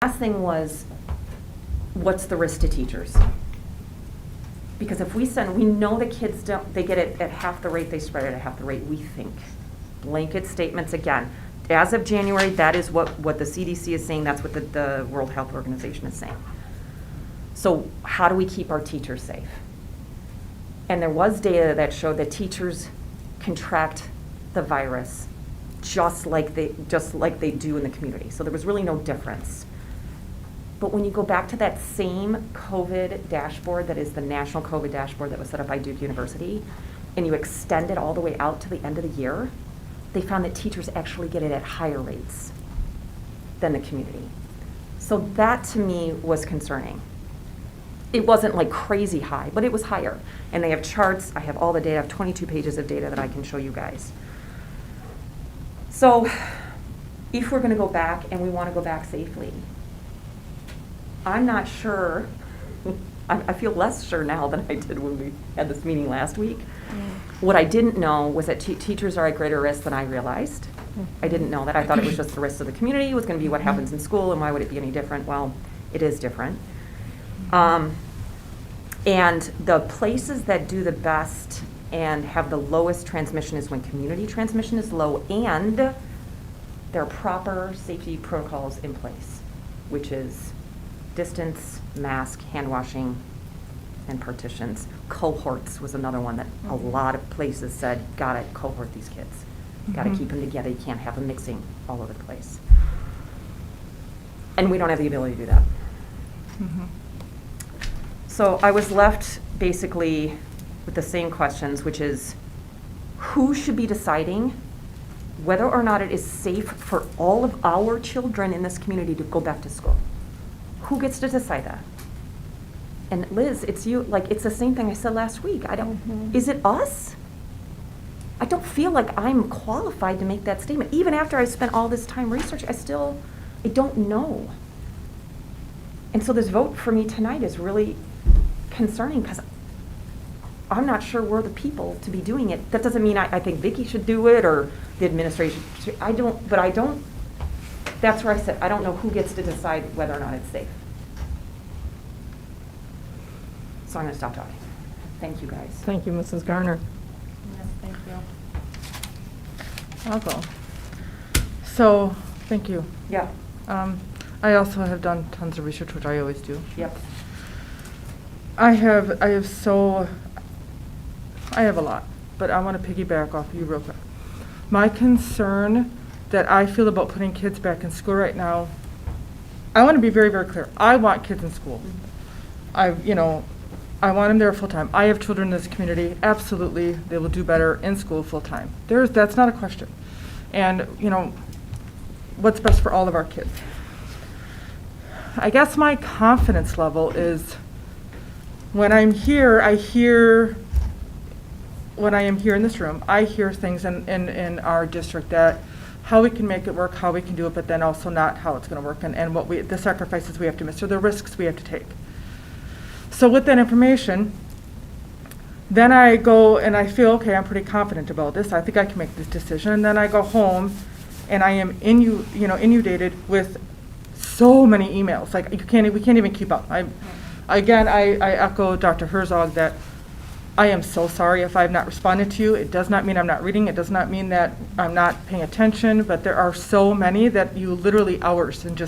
Last thing was, what's the risk to teachers? Because if we know the kids they get it at half the rate, they spread it at half the rate, we think. Blanket statements again. As of January, that is what the CDC is saying, that's what the World Health Organization is saying. So how do we keep our teachers safe? And there was data that showed that teachers contract the virus just like they do in the community. So there was really no difference. But when you go back to that same COVID dashboard that is the national COVID dashboard that was set up by Duke University, and you extend it all the way out to the end of the year, they found that teachers actually get it at higher rates than the community. So that to me was concerning. It wasn't like crazy high, but it was higher. And they have charts, I have all the data, I have 22 pages of data that I can show you guys. So if we're gonna go back and we wanna go back safely, I'm not sure, I feel less sure now than I did when we had this meeting last week. What I didn't know was that teachers are at greater risk than I realized. I didn't know that. I thought it was just the risk of the community. It was going to be what happens in school, and why would it be any different? Well, it is different. And the places that do the best and have the lowest transmission is when community transmission is low and there are proper safety protocols in place, which is distance, mask, hand washing, and partitions. Cohorts was another one that a lot of places said, gotta cohort these kids. Gotta keep them together. You can't have them mixing all over the place. And we don't have the ability to do that. So I was left basically with the same questions, which is, who should be deciding whether or not it is safe for all of our children in this community to go back to school? Who gets to decide that? And Liz, it's you, like, it's the same thing I said last week. Is it us? I don't feel like I'm qualified to make that statement. Even after I spent all this time researching, I don't know. And so this vote for me tonight is really concerning because I'm not sure we're the people to be doing it. That doesn't mean I think Vicki should do it or the administration should. That's where I said, I don't know who gets to decide whether or not it's safe. So I'm going to stop talking. Thank you, guys. Thank you, Mrs. Garner. Yes, thank you. I'll go. So, thank you. Yeah. I also have done tons of research, which I always do. Yep. I have a lot, but I want to piggyback off you real quick. My concern that I feel about putting kids back in school right now, I want to be very, very clear. I want kids in school. I want them there full time. I have children in this community. Absolutely, they will do better in school full time. That's not a question. And what's best for all of our kids. I guess my confidence level is when I'm here, when I am here in this room, I hear things in our district that how we can make it work, how we can do it, but then also not how it's going to work and the sacrifices we have to miss or the risks we have to take. So with that information, then I go and I feel, okay, I'm pretty confident about this. I think I can make this decision. And then I go home and I am inundated with so many emails. Like we can't even keep up. I echo Dr. Herzog that I am so sorry if I have not responded to you. It does not mean I'm not reading. It does not mean that I'm not paying attention, but there are so many that you literally hours and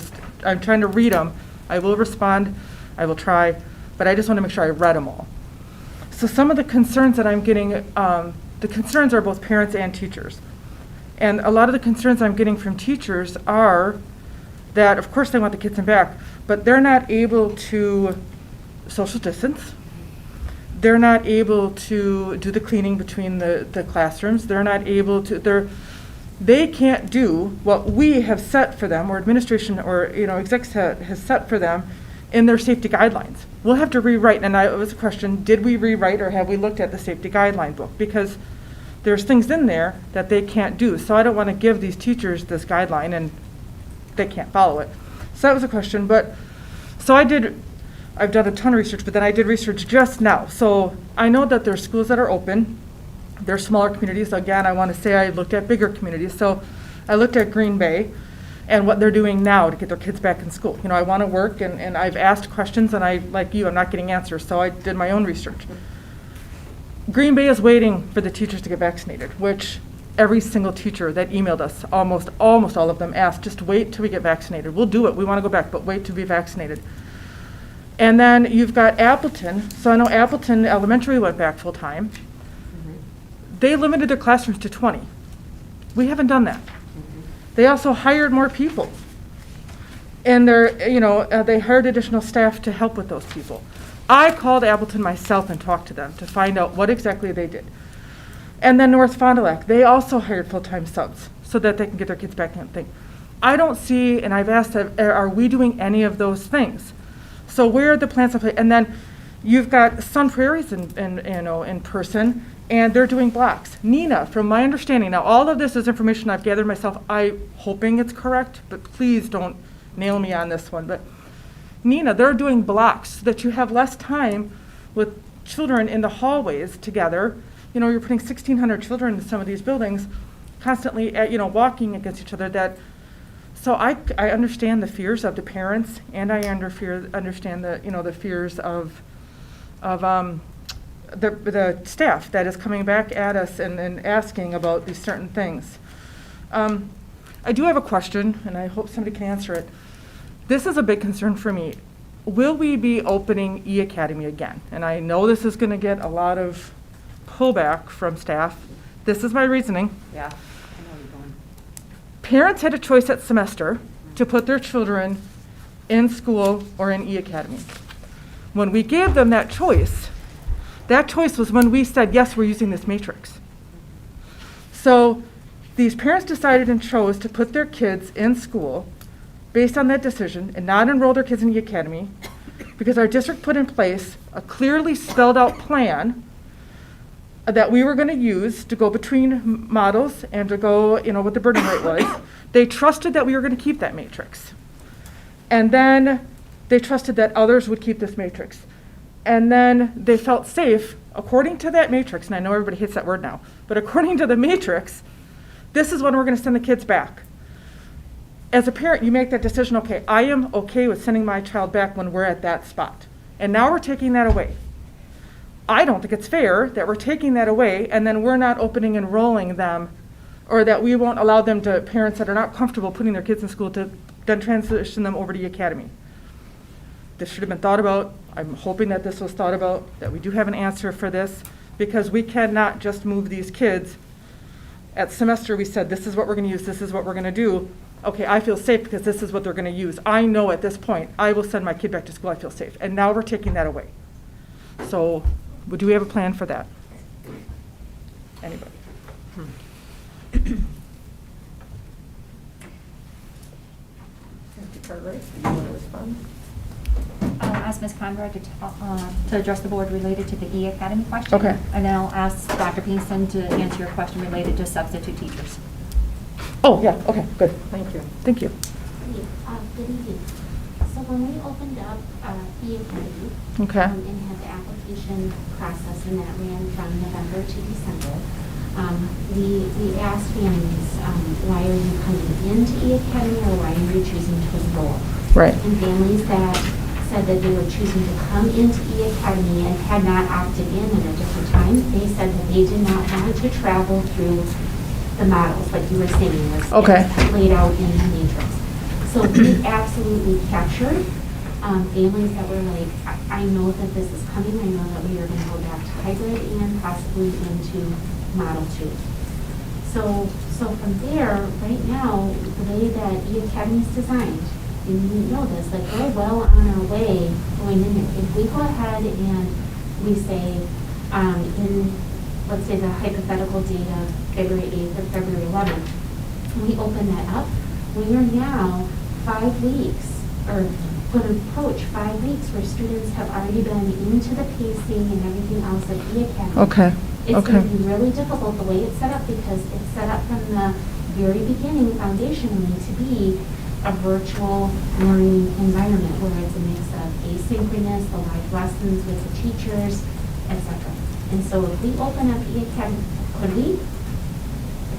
I'm trying to read them. I will respond, I will try, but I just want to make sure I read them all. So some of the concerns that I'm getting, the concerns are both parents and teachers. And a lot of the concerns I'm getting from teachers are that, of course, they want the kids in back, but they're not able to social distance. They're not able to do the cleaning between the classrooms. They're not able to, they can't do what we have set for them, or administration or execs has set for them in their safety guidelines. We'll have to rewrite, and it was a question, did we rewrite or have we looked at the safety guideline book? Because there's things in there that they can't do. So I don't want to give these teachers this guideline and they can't follow it. So that was a question, I've done a ton of research, but then I did research just now. So I know that there's schools that are open. There's smaller communities. Again, I want to say I looked at bigger communities. So I looked at Green Bay, and what they're doing now to get their kids back in school. You know, I want to work, and I've asked questions, and like you, I'm not getting answers, so I did my own research. Green Bay is waiting for the teachers to get vaccinated, which every single teacher that emailed us, almost all of them asked, just wait till we get vaccinated. We'll do it. We want to go back, but wait to be vaccinated. And then you've got Appleton. So I know Appleton Elementary went back full time. They limited their classrooms to 20. We haven't done that. They also hired more people. And they hired additional staff to help with those people. I called Appleton myself and talked to them to find out what exactly they did. And then North Fond du Lac, they also hired full-time subs so that they can get their kids back in thing. I don't see, and I've asked, are we doing any of those things? So where are the plans in place? And then you've got Sun Prairie's in person, and they're doing blocks. Nina, from my understanding, now all of this is information I've gathered myself. I'm hoping it's correct, but please don't nail me on this one. But Nina, they're doing blocks so that you have less time with children in the hallways together. You know, you're putting 1,600 children in some of these buildings, constantly, walking against each other. So I understand the fears of the parents, and I understand the fears of the staff that is coming back at us and asking about these certain things. I do have a question, and I hope somebody can answer it. This is a big concern for me. Will we be opening E-Academy again? And I know this is going to get a lot of pullback from staff. This is my reasoning. Yeah, I know where you're going. Parents had a choice that semester to put their children in school or in E-Academy. When we gave them that choice was when we said, yes, we're using this matrix. So these parents decided and chose to put their kids in school based on that decision and not enroll their kids in E-Academy because our district put in place a clearly spelled out plan that we were going to use to go between models and to go, what the burden rate was. They trusted that we were going to keep that matrix. And then they trusted that others would keep this matrix. And then they felt safe, according to that matrix, and I know everybody hates that word now, but according to the matrix, this is when we're going to send the kids back. As a parent, you make that decision, okay, I am okay with sending my child back when we're at that spot. And now we're taking that away. I don't think it's fair that we're taking that away and then we're not opening and enrolling them, or that we won't allow them to, parents that are not comfortable putting their kids in school, to then transition them over to Academy. This should have been thought about. I'm hoping that this was thought about, that we do have an answer for this, because we cannot just move these kids. At semester, we said, this is what we're going to use, this is what we're going to do. Okay, I feel safe because this is what they're going to use. I know at this point, I will send my kid back to school, I feel safe. And now we're taking that away. So, do we have a plan for that? Anybody? Mr. Cartwright, do you want to respond? I'll ask Ms. Conrad to address the board related to the E-Academy question. Okay. And then I'll ask Dr. Pinkston to answer your question related to substitute teachers. Oh, yeah, okay, good. Thank you. Thank you. Good evening. So when we opened up E-Academy Okay. And had the application process, and that ran from November to December, we asked families, why are you coming into E-Academy, or why are you choosing to enroll? Right. And families that said that they were choosing to come into E-Academy and had not opted in at a different time, they said that they did not want to travel through the models, like you were saying, was Okay. laid out in the matrix. So we absolutely captured families that were like, I know that this is coming, I know that we are going to go back to hybrid and possibly into Model 2. So from there, right now, the way that E-Academy is designed, and you know this, like we're well on our way going in there. If we go ahead and we say, in, let's say the hypothetical date of February 8th or February 11th, we open that up, we are now 5 weeks, or going to approach 5 weeks where students have already been into the pacing and everything else at E-Academy. Okay. It's going to be really difficult the way it's set up, because it's set up from the very beginning foundationally to be a virtual learning environment where it's a mix of asynchronous, the live lessons with the teachers, etc. And so if we open up E-Academy, could we?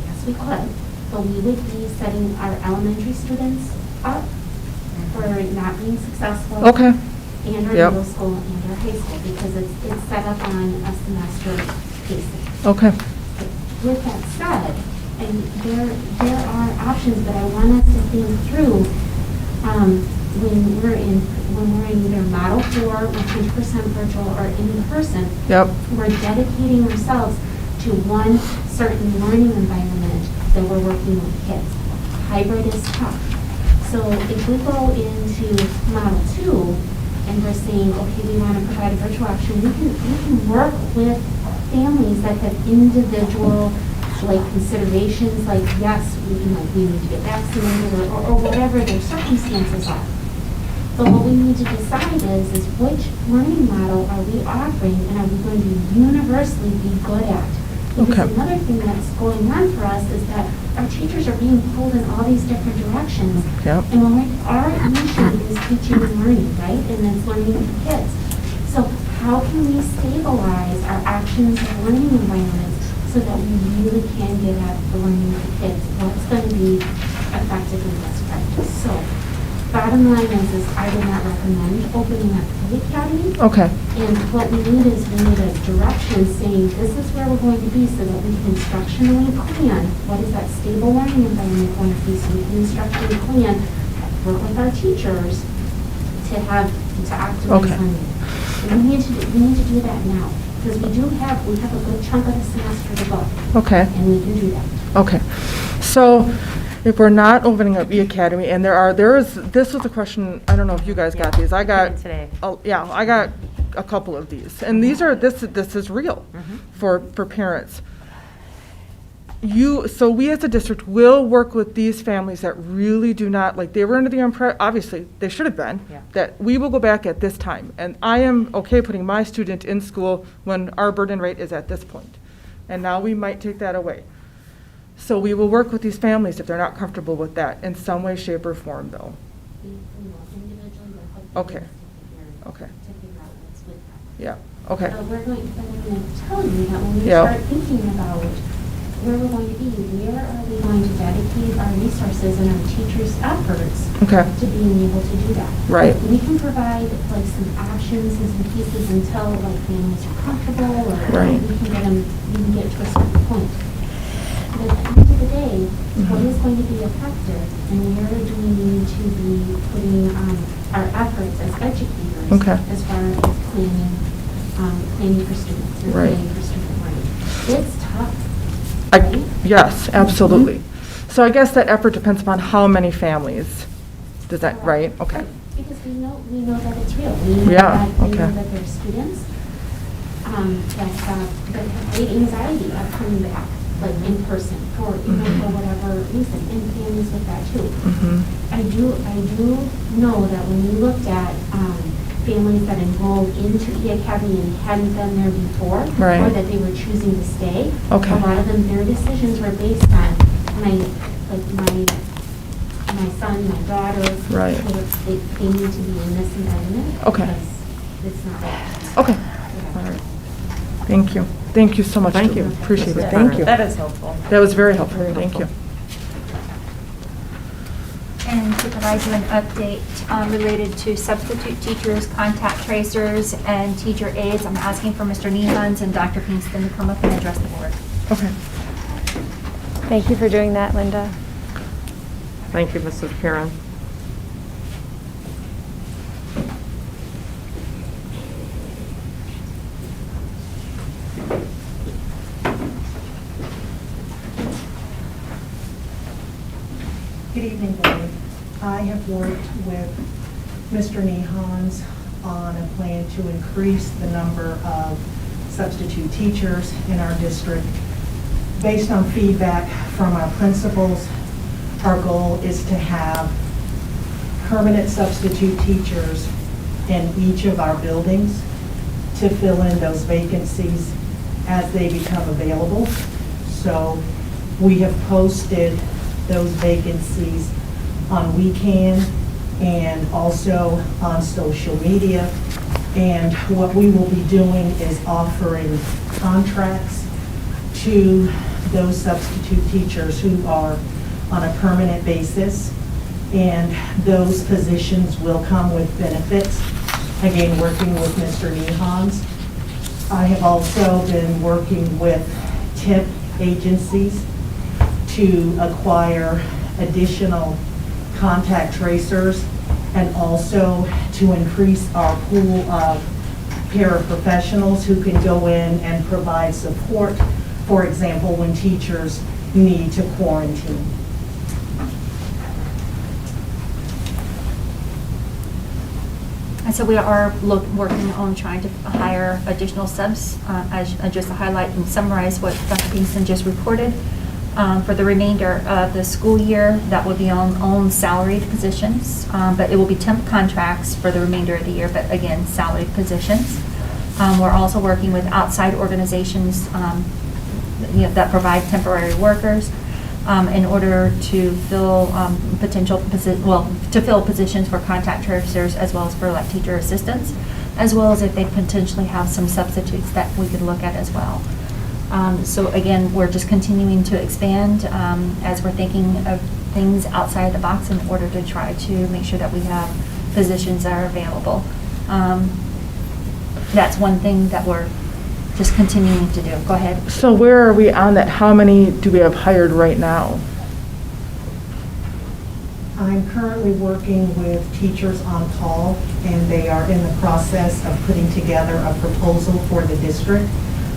Yes, we could. but we would be setting our elementary students up for not being successful. Okay, And our Yep. middle school and our high school, because it's set up on a semester basis. okay, With that said, and there are options that I want us to think through, when we're in either Model 4, 100% virtual, or in person. yep, We're dedicating ourselves to one certain learning environment that we're working with kids. Hybrid is tough. So if we go into Model 2 and we're saying, okay, we want to provide a virtual option, we can work with families that have individual considerations, like, yes, we need to get vaccinated or whatever their circumstances are. But what we need to decide is which learning model are we offering and are we going to universally be good at? Because Okay. another thing that's going on for us is that our teachers are being pulled in all these different directions. yep, And when our mission is teaching and learning, right? And it's learning with the kids. So how can we stabilize our actions and learning environments so that we really can get at the learning of the kids? What's going to be effective and best practice? So bottom line is I would not recommend opening up the academy. okay, And what we need is we need a direction saying this is where we're going to be so that we can instructionally plan what is that stable learning environment going to be so we can instructionally plan, work with our teachers to optimize Okay. learning. And we need to do that now because we have a good chunk of the semester to go okay, and we can do that. okay. So if we're not opening up E-Academy, and this was a question, I don't know if you guys got these, I got, Today. yeah, I got a couple of these, and this is real Mhm. for parents. So we as a district will work with these families that really do not, like, they were under the impression, obviously, they should have been, Yeah. that we will go back at this time. And I am okay putting my student in school when our burden rate is at this point. And now we might take that away. So we will work with these families if they're not comfortable with that in some way, shape, or form, though. We will individually work with the Okay. kids Okay. to figure out what's with them. Yeah, okay, But we're going to tell you that when we Yeah. start thinking about where we're going to be, where are we going to dedicate our resources and our teachers' efforts okay, to being able to do that? Right. We can provide like some options and some pieces until like families are comfortable or Right. we can get to a certain point. But at the end of the day, what is going to be effective and where do we need to be putting our efforts as educators Okay. as far as planning for students and Right. planning for student learning? It's tough. Yes, absolutely. So I guess that effort depends upon how many families. Does that, right? Okay. Because we know that it's real. We know Yeah, that, we know okay. that there's students that have great anxiety of coming back, like in person, for for whatever reason, and families with that too. Mhm. I do know that when we looked at families that enrolled into E-Academy and hadn't been there before, Right. or that they were choosing to stay, Okay. a lot of them, their decisions were based on my son, my daughter. Right. They need to be in this environment. Okay. Because it's not right. Okay, all right. Thank you. Thank you so much. Thank you. Julie. Appreciate it. Yeah. Thank you. That is helpful. That was very helpful. Thank you. And to provide you an update related to substitute teachers, contact tracers, and teacher aides, I'm asking for Mr. Nehans and Dr. Pinkston to come up and address the board. Okay. Thank you for doing that, Linda. Thank you, Mrs. Karen. Good evening, board. I have worked with Mr. Nehans on a plan to increase the number of substitute teachers in our district. Based on feedback from our principals, our goal is to have permanent substitute teachers in each of our buildings to fill in those vacancies as they become available. So we have posted those vacancies on WeCan and also on social media. And what we will be doing is offering contracts to those substitute teachers who are on a permanent basis, and those positions will come with benefits. Again, working with Mr. Nehans. I have also been working with tip agencies to acquire additional contact tracers and also to increase our pool of paraprofessionals who can go in and provide support, for example, when teachers need to quarantine. And so we are working on trying to hire additional subs, as just to highlight and summarize what Dr. Kingston just reported. For the remainder of the school year, that will be on salaried positions, but it will be temp contracts for the remainder of the year, but again, salaried positions. We're also working with outside organizations that provide temporary workers in order to fill to fill positions for contact tracers as well as for like teacher assistants, as well as if they potentially have some substitutes that we could look at as well. So again, we're just continuing to expand as we're thinking of things outside the box in order to try to make sure that we have positions that are available. That's one thing that we're just continuing to do. Go ahead. So where are we on that? How many do we have hired right now? I'm currently working with Teachers on Call, and they are in the process of putting together a proposal for the district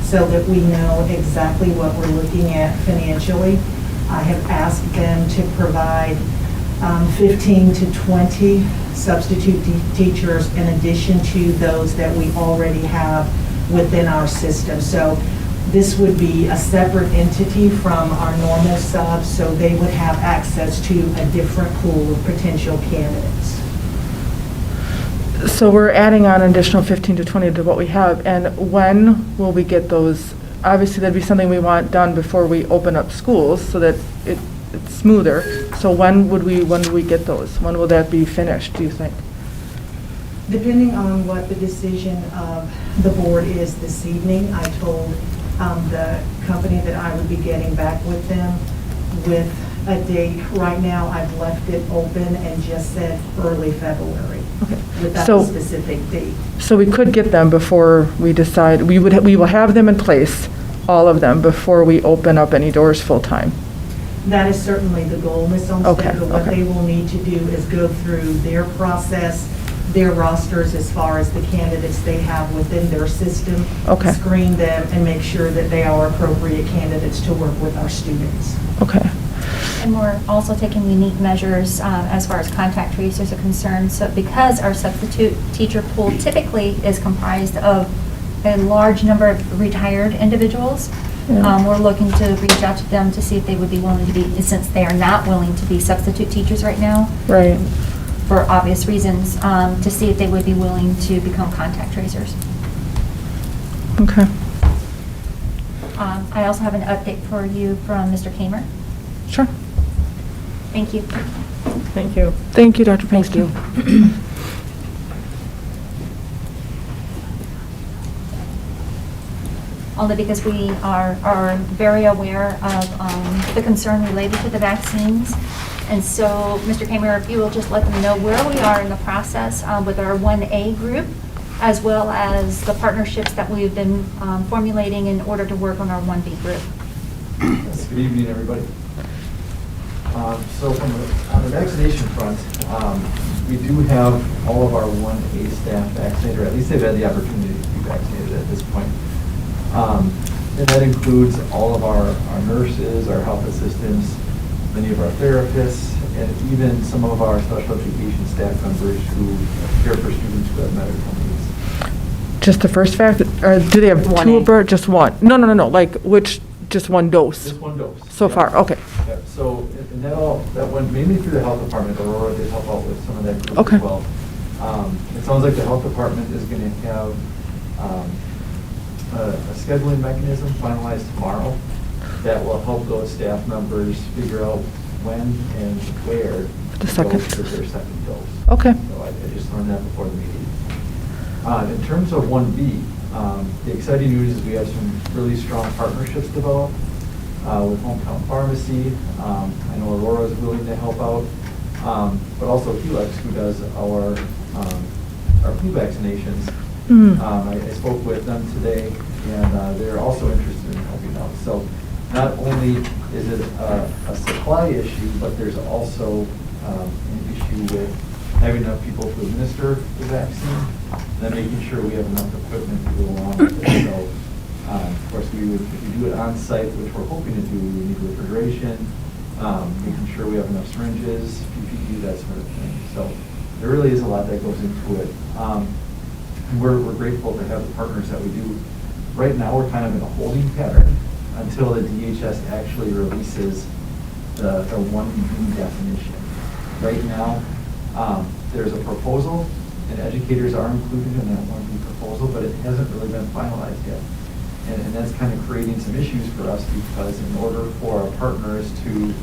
so that we know exactly what we're looking at financially. I have asked them to provide 15 to 20 substitute teachers in addition to those that we already have within our system. So this would be a separate entity from our normal subs, so they would have access to a different pool of potential candidates. So we're adding on an additional 15 to 20 to what we have, and when will we get those? Obviously, that'd be something we want done before we open up schools so that it's smoother. So when do we get those? When will that be finished, do you think? Depending on what the decision of the board is this evening, I told the company that I would be getting back with them with a date. Right now, I've left it open and just said early February Okay. without So- a specific date. So we could get them before we decide, we will have them in place, all of them, before we open up any doors full-time. That is certainly the goal, Ms. Okay, Olmsted, but what okay. they will need to do is go through their process, their rosters as far as the candidates they have within their system, Okay. screen them, and make sure that they are appropriate candidates to work with our students. Okay. And we're also taking unique measures as far as contact tracers are concerned. So because our substitute teacher pool typically is comprised of a large number of retired individuals, Yeah. we're looking to reach out to them to see if they would be willing to be, since they are not willing to be substitute teachers right now, Right. for obvious reasons, to see if they would be willing to become contact tracers. Okay. I also have an update for you from Mr. Kamer. Sure. Thank you. Thank you. Thank you, Dr. Pinkston. Only because we are very aware of the concern related to the vaccines. And so, Mr. Kamer, if you will just let them know where we are in the process with our 1A group, as well as the partnerships that we've been formulating in order to work on our 1B group. Yes, good evening, everybody. So on the vaccination front, we do have all of our 1A staff vaccinated, or at least they've had the opportunity to be vaccinated at this point. And that includes all of our nurses, our health assistants, many of our therapists, and even some of our special education staff members who care for students who have medical needs. Just the first fact, or do they have two 1A. just one? No, like which, just one dose? Just one dose. So Yeah. far, okay. Yeah, so, and that went mainly through the health department. Aurora did help out with some of that group Okay. as well. It sounds like the health department is going to have a scheduling mechanism finalized tomorrow that will help those staff members figure out when and where The to second go for their second dose. Okay. So I just learned that before the meeting. In terms of 1B, the exciting news is we have some really strong partnerships developed. with Hometown Pharmacy. I know Aurora is willing to help out, but also Helix, who does our flu vaccinations. I spoke with them today, and they're also interested in helping out. So not only is it a supply issue, but there's also an issue with having enough people to administer the vaccine, and then making sure we have enough equipment to go along with it. So, of course, if we do it on site, which we're hoping to do, we need refrigeration, making sure we have enough syringes, PPE, that sort of thing. So there really is a lot that goes into it. And we're grateful to have the partners that we do. Right now, we're kind of in a holding pattern until the DHS actually releases the 1B definition. Right now, there's a proposal, and educators are included in that 1B proposal, but it hasn't really been finalized yet. And that's kind of creating some issues for us, because in order for our partners to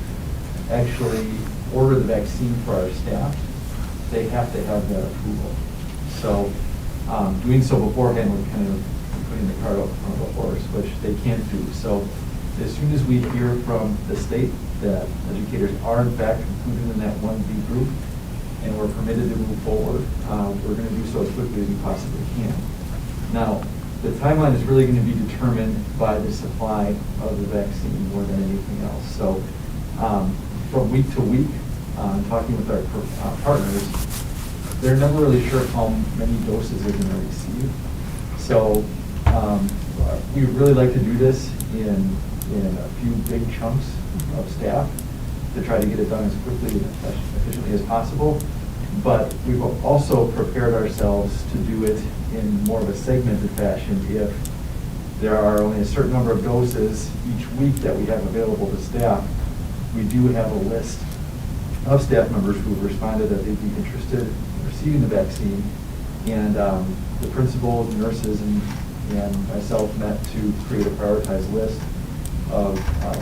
actually order the vaccine for our staff, they have to have that approval. So doing so beforehand would kind of putting the cart out in front of the horse, which they can't do. So as soon as we hear from the state that educators are in fact included in that 1B group, and we're permitted to move forward, we're going to do so as quickly as we possibly can. Now, the timeline is really going to be determined by the supply of the vaccine more than anything else. So from week to week, talking with our partners, they're never really sure how many doses they're going to receive. So we really like to do this in a few big chunks of staff to try to get it done as quickly and efficiently as possible. But we've also prepared ourselves to do it in more of a segmented fashion. If there are only a certain number of doses each week that we have available to staff, we do have a list of staff members who have responded that they'd be interested in receiving the vaccine. And the principals, nurses, and myself met to create a prioritized list of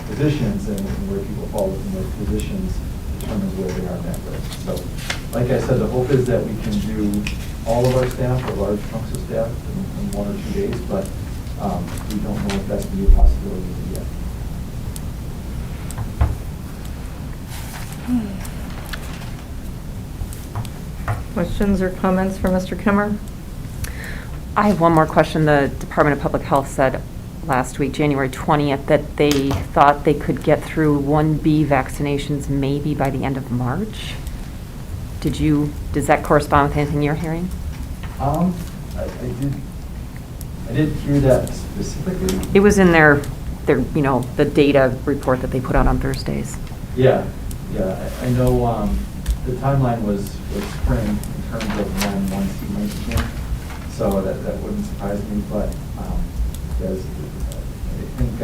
positions, and where people fall within those positions determines where they are on that list. So, like I said, the hope is that we can do all of our staff, or large chunks of staff, in 1 or 2 days, but we don't know if that's going to be a possibility yet. Questions or comments for Mr. Kimmer? I have one more question. The Department of Public Health said last week, January 20th, that they thought they could get through 1B vaccinations maybe by the end of March. Does that correspond with anything you're hearing? I didn't hear that specifically. It was in their the data report that they put out on Thursdays. Yeah. I know the timeline was spring in terms of when 1C might begin, so that wouldn't surprise me. But because I think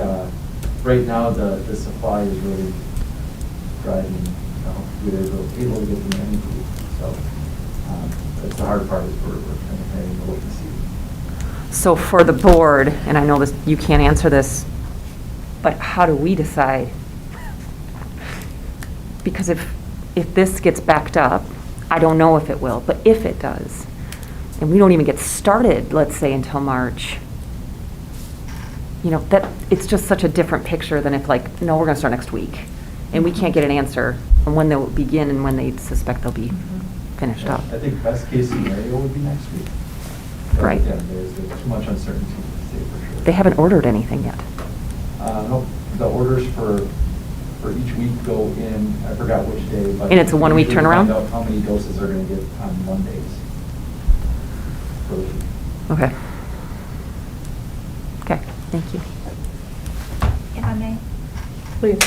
right now the supply is really driving. We're able to get the many group. So that's the hard part, is we're kind of having to look and see. So for the board, and I know this, you can't answer this, but how do we decide? Because if this gets backed up, I don't know if it will, but if it does, and we don't even get started, let's say, until March, that it's just such a different picture than if, like, no, we're going to start next week, and we can't get an answer on when they'll begin and when they suspect they'll be finished up. I think best case scenario would be next week. But Right. again, there's too much uncertainty to say for sure. They haven't ordered anything yet. No, the orders for each week go in, I forgot which day, but. And it's a 1 week usually turnaround? Find out how many doses they're going to get on Mondays for the week. Okay. Okay, thank you. If I may. Please.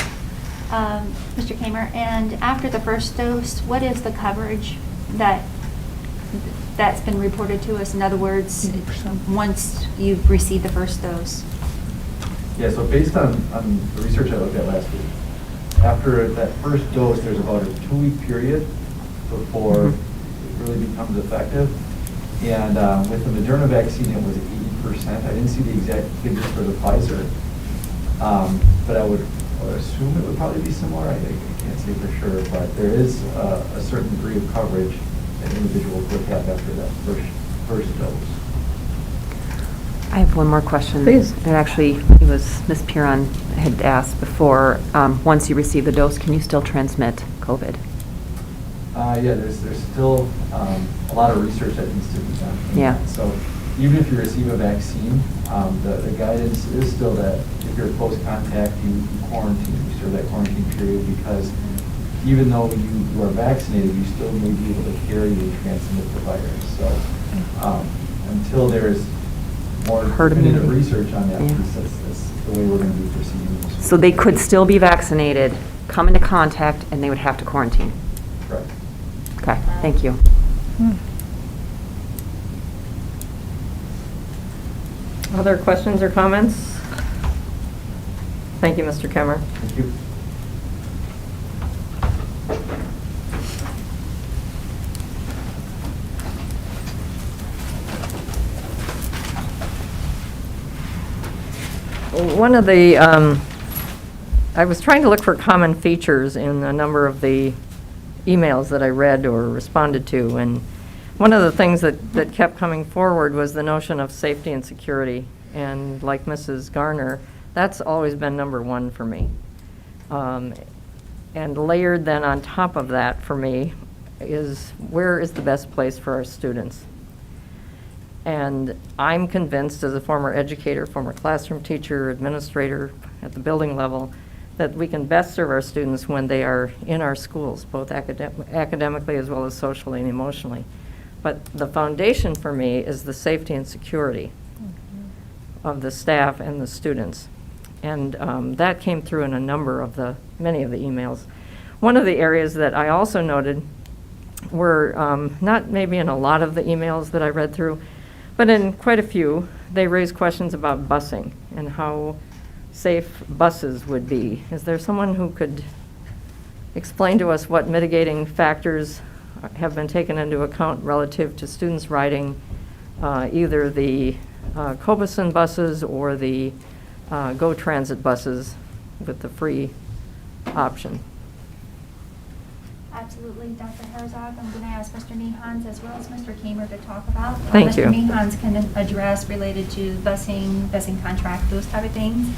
Mr. Kamer, and after the first dose, what is the coverage that's been reported to us? In other words, 80%. once you've received the first dose? Yeah, so based on the research I looked at last week, after that first dose, there's about a 2-week period before it really becomes effective. And with the Moderna vaccine, it was 80%. I didn't see the exact figures for the Pfizer, but I would assume it would probably be similar. I can't say for sure, but there is a certain degree of coverage that individuals would have after that first dose. I have one more question. Please. And actually, it was Ms. Piron had asked before, once you receive the dose, can you still transmit COVID? Yeah, there's still a lot of research that needs to be done. Yeah. So even if you receive a vaccine, the guidance is still that if you're close contact, you quarantine, you serve that quarantine period, because even though you are vaccinated, you still may be able to carry and transmit the virus. So until there is more Herd definitive immunity. research on that Yeah. piece, that's the way we're going to be proceeding. So they could still be vaccinated, come into contact, and they would have to quarantine? Correct. Okay, thank you. Other questions or comments? Thank you, Mr. Kemmer. Thank you. One of the, I was trying to look for common features in a number of the emails that I read or responded to, and one of the things that kept coming forward was the notion of safety and security. And like Mrs. Garner, that's always been number one for me. And layered then on top of that for me is, where is the best place for our students? And I'm convinced, as a former educator, former classroom teacher, administrator at the building level, that we can best serve our students when they are in our schools, both academically as well as socially and emotionally. But the foundation for me is the safety and security of the staff and the students. And that came through in many of the emails. One of the areas that I also noted were, not maybe in a lot of the emails that I read through, but in quite a few, they raised questions about busing and how safe buses would be. Is there someone who could explain to us what mitigating factors have been taken into account relative to students riding either the Cobeson buses or the GO Transit buses with the free option? Absolutely, Dr. Herzog. I'm going to ask Mr. Nehans as well as Mr. Kamer to talk about. Thank you. Mr. Nehans can address related to busing contract, those type of things.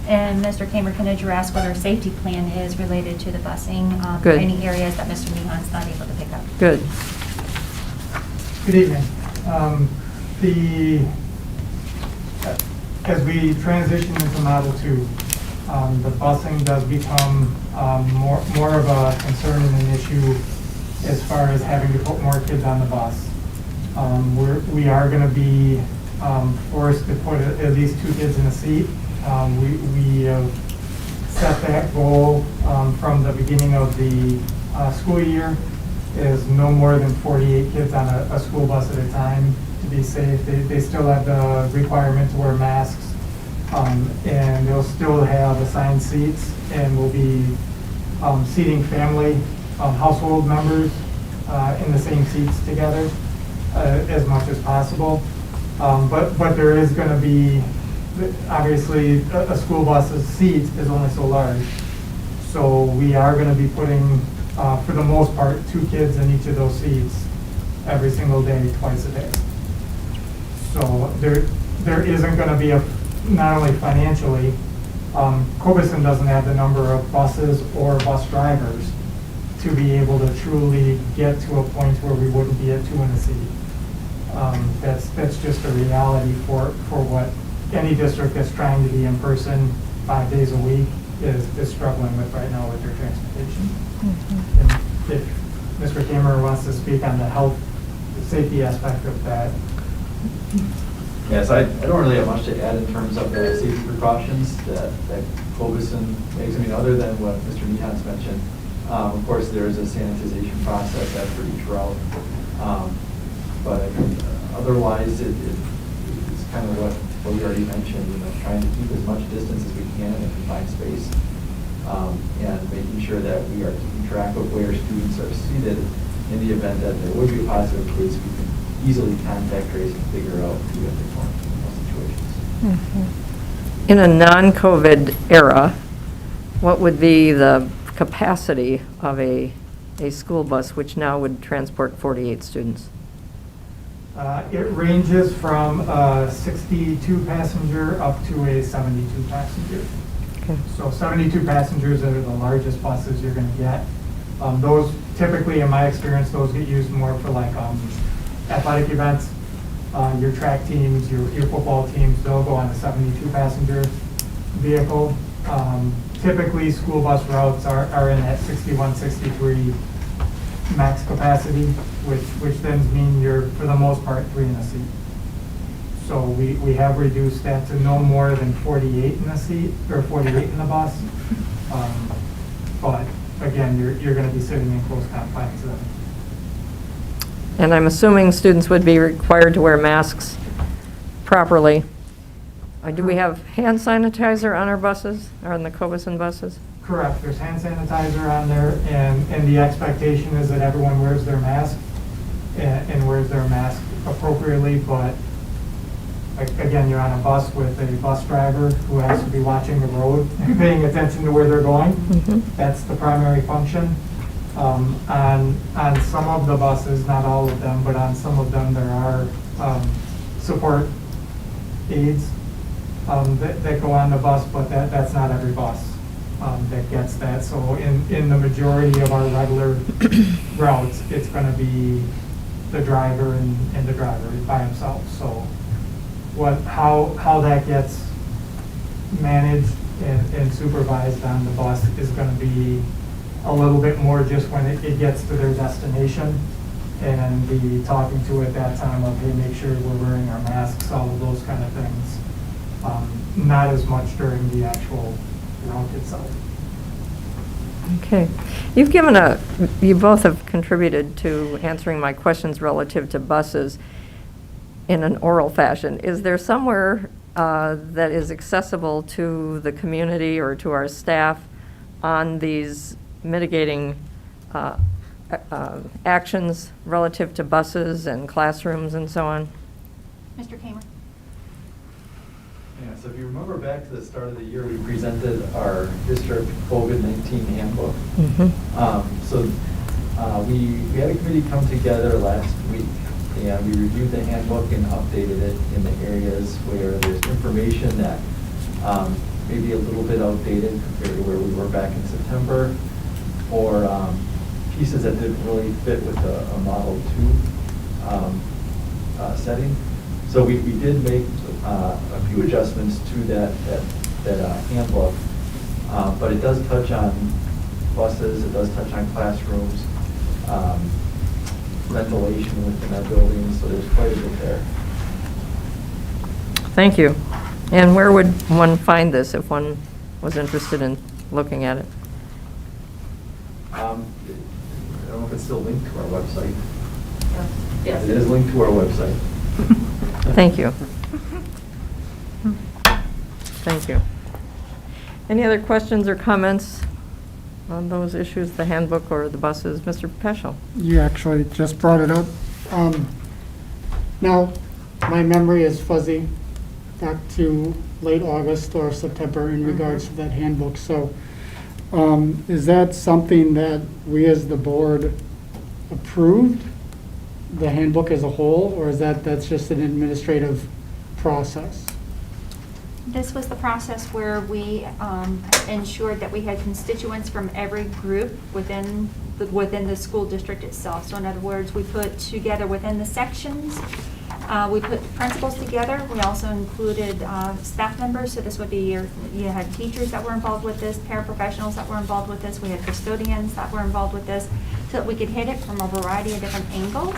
And Mr. Kamer can address what our safety plan is related to the busing. Good. Any areas that Mr. Nehans not able to pick up. Good. Good evening. As we transition into Model 2, the busing does become more of a concern and an issue as far as having to put more kids on the bus. We are going to be forced to put at least 2 kids in a seat. We have set that goal from the beginning of the school year, is no more than 48 kids on a school bus at a time to be safe. They still have the requirement to wear masks, and they'll still have assigned seats, and we'll be seating family, household members in the same seats together as much as possible. But there is going to be, obviously, a school bus's seat is only so large. So we are going to be putting, for the most part, 2 kids in each of those seats every single day, twice a day. So there isn't going to be not only financially, Cobeson doesn't have the number of buses or bus drivers to be able to truly get to a point where we wouldn't be at 2 in a seat. That's just a reality for what any district that's trying to be in person 5 days a week is struggling with right now with their transportation. And if Mr. Kamer wants to speak on the health, the safety aspect of that. Yes, I don't really have much to add in terms of the safety precautions that Cobeson makes. I mean, other than what Mr. Nehans mentioned. Of course, there is a sanitization process after each route. But I mean, otherwise, it's kind of what we already mentioned, trying to keep as much distance as we can in a confined space. And making sure that we are keeping track of where students are seated in the event that there would be a positive case. We can easily contact trace and figure out who have to quarantine in those situations. In a non-COVID era, what would be the capacity of a school bus which now would transport 48 students? It ranges from a 62 passenger up to a 72 passenger. Okay. So 72 passengers are the largest buses you're gonna get. Those typically, in my experience, those get used more for like athletic events. Your track teams, your football teams, they'll go on a 72 passenger vehicle. Typically, school bus routes are in that 61, 63 max capacity, which then mean you're, for the most part, 3 in a seat. So we have reduced that to no more than 48 in a seat, or 48 in the bus. But again, you're gonna be sitting in close confines then. And I'm assuming students would be required to wear masks properly. Do we have hand sanitizer on our buses, or on the Covisan buses? Correct, there's hand sanitizer on there, and the expectation is that everyone wears their mask and wears their mask appropriately, but again, you're on a bus with a bus driver who has to be watching the road and paying attention to where they're going. Mhm. That's the primary function. On some of the buses, not all of them, but on some of them, there are support aids that go on the bus, but that's not every bus that gets that. So in the majority of our regular routes, it's going to be the driver and the driver by himself. So how that gets managed and supervised on the bus is going to be a little bit more just when it gets to their destination, and the talking to at that time of, hey, make sure we're wearing our masks, all of those kind of things. Not as much during the actual route itself. Okay. You both have contributed to answering my questions relative to buses in an oral fashion. Is there somewhere that is accessible to the community or to our staff on these mitigating actions relative to buses and classrooms and so on? Mr. Kamer? Yeah, so if you remember back to the start of the year, we presented our district COVID-19 handbook. So we had a committee come together last week, and we reviewed the handbook and updated it in the areas where there's information that may be a little bit outdated compared to where we were back in September, or pieces that didn't really fit with a Model 2 setting. So we did make a few adjustments to that handbook, but it does touch on buses, it does touch on classrooms, ventilation within our buildings, so there's quite a bit there. Thank you. And where would one find this if one was interested in looking at it? I don't know if it's still linked to our website. Yes. It is linked to our website. Thank you. Thank you. Any other questions or comments on those issues, the handbook or the buses? Mr. Peschel? You actually just brought it up. Now, my memory is fuzzy back to late August or September in regards to that handbook. So is that something that we as the board approved, the handbook as a whole, or is that's just an administrative process? This was the process where we ensured that we had constituents from every group within the school district itself. So in other words, we put together within the sections, we put principals together. We also included staff members. So this would be you had teachers that were involved with this, paraprofessionals that were involved with this. We had custodians that were involved with this, so that we could hit it from a variety of different angles,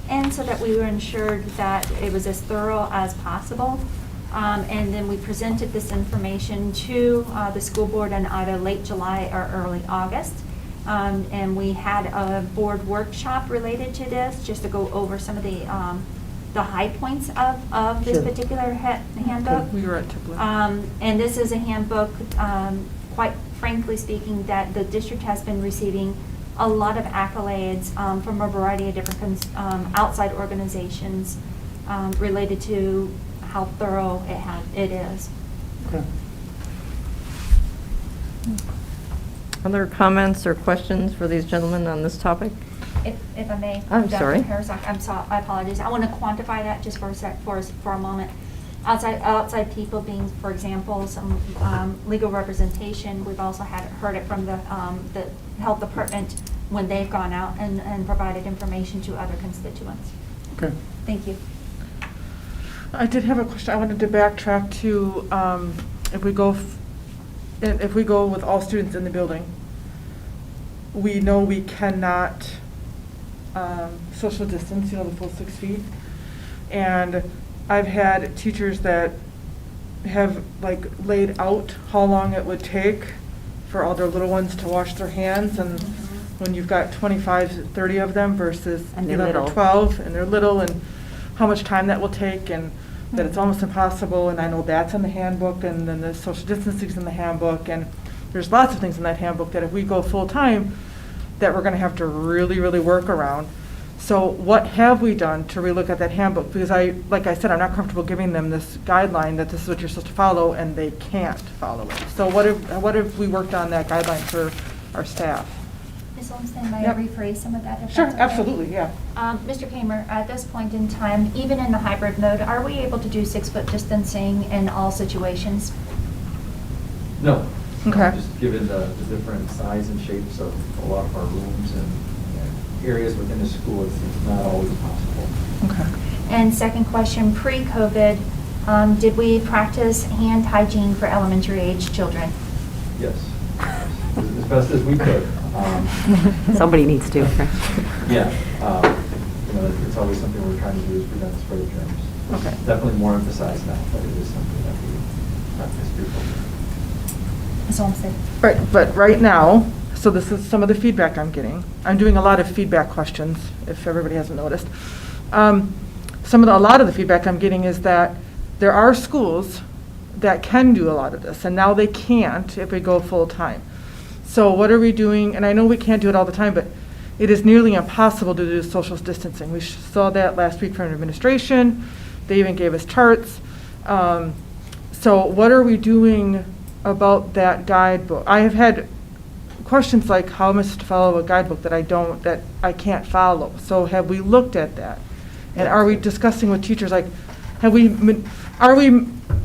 and so that we were ensured that it was as thorough as possible. And then we presented this information to the school board in either late July or early August. And we had a board workshop related to this, just to go over some of the high points of this Sure. particular handbook. We were at Tipley. And this is a handbook, quite frankly speaking, that the district has been receiving a lot of accolades from a variety of different outside organizations related to how thorough it is. Okay. Other comments or questions for these gentlemen on this topic? If I may. I'm Dr. sorry. Herzog, I apologize. I want to quantify that just for a sec, for a moment. Outside people being, for example, some legal representation. We've also heard it from the health department when they've gone out and provided information to other constituents. Okay. Thank you. I did have a question. I wanted to backtrack to if we go with all students in the building, we know we cannot social distance, the full 6 feet. And I've had teachers that have laid out how long it would take for all their little ones to wash their hands, and when you've got 25, 30 of them versus And they're 11 or little. 12, and they're little, and how much time that will take, and that it's almost impossible, and I know that's in the handbook, and then the social distancing's in the handbook, and there's lots of things in that handbook that if we go full-time, that we're gonna have to really, really work around. So what have we done to relook at that handbook? Because like I said, I'm not comfortable giving them this guideline that this is what you're supposed to follow, and they can't follow it. So what have we worked on that guideline for our staff? Ms. Olmstead, may I Yep. rephrase some of that? if Sure, that's okay? absolutely, yeah. Mr. Kamer, at this point in time, even in the hybrid mode, are we able to do 6-foot distancing in all situations? No. Okay. Just given the different size and shapes of a lot of our rooms and areas within the school, it's not always possible. Okay. And second question, pre-COVID, did we practice hand hygiene for elementary age children? Yes, as best as we could. Somebody needs to. Yeah, it's always something we're trying to do is prevent the spread of germs. Okay. Definitely more emphasized now, but it is something that we practice frequently. Ms. Olmstead? Right, but right now, so this is some of the feedback I'm getting. I'm doing a lot of feedback questions, if everybody hasn't noticed. A lot of the feedback I'm getting is that there are schools that can do a lot of this, and now they can't if we go full-time. So what are we doing? And I know we can't do it all the time, but it is nearly impossible to do social distancing. We saw that last week from administration. They even gave us charts. So what are we doing about that guidebook? I have had questions like, how am I supposed to follow a guidebook that I can't follow? So have we looked at that? And are we discussing with teachers, like, are we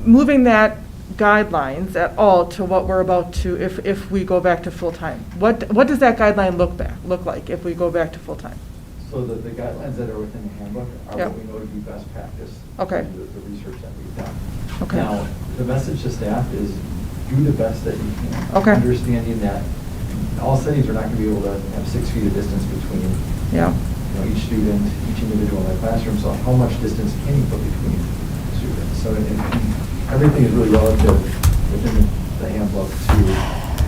moving that guidelines at all to what we're about to, if we go back to full-time? What does that guideline look like if we go back to full-time? So the guidelines that are within the handbook are Yep. what we know to be best practice. Okay. through The research that we've done. Okay. Now, the message to staff is do the best that you can. Okay. Understanding that all settings are not going to be able to have 6 feet of distance between Yeah. each student, each individual in the classroom. So how much distance can you put between students? So everything is really relative within the handbook to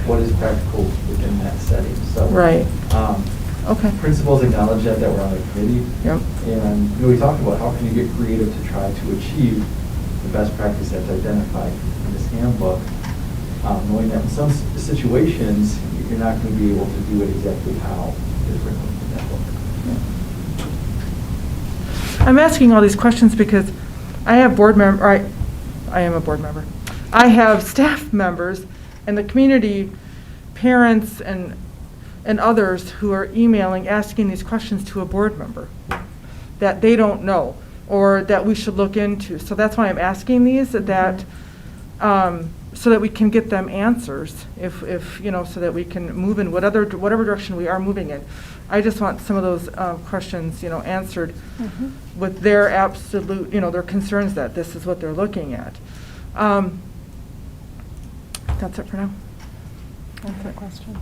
what is practical within that setting. So Right. Okay. principals acknowledge that we're on a committee. Yep. And we talked about how can you get creative to try to achieve the best practice that's identified in this handbook, knowing that in some situations, you're not going to be able to do it exactly how it is written in that book. I'm asking all these questions because I have I am a board member. I have staff members and the community, parents and others who are emailing, asking these questions to a board member that they don't know or that we should look into. So that's why I'm asking these, that so that we can get them answers, if so that we can move in whatever direction we are moving in. I just want some of those questions, answered with their absolute, their concerns that this is what they're looking at. That's it for now. That's a question.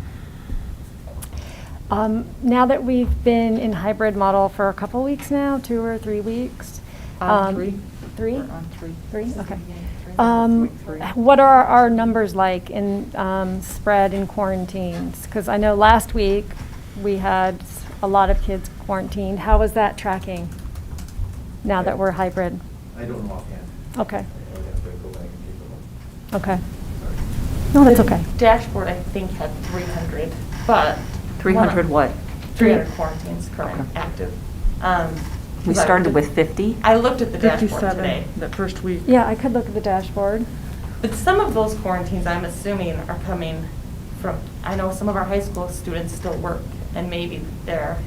Now that we've been in hybrid model for a couple weeks now, 2 or 3 weeks. 3. 3? We're on 3. 3, okay. Week 3. What are our numbers like in spread in quarantines? Because I know last week we had a lot of kids quarantined. How is that tracking now that we're hybrid? I don't know offhand. Okay, I would have to go back and take a look. okay. Sorry. No, that's okay. Dashboard, I think, had 300, but. 300 what? 300 quarantines current, Okay. active. We started with 50? I looked at the dashboard 57 today. that first week. Yeah, I could look at the dashboard. But some of those quarantines, I'm assuming, are coming from, I know some of our high school students still work, and maybe they're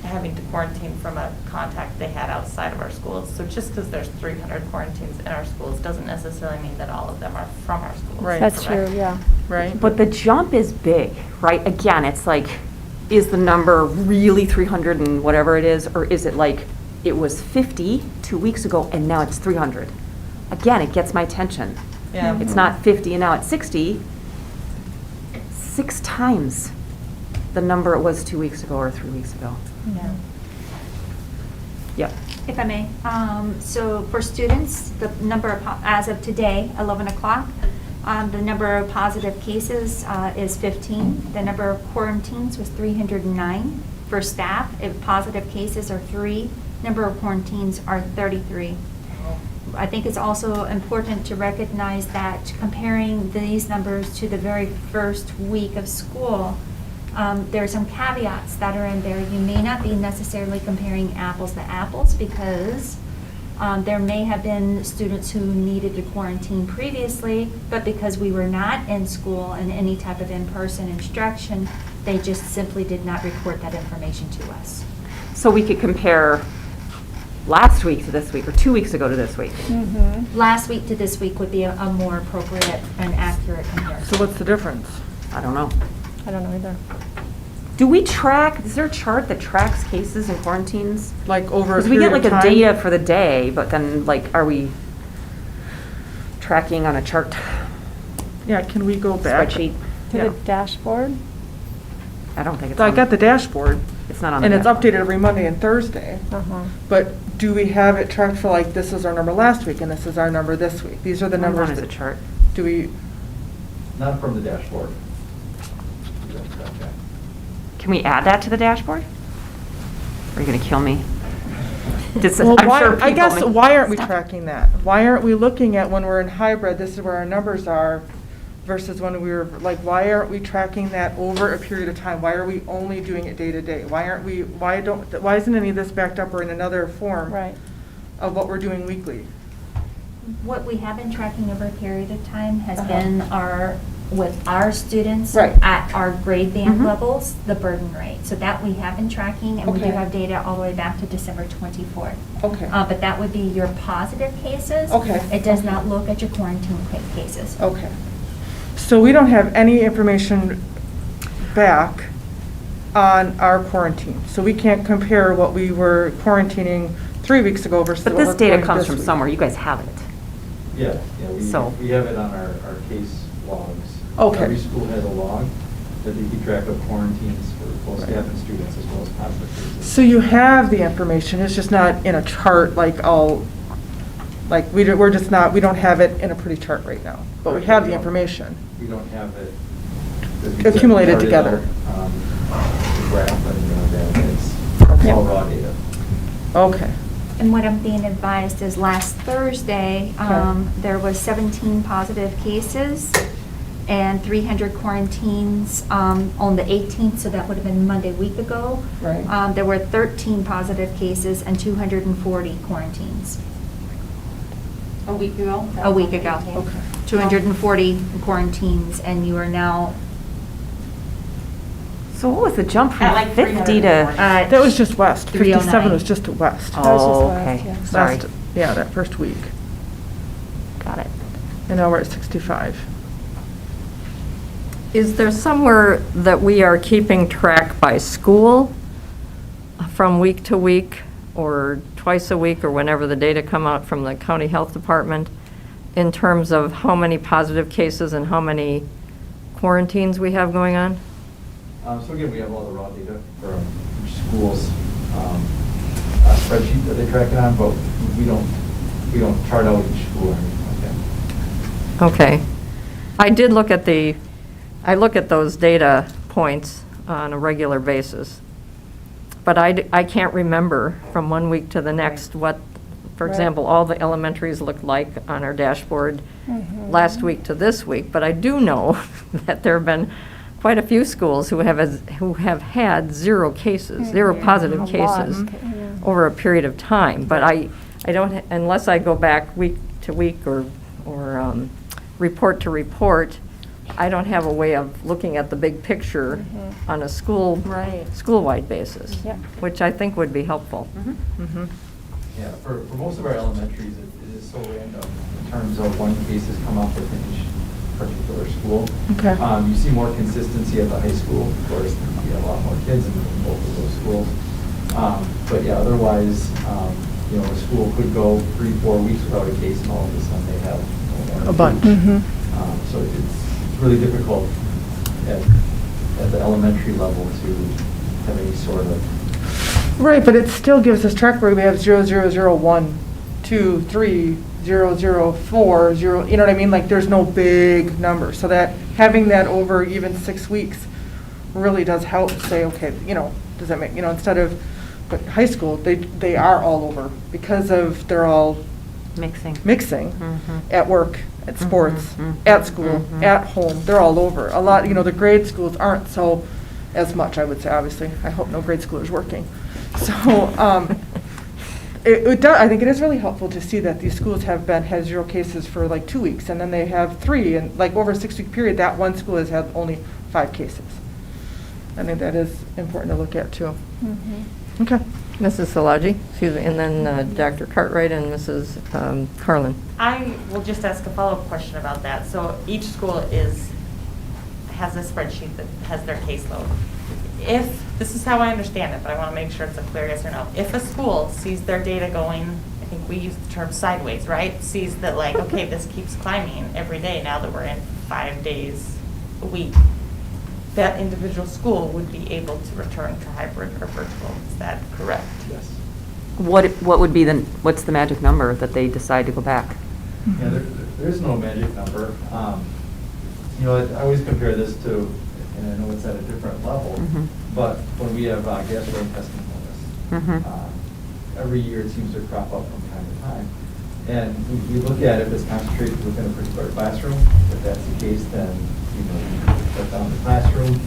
having to quarantine from a contact they had outside of our schools. So just because there's 300 quarantines in our schools doesn't necessarily mean that all of them are from our schools. Right. That's correct? true, yeah. Right? But the jump is big, right? Again, it's like, is the number really 300 and whatever it is, or is it like, it was 50 2 weeks ago and now it's 300? Again, it gets my attention. Yeah. It's not 50 and now it's 60. 6 times the number it was 2 weeks ago or 3 weeks ago. Yeah. Yep. If I may, so for students, the number of, as of today, 11 o'clock, the number of positive cases is 15. The number of quarantines was 309. For staff, if positive cases are 3, number of quarantines are 33. I think it's also important to recognize that comparing these numbers to the very first week of school, there are some caveats that are in there. You may not be necessarily comparing apples to apples because there may have been students who needed to quarantine previously, but because we were not in school in any type of in-person instruction, they just simply did not report that information to us. So we could compare last week to this week, or 2 weeks ago to this week. Last week to this week would be a more appropriate and accurate comparison. So what's the difference? I don't know. I don't know either. Do we track, is there a chart that tracks cases and quarantines? Like over a Because we get period like of a time? data for the day, but then like, are we tracking on a chart Yeah, can we go back? spreadsheet? To Yeah. the dashboard? I don't think it's So I on. got the dashboard, It's not on the and it's dashboard. updated every Monday and Thursday. Uh-huh. But do we have it tracked for like, this is our number last week, and this is our number this week? These are the Mine numbers is a that, chart. do we, Not from the dashboard. We don't track that. Can we add that to the dashboard? Are you gonna kill me? well, I'm sure I people guess, may- why aren't we tracking that? Why aren't we looking at when we're in hybrid, this is where our numbers are, versus when we were, like, why aren't we tracking that over a period of time? Why are we only doing it day to day? Why aren't we, why isn't any of this backed up or in another form Right. of what we're doing weekly? What we have been tracking over a period of time has Uh-huh. been with our students Right. at our grade band Mhm. levels, the burden rate. So that we have been tracking, and we do Okay. have data all the way back to December 24th. Okay. But that would be your positive cases. Okay. It does not look at your quarantine cases. Okay. So we don't have any information back on our quarantine. So we can't compare what we were quarantining 3 weeks ago versus But what this we're data quarantining comes this from week. somewhere. You guys have it. Yeah, So- we have it on our case logs. Okay. Every school has a log that they keep track of quarantines for both staff and students as well as positive cases. So you have the information, it's just not in a chart like we don't have it in a pretty chart right now, but we have the information. We don't have it. as we said, Accumulated charted together. out, the graph and that it's all raw data. Okay. And what I'm being advised is last Thursday, Okay. there was 17 positive cases and 300 quarantines on the 18th, so that would have been Monday, week ago. Right. There were 13 positive cases and 240 quarantines. A week ago? A week ago. Okay. 240 quarantines, and you are now, So what was the jump from At like 50 to? 340. That was just west, 57 309. was just west. That was just Oh, last, okay, yeah. sorry. Last- Yeah, that first week. Got it. And now we're at 65. Is there somewhere that we are keeping track by school from week to week or twice a week or whenever the data come out from the county health department in terms of how many positive cases and how many quarantines we have going on? So again, we have all the raw data from each school's spreadsheet that they track it on, but we don't chart out each school or anything like that. Okay. I did look at I look at those data points on a regular basis. But I can't remember from one week to the next what, for Right. example, all the elementaries looked like on our dashboard Mhm. last week to this week. But I do know that there have been quite a few schools who have had 0 cases, 0 positive A lot. cases Yeah. over a period of time. But I don't, unless I go back week to week or report to report, I don't have a way of looking at the big picture Mhm. on a school, Right. school-wide basis, Yep. which I think would be helpful. Mhm. Yeah, for most of our elementaries, it is so random in terms of when cases come up within each particular school. Okay. You see more consistency at the high school, of course, you get a lot more kids in both of those schools. But yeah, otherwise, you know, a school could go 3-4 weeks without a case, and all of a sudden they have, you know, one or A two. bunch. So it's really difficult at the elementary level to have any sort of. Right, but it still gives us track where we have 0, 0, 0, 1, 2, 3, 0, 0, 4, 0, you know what I mean? Like, there's no big number. So that, having that over even 6 weeks really does help say, okay, you know, does that make, you know, instead of, but high school, they are all over because of, they're all mixing at work, at sports, at school, at home, they're all over. A lot, you know, the grade schools aren't so as much, I would say, obviously. I hope no grade school is working. So, I think it is really helpful to see that these schools had 0 cases for like 2 weeks, and then they have 3, and like over a 6-week period, that one school has had only 5 cases. I think that is important to look at too. Mhm. Okay. Mrs. Szilagyi, excuse me, and then Dr. Cartwright and Mrs. Carlin. I will just ask a follow-up question about that. So each school has a spreadsheet that has their caseload. If, this is how I understand it, but I want to make sure it's a clear yes or no. If a school sees their data going, I think we use the term sideways, right? Sees that like, okay, this keeps climbing every day now that we're in 5 days a week, that individual school would be able to return to hybrid or virtual. Is that correct? Yes. What would be what's the magic number that they decide to go back? Yeah, there's no magic number. You know, I always compare this to, and I know it's at a different level, but when we have gastrointestinal illness, every year it seems to crop up from time to time. And we look at if it's concentrated within a particular classroom. If that's the case, then you shut down the classroom.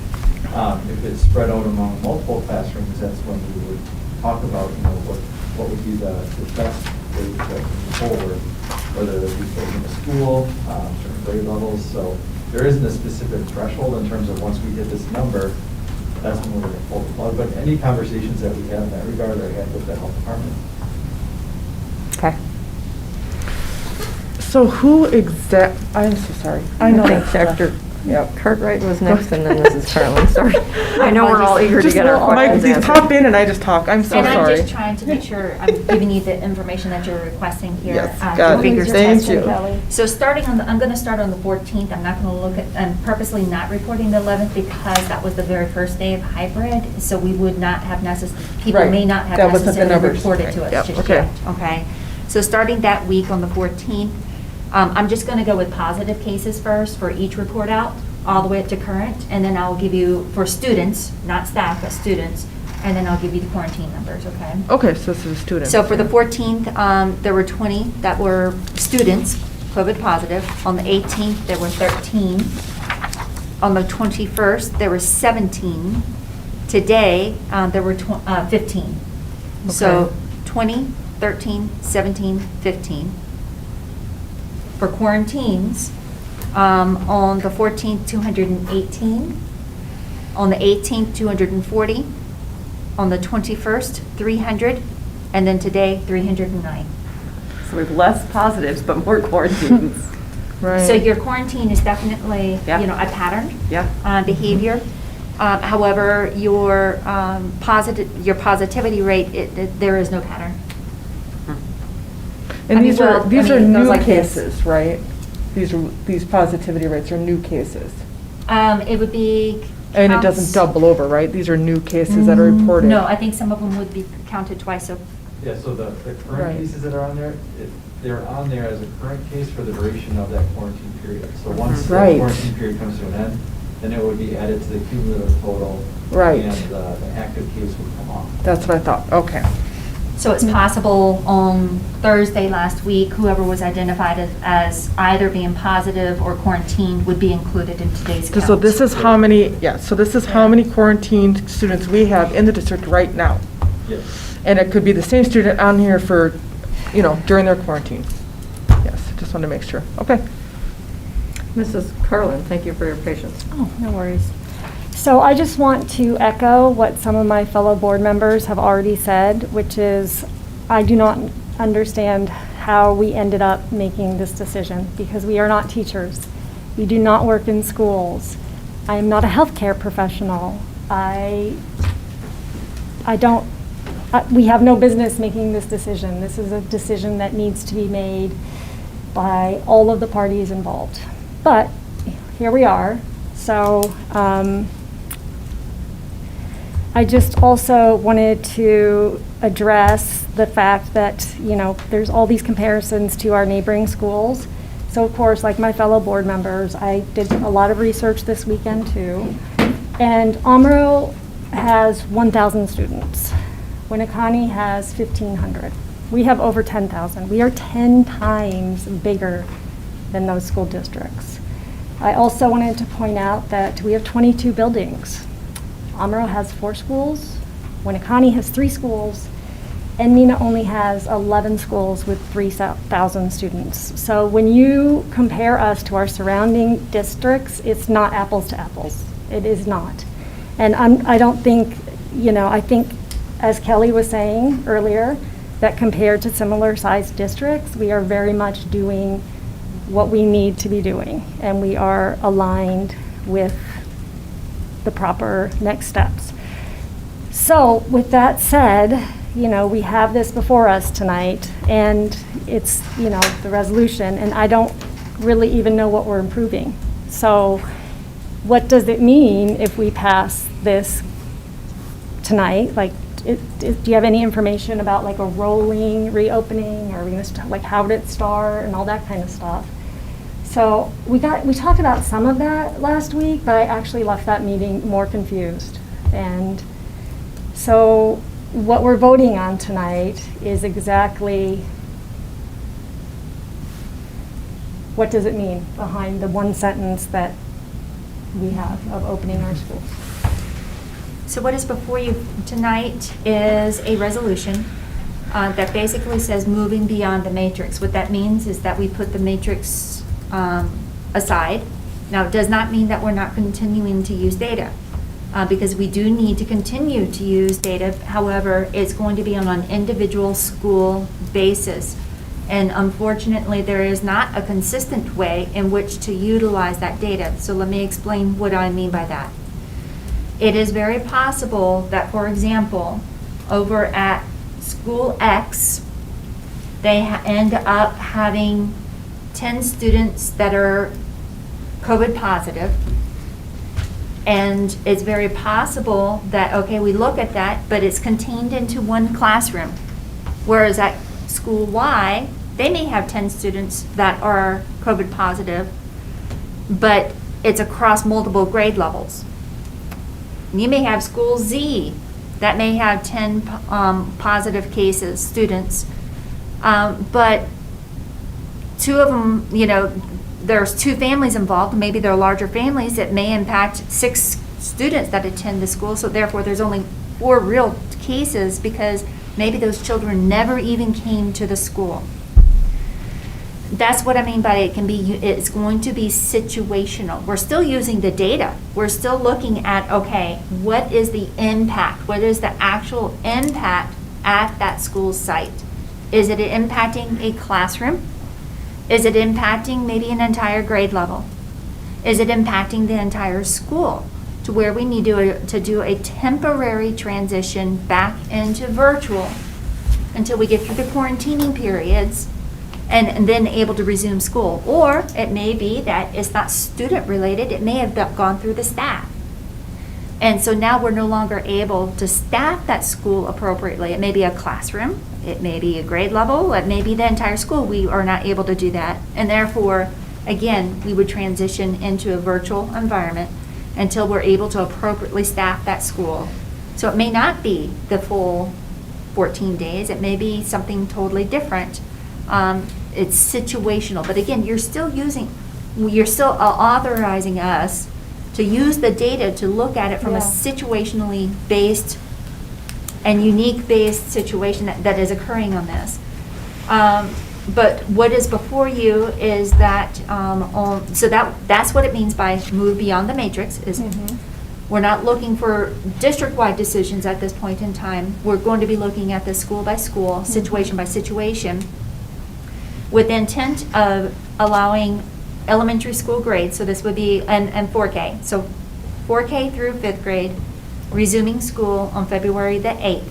If it's spread out among multiple classrooms, that's when we would talk about, you know, what would be the best way to go forward, whether it be in the school, certain grade levels. So there isn't a specific threshold in terms of once we hit this number, that's when we're going to pull the plug. But any conversations that we have in that regard are had with the health department. Okay. So who I'm so sorry. I know. think Dr. Yep. Cartwright was next, and then Mrs. Carlin, sorry. I know we're all eager to Just get our Mike, questions these answered. pop in and I just talk. I'm so And I'm sorry. just trying to make sure I'm giving you the information that you're requesting here. Yes, to got it. figure Thank testing. you. Kelly. So starting on I'm going to start on the 14th. I'm not going to look at, I'm purposely not reporting the 11th because that was the very first day of hybrid. So we would not have people Right. may not have That wasn't the necessarily numbers. reported to us Yep, just okay. yet. Okay. So starting that week on the 14th, I'm just going to go with positive cases first for each report out, all the way up to current, and then I'll give you, for students, not staff, but students, and then I'll give you the quarantine numbers, okay? Okay, so this is students. So for the 14th, there were 20 that were students, COVID positive. On the 18th, there were 13. On the 21st, there were 17. Today, there were 15. So Okay. 20, 13, 17, 15. For quarantines, on the 14th, 218. On the 18th, 240. On the 21st, 300. And then today, 309. So we have less positives, but more quarantines. Right. So your quarantine is definitely, Yeah. a pattern Yeah. behavior. However, your positivity rate, there is no pattern. And I mean, these well, are it goes new like this. cases, right? These positivity rates are new cases. It would be. And it counts- doesn't double over, right? These are new cases that are reported. No, I think some of them would be counted twice. So Yeah, so the Right. current cases that are on there, they're on there as a current case for the duration of that quarantine period. So once the Right. quarantine period comes to an end, then it would be added to the cumulative total. Right. And the active case would come off. That's what I thought, okay. So it's possible on Thursday last week, whoever was identified as either being positive or quarantined would be included in today's count. So this is how many, so this is how many quarantined students we have in the district right now. Yes. And it could be the same student on here for, during their quarantine. Yes, just want to make sure. Okay. Mrs. Carlin, thank you for your patience. Oh, no worries. So I just want to echo what some of my fellow board members have already said, which is I do not understand how we ended up making this decision because we are not teachers. We do not work in schools. I am not a healthcare professional. We have no business making this decision. This is a decision that needs to be made by all of the parties involved. But here we are. So I just also wanted to address the fact that, there's all these comparisons to our neighboring schools. So of course, like my fellow board members, I did a lot of research this weekend too. And Amro has 1,000 students. Winneconne has 1,500. We have over 10,000. We are 10 times bigger than those school districts. I also wanted to point out that we have 22 buildings. Amro has 4 schools, Winneconne has 3 schools, and Neenah only has 11 schools with 3,000 students. So when you compare us to our surrounding districts, it's not apples to apples. It is not. And I don't think, I think, as Kelly was saying earlier, that compared to similar sized districts, we are very much doing what we need to be doing, and we are aligned with the proper next steps. So with that said, we have this before us tonight, and it's, the resolution, and I don't really even know what we're improving. So what does it mean if we pass this tonight? Like, do you have any information about like a rolling reopening, or are we going to like how did it start and all that kind of stuff? So we talked about some of that last week, but I actually left that meeting more confused. And so what we're voting on tonight is exactly what does it mean behind the one sentence that we have of opening our schools. So what is before you tonight is a resolution that basically says moving beyond the matrix. What that means is that we put the matrix aside. Now, it does not mean that we're not continuing to use data because we do need to continue to use data. However, it's going to be on an individual school basis. And unfortunately, there is not a consistent way in which to utilize that data. So let me explain what I mean by that. It is very possible that, for example, over at School X, they end up having 10 students that are COVID positive. And it's very possible that, okay, we look at that, but it's contained into one classroom. Whereas at School Y, they may have 10 students that are COVID positive, but it's across multiple grade levels. You may have School Z that may have 10 positive cases, students, but 2 of them, there's 2 families involved. Maybe they're larger families. It may impact 6 students that attend the school, so therefore there's only 4 real cases because maybe those children never even came to the school. That's what I mean by it's going to be situational. We're still using the data. We're still looking at, okay, what is the impact? What is the actual impact at that school site? Is it impacting a classroom? Is it impacting maybe an entire grade level? Is it impacting the entire school to where we need to do a temporary transition back into virtual until we get through the quarantining periods and then able to resume school? Or it may be that it's not student related, it may have gone through the staff. And so now we're no longer able to staff that school appropriately. It may be a classroom, it may be a grade level, it may be the entire school. We are not able to do that. And therefore, again, we would transition into a virtual environment until we're able to appropriately staff that school. So it may not be the full 14 days, it may be something totally different. It's situational, but again, you're still authorizing us to use the data to look at it from a situationally based and unique based situation that is occurring on this. But what is before you is that, so that's what it means by move beyond the matrix, is we're not looking for district-wide decisions at this point in time. We're going to be looking at this school by school, situation by situation, with the intent of allowing elementary school grades, so this would be, and 4K. So 4K through 5th grade, resuming school on February the 8th.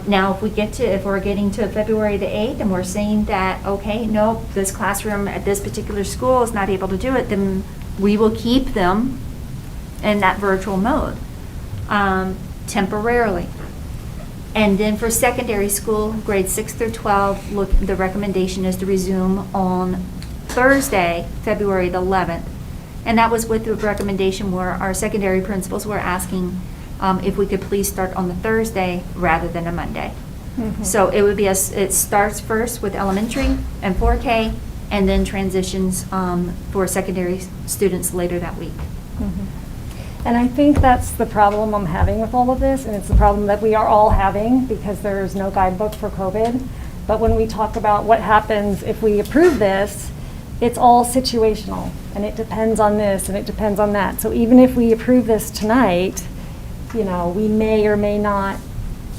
Now, if we're getting to February the 8th and we're saying that, okay, no, this classroom at this particular school is not able to do it, then we will keep them in that virtual mode temporarily. And then for secondary school, grades 6 through 12, the recommendation is to resume on Thursday, February the 11th. And that was with the recommendation where our secondary principals were asking if we could please start on the Thursday rather than a Monday. So it would be, it starts first with elementary and 4K, and then transitions for secondary students later that week. And I think that's the problem I'm having with all of this, and it's the problem that we are all having because there's no guidebook for COVID. But when we talk about what happens if we approve this, it's all situational, and it depends on this, and it depends on that. So even if we approve this tonight, you know, we may or may not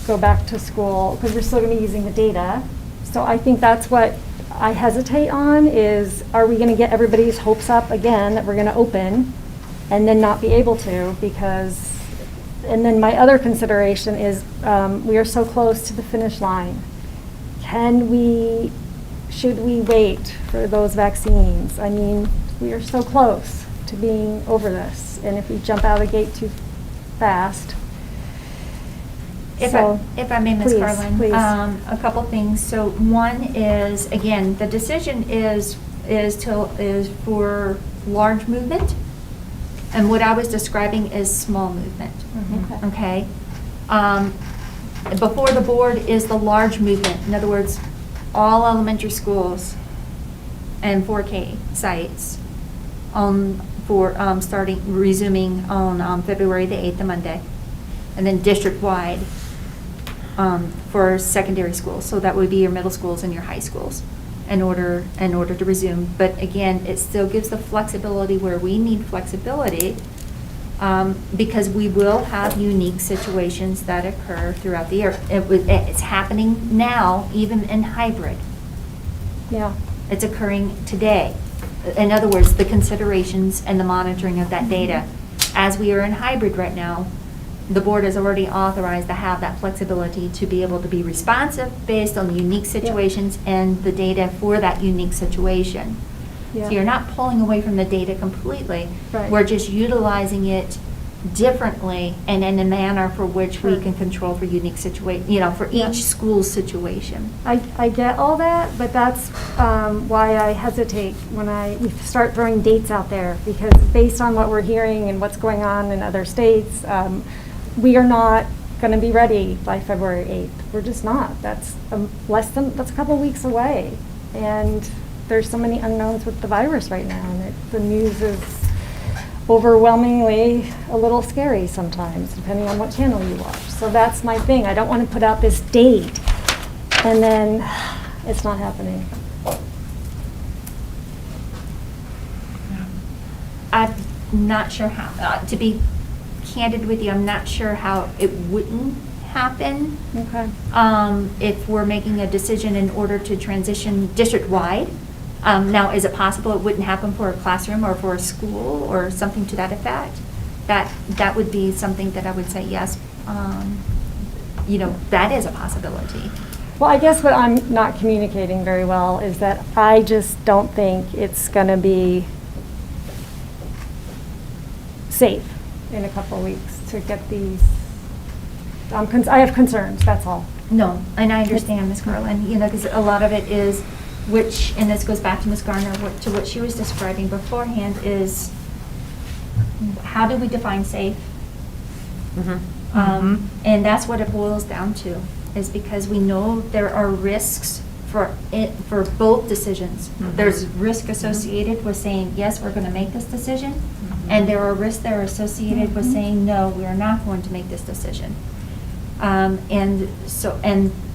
go back to school because we're still going to be using the data. So I think that's what I hesitate on is, are we going to get everybody's hopes up again that we're going to open and then not be able to because, and then my other consideration is we are so close to the finish line. Should we wait for those vaccines? I mean, we are so close to being over this, and if we jump out of the gate too fast. If I may, Ms. Please, Carlin, please. A couple things. So one is, again, the decision is for large movement, and what I was describing is small movement. Okay. Before the board is the large movement. In other words, all elementary schools and 4K sites resuming on February the 8th, the Monday, and then district-wide for secondary schools. So that would be your middle schools and your high schools in order to resume. But again, it still gives the flexibility where we need flexibility because we will have unique situations that occur throughout the year. It's happening now, even in hybrid. Yeah. It's occurring today. In other words, the considerations and the monitoring of that data. As we are in hybrid right now, the board has already authorized to have that flexibility to be able to be responsive based on the unique situations and the data for that unique situation. So you're not pulling away from the data completely. Right. We're just utilizing it differently and in a manner for which we can control for unique situation, you know, for each school's situation. I get all that, but that's why I hesitate when we start throwing dates out there, because based on what we're hearing and what's going on in other states, we are not going to be ready by February 8th. We're just not. That's that's a couple weeks away. And there's so many unknowns with the virus right now, and the news is overwhelmingly a little scary sometimes, depending on what channel you watch. So that's my thing. I don't want to put out this date and then it's not happening. I'm not sure how, to be candid with you, I'm not sure how it wouldn't happen. Okay. If we're making a decision in order to transition district-wide. Now, is it possible it wouldn't happen for a classroom or for a school or something to that effect? That would be something that I would say, yes, you know, that is a possibility. Well, I guess what I'm not communicating very well is that I just don't think it's going to be safe in a couple of weeks to get these. I have concerns, that's all. No, and I understand, Ms. Carlin, you know, because a lot of it is, and this goes back to Ms. Garner, to what she was describing beforehand, is how do we define safe? And that's what it boils down to, is because we know there are risks for both decisions. There's risk associated with saying, yes, we're going to make this decision, and there are risks that are associated with saying, no, we are not going to make this decision. And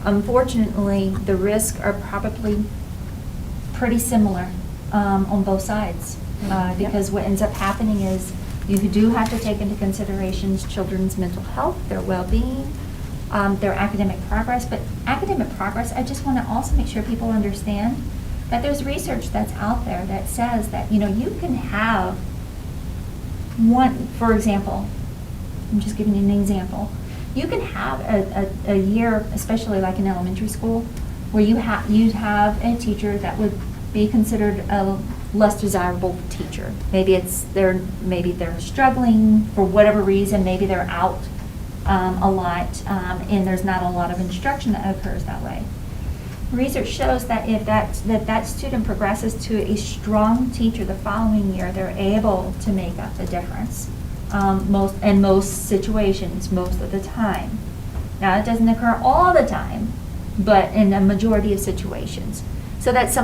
unfortunately, the risks are probably pretty similar on both sides. Because what ends up happening is you do have to take into consideration children's mental health, their well-being, their academic progress. But academic progress, I just want to also make sure people understand that there's research that's out there that says that, you can have one, for example, I'm just giving you an example. You can have a year, especially like in elementary school, where you'd have a teacher that would be considered a less desirable teacher. Maybe they're struggling for whatever reason. Maybe they're out a lot, and there's not a lot of instruction that occurs that way. Research shows that if that student progresses to a strong teacher the following year, they're able to make up the difference. Most situations, most of the time. Now, it doesn't occur all the time, but in a majority of situations. So that's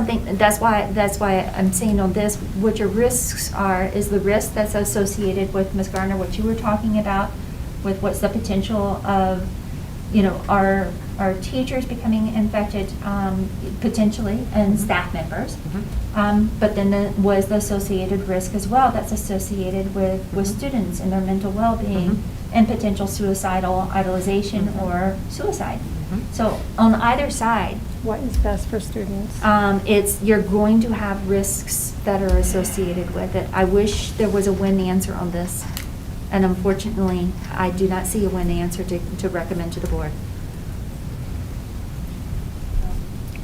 why I'm saying on this, what your risks are, is the risk that's associated with, Ms. Garner, what you were talking about, with what's the potential of, our teachers becoming infected, potentially, and staff members. But then there was the associated risk as well that's associated with students and their mental well-being and potential suicidal idealization or suicide. So on either side, What is best for students? you're going to have risks that are associated with it. I wish there was a win answer on this. And unfortunately, I do not see a win answer to recommend to the board.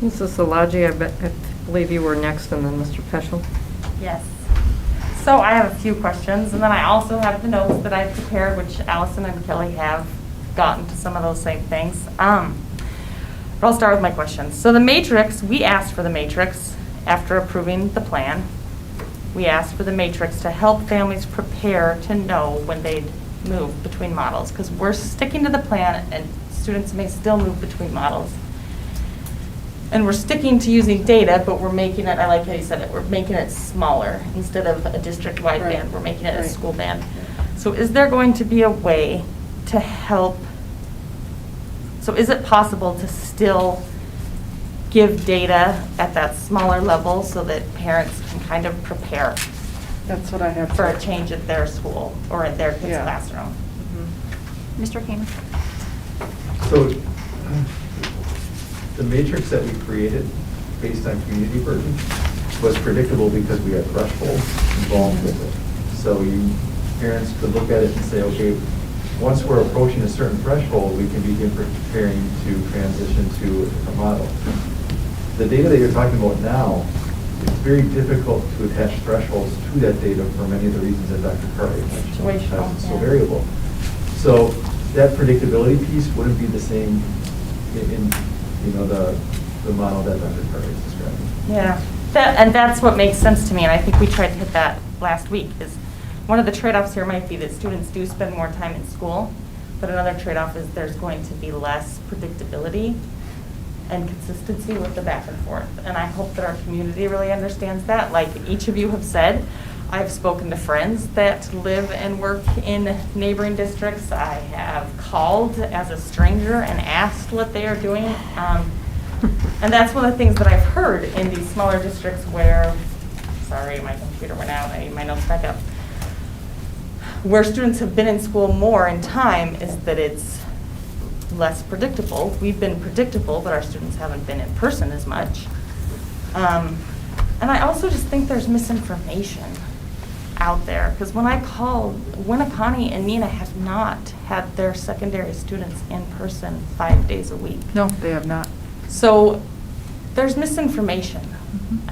Mrs. Salaji, I believe you were next, and then Mr. Peschel. Yes. So I have a few questions, and then I also have the notes that I prepared, which Allison and Kelly have gotten to some of those same things. But I'll start with my questions. So the matrix, we asked for the matrix after approving the plan. We asked for the matrix to help families prepare to know when they'd move between models, because we're sticking to the plan and students may still move between models. And we're sticking to using data, but we're making it, I like how you said it, we're making it smaller. Instead of a district-wide Right. band, we're making it a Right. school band. So is there going to be a way to help? So is it possible to still give data at that smaller level so that parents can kind of prepare That's what I have. for a change at their school or in their kids' Yeah. classroom? Mr. Kamen? So the matrix that we created based on community burden was predictable because we had thresholds involved with it. So parents could look at it and say, okay, once we're approaching a certain threshold, we can begin preparing to transition to a model. The data that you're talking about now, it's very difficult to attach thresholds to that data for many of the reasons that Dr. Carter mentioned. Situational, Because it's so yeah. variable. So that predictability piece wouldn't be the same in the model that Dr. Carter is describing. Yeah, and that's what makes sense to me, and I think we tried to hit that last week, is one of the trade-offs here might be that students do spend more time in school, but another trade-off is there's going to be less predictability and consistency with the back and forth. And I hope that our community really understands that. Like each of you have said, I've spoken to friends that live and work in neighboring districts. I have called as a stranger and asked what they are doing. And that's one of the things that I've heard in these smaller districts where, sorry, my computer went out, I need my notes back up. Where students have been in school more in time is that it's less predictable. We've been predictable, but our students haven't been in person as much. And I also just think there's misinformation out there, because when I called, Winnicott and Neenah have not had their secondary students in person 5 days a week. No, they have not. So there's misinformation.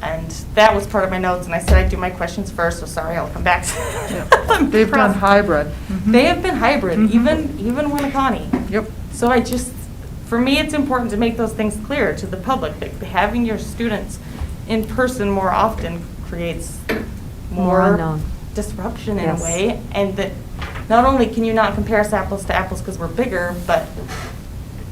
And that was part of my notes, and I said I'd do my questions first, so sorry, I'll come back to them. They've done hybrid. They have been hybrid, even Winnicott. Yep. So for me, it's important to make those things clear to the public, that having your students in person more often creates More unknown. disruption in Yes. a way, and that not only can you not compare us apples to apples because we're bigger, but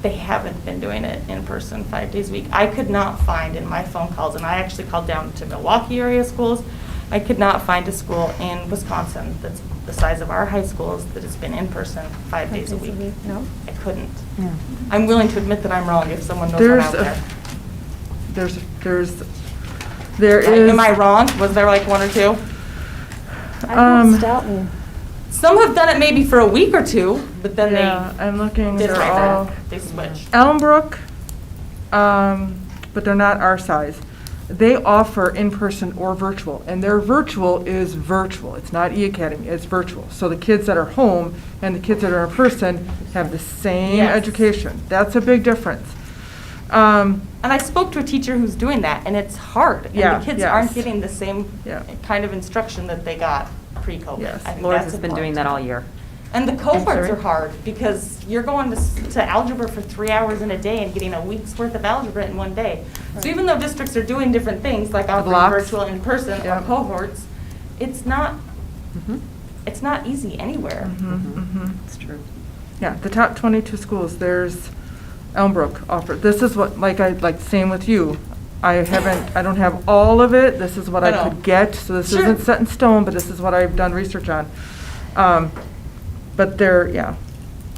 they haven't been doing it in person 5 days a week. I could not find in my phone calls, and I actually called down to Milwaukee area schools, I could not find a school in Wisconsin that's the size of our high schools that has been in person 5 days a week. No? I couldn't. Yeah. I'm willing to admit that I'm wrong if someone knows one out there. There is. Am I wrong? Was there like one or two? I Um, think Stoughton. Some have done it maybe for a week or two, but then Yeah, they I'm looking, did they're right all. back. They switched. Elmbrook, but they're not our size. They offer in-person or virtual, and their virtual is virtual. It's not E-Academy, it's virtual. So the kids that are home and the kids that are in person have the same Yes. education. That's a big difference. And I spoke to a teacher who's doing that, and it's hard. Yeah, And the kids yes. aren't getting the same Yeah. kind of instruction that they got pre-COVID. Yes. I think Laura's that's has been doing important. that all year. And the cohorts sorry? are hard, because you're going to algebra for 3 hours in a day and getting a week's worth of algebra in one day. So even though districts are doing different things, like offering blocks. virtual in person Yeah. or cohorts, it's not Mhm. it's not easy anywhere. It's true. Yeah, the top 22 schools, there's Elmbrook offer. This is what, like same with you. I don't have all of it. This is what I No, no. could get, so this Sure. isn't set in stone, but this is what I've done research on. But they're, yeah.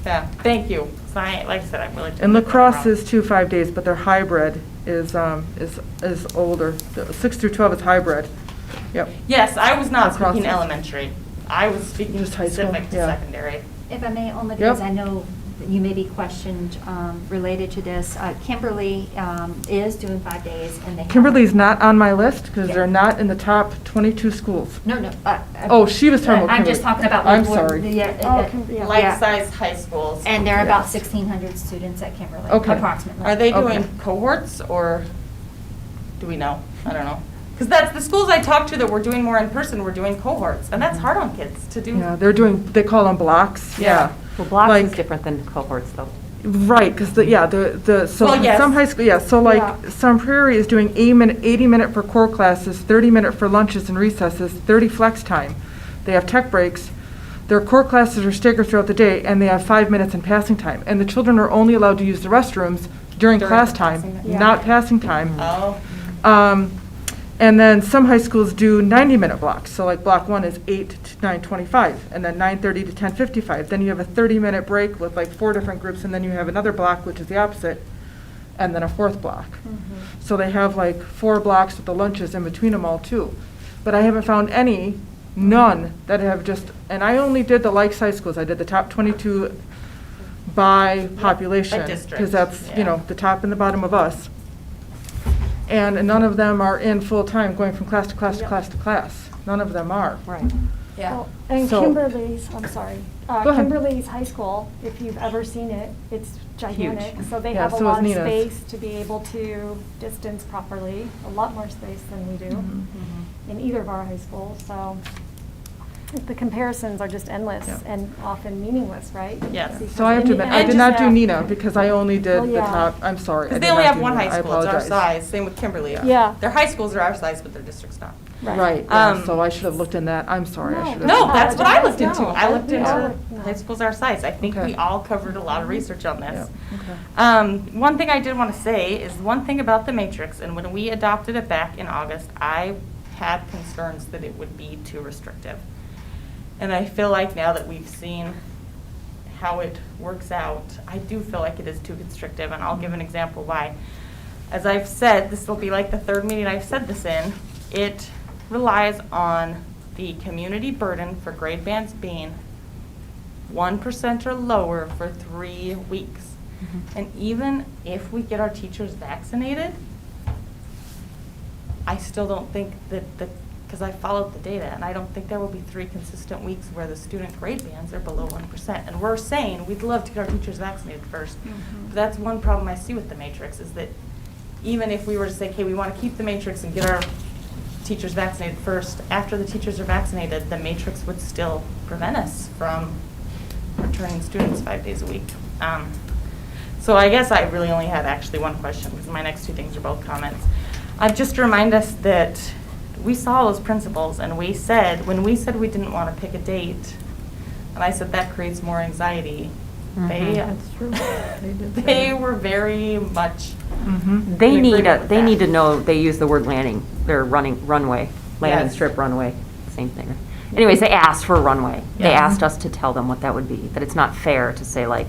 Yeah, thank you. So like I said, I'm willing to. And admit that I'm lacrosse wrong. is 5 days, but their hybrid is older. The 6 through 12 is hybrid. Yep. Yes, I was not Lacrosse speaking is- elementary. I was speaking Just high school, specific to yeah. secondary. If I may, only Yep. because I know that you may be questioned related to this. Kimberly is doing 5 days, and they have- Kimberly's not on my list because Yeah. they're not in the top 22 schools. No, no. Oh, she was talking about I'm just Kimberly. talking about. I'm what- sorry. Yeah, Oh, yeah. Like-sized high schools. And there are about Yes. 1,600 students at Kimberly, Okay. approximately. Are they Okay. doing cohorts, or do we know? I don't know. Because that's, the schools I talked to that were doing more in person were doing cohorts, and that's hard on kids to do. Yeah, they're doing, they call them blocks, yeah. Well, blocks is Like- different than cohorts, though. Right, because so Well, yes. some high school, yeah, so like Yeah. some Prairie is doing 80-minute for core classes, 30-minute for lunches and recesses, 30 flex time. They have tech breaks. Their core classes are staggered throughout the day, and they have 5 minutes in passing time. And the children are only allowed to use the restrooms during During class the time, passing time. not Yeah. passing time. Oh, And then some high schools do 90-minute blocks. So like block 1 is 8 to 9:25, and then 9:30 to 10:55. Then you have a 30-minute break with like 4 different groups, and then you have another block, which is the opposite, and then a 4th block. So they have like 4 blocks with the lunches in between them all too. But I haven't found none that have just, and I only did the like-size schools. I did the top 22 by population. district, Because that's, yeah. you know, the top and the bottom of us. And none of them are in full-time, going from class to class to Yep. class to class. None of them are. Right. yeah. Well, And So- Kimberly's, I'm sorry, Go ahead. Kimberly's high school, if you've ever seen it, it's gigantic. So they Yeah, have a so is lot of Nina's. space to be able to distance properly, a lot more space than we do Mm-hmm. in either of our high schools. So the comparisons are just endless Yeah. and often meaningless, right? Yes. Because- So I have to and- admit, and I just did not do have- Nina because I only did Well, the yeah. top, I'm sorry. I Because did they only not have do one Nina. high I school, it's our apologize. size, same with Kimberly. Yeah. Their high schools are our size, but their district's not. Right, yeah, Um, so I should have looked in that. I'm sorry, I should have. No, that's what I looked No, into. I looked into no. high schools our size. I think Okay. we all covered a lot of research on this. Yeah, okay. One thing I did want to say is one thing about the matrix, and when we adopted it back in August, I had concerns that it would be too restrictive. And I feel like now that we've seen how it works out, I do feel like it is too constrictive, and I'll give an example why. As I've said, this will be like the 3rd meeting I've said this in, it relies on the community burden for grade bands being 1% or lower for 3 weeks. And even if we get our teachers vaccinated, I still don't think that because I followed the data, and I don't think there will be 3 consistent weeks where the student grade bands are below 1%. And we're saying we'd love to get our teachers vaccinated first. But that's one problem I see with the matrix, is that even if we were to say, okay, we want to keep the matrix and get our teachers vaccinated first, after the teachers are vaccinated, the matrix would still prevent us from returning students 5 days a week. So I guess I really only had actually one question, because my next 2 things are both comments. Just to remind us that we saw those principals, and we said, when we said we didn't want to pick a date, and I said that creates more anxiety, That's true. They did say they that. were very much, Mhm. They In need agreement with they that. need to know, they use the word landing, they're runway, landing Yes. strip runway, same thing. Anyways, they asked for a runway. They Yeah. asked us to tell them what that would be, that it's not fair to say like,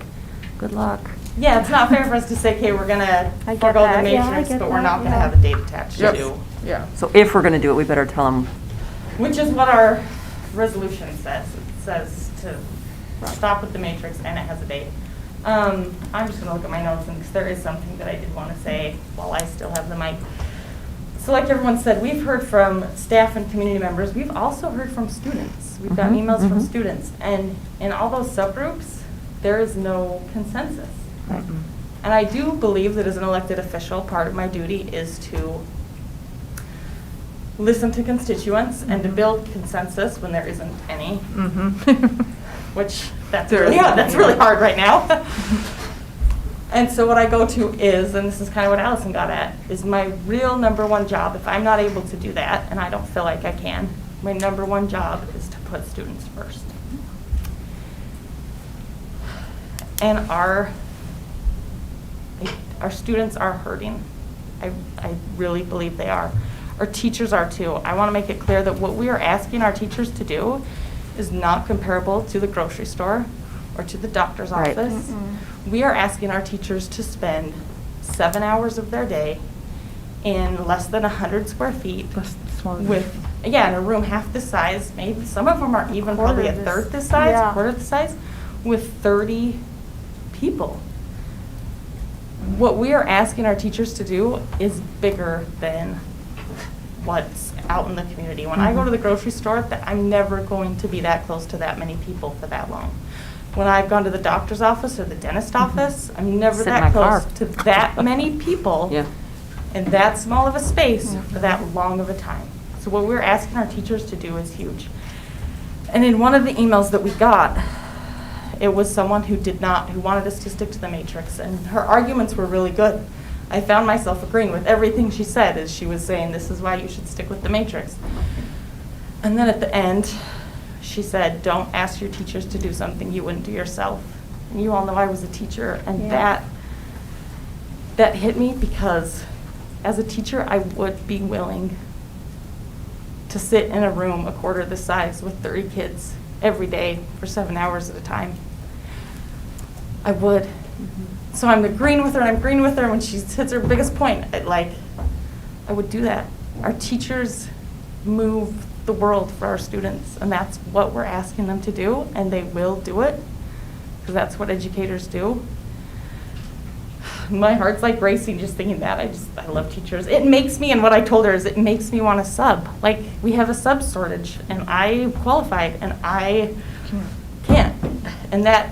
good luck. Yeah, it's not fair for us to say, okay, we're gonna I get forego the that. Yeah, I matrix, get but we're that, not gonna yeah. have a date attached Yep. to. Yeah. So if we're gonna do it, we better tell them, Which is what our resolution says. It says to stop with the matrix and it has a date. I'm just gonna look at my notes because there is something that I did want to say while I still have the mic. So like everyone said, we've heard from staff and community members. We've also heard from students. We've got emails from students. And in all those subgroups, there is no consensus. And I do believe that as an elected official, part of my duty is to listen to constituents and to build consensus when there isn't any, which that's really hard right now. And so what I go to is, and this is kind of what Allison got at, is my real number one job. If I'm not able to do that, and I don't feel like I can, my number one job is to put students first. And our students are hurting. I really believe they are. Our teachers are too. I want to make it clear that what we are asking our teachers to do is not comparable to the grocery store or to the doctor's Right. office. We are asking our teachers to spend 7 hours of their day in less than 100 square feet with, in a room half this size, maybe some of them are even probably a third this size, Yeah. quarter this size, with 30 people. What we are asking our teachers to do is bigger than what's out in the community. When I go to the grocery store, I'm never going to be that close to that many people for that long. When I've gone to the doctor's office or the dentist office, I'm never Sit in that my close car. to that many people yeah. in that small of a space for that long of a time. So what we're asking our teachers to do is huge. And in one of the emails that we got, it was someone who wanted us to stick to the matrix, and her arguments were really good. I found myself agreeing with everything she said as she was saying, this is why you should stick with the matrix. And then at the end, she said, don't ask your teachers to do something you wouldn't do yourself. And you all know I was a teacher, and that hit me because as a teacher, I would be willing to sit in a room a quarter this size with 30 kids every day for 7 hours at a time. I would. So I'm agreeing with her, and I'm agreeing with her when she hits her biggest point. I would do that. Our teachers move the world for our students, and that's what we're asking them to do, and they will do it, because that's what educators do. My heart's like racing just thinking that. I love teachers. It makes me, and what I told her is it makes me want to sub. Like, we have a sub shortage, and I qualified, and I can't. And that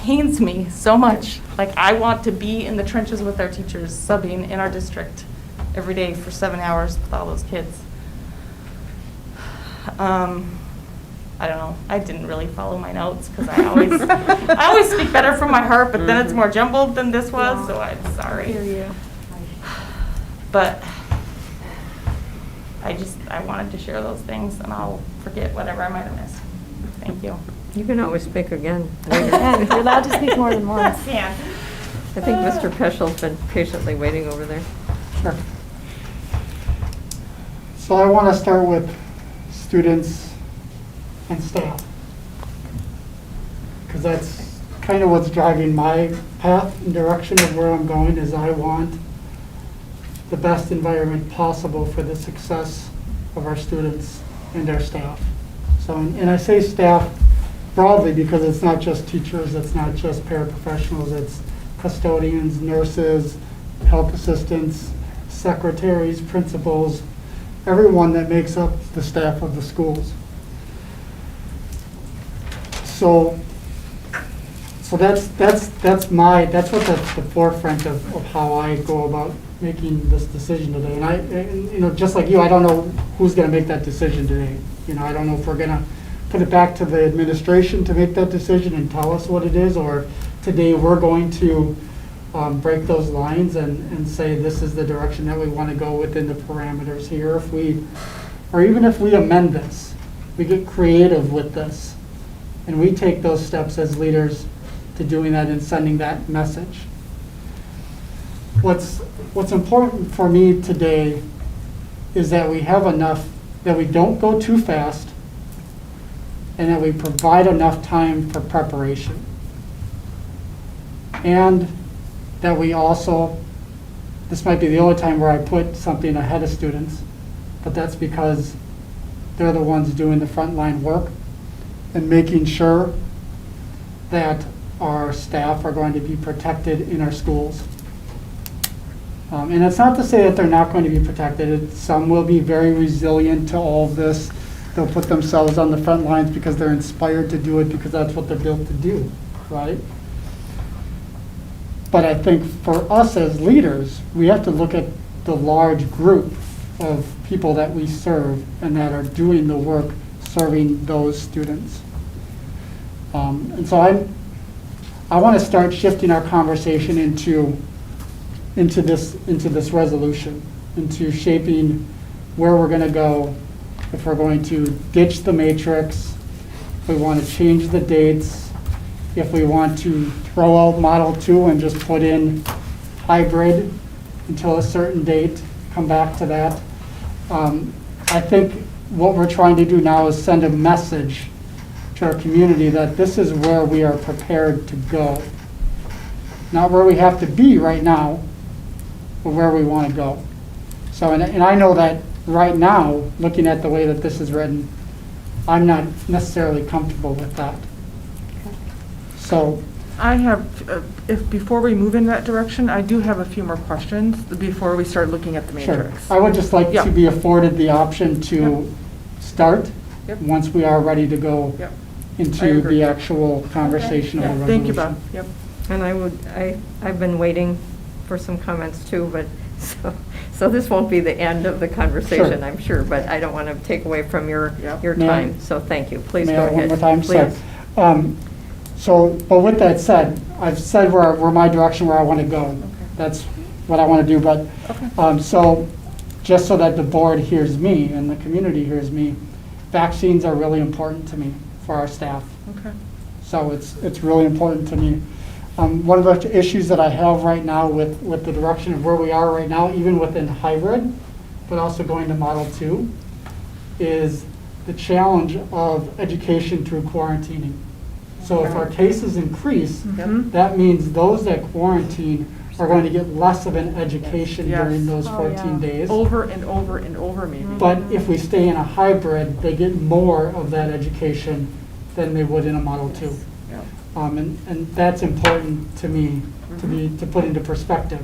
pains me so much. Like, I want to be in the trenches with our teachers, subbing in our district every day for 7 hours with all those kids. I don't know. I didn't really follow my notes because I always speak better from my heart, but then it's more jumbled than this was, so I'm sorry. Hear you. But I wanted to share those things, and I'll forget whatever I might have missed. Thank you. You can always speak again. Yeah, you're allowed to speak more than once. Yeah. I think Mr. Peschel's been patiently waiting over there. Sure. So I want to start with students and staff, because that's kind of what's driving my path and direction of where I'm going. Is I want the best environment possible for the success of our students and our staff. So, and I say staff broadly because it's not just teachers, it's not just paraprofessionals, it's custodians, nurses, health assistants, secretaries, principals, everyone that makes up the staff of the schools. So that's what's at the forefront of how I go about making this decision today. And just like you, I don't know who's going to make that decision today. I don't know if we're going to put it back to the administration to make that decision and tell us what it is, or today we're going to break those lines and say this is the direction that we want to go within the parameters here. Or even if we amend this, we get creative with this, and we take those steps as leaders to doing that and sending that message. What's important for me today is that we have enough, that we don't go too fast, and that we provide enough time for preparation. And that we also, this might be the only time where I put something ahead of students, but that's because they're the ones doing the frontline work and making sure that our staff are going to be protected in our schools. And it's not to say that they're not going to be protected. Some will be very resilient to all of this. They'll put themselves on the front lines because they're inspired to do it, because that's what they're built to do, right? But I think for us as leaders, we have to look at the large group of people that we serve and that are doing the work serving those students. And so I want to start shifting our conversation into this resolution, into shaping where we're going to go, if we're going to ditch the matrix, if we want to change the dates, if we want to throw out Model 2 and just put in hybrid until a certain date, come back to that. I think what we're trying to do now is send a message to our community that this is where we are prepared to go. Not where we have to be right now, but where we want to go. So, and I know that right now, looking at the way that this is written, I'm not necessarily comfortable with that. So, I have, before we move in that direction, I do have a few more questions before we start looking at the sure. matrix. I would just like Yep. to be afforded the option to Yep. start Yep. once we are ready to go Yep. I into agree. the actual conversation of the Yeah, resolution. thank you, Bob. Yep. And I've been waiting for some comments too, but, so this won't be the end of the conversation, Sure. I'm sure, but I don't want to take away from your Yep. May I- time, so thank you. Please May go I ahead. one more time? Please. But with that said, I've said where my direction, where I want to go. That's what I want to do, but, so, just so that the board hears me and the community hears me, vaccines are really important to me for our staff. Okay. So it's really important to me. One of the issues that I have right now with the direction of where we are right now, even within hybrid, but also going to Model 2, is the challenge of education through quarantining. So if our cases increase, Yep. that means those that quarantine are going to get less of an education Yes. during those Oh, 14 yeah. days. Over and over and over, maybe. But if we stay in a hybrid, they get more of that education than they would in a Model 2. Yep. And that's important to me to put into perspective.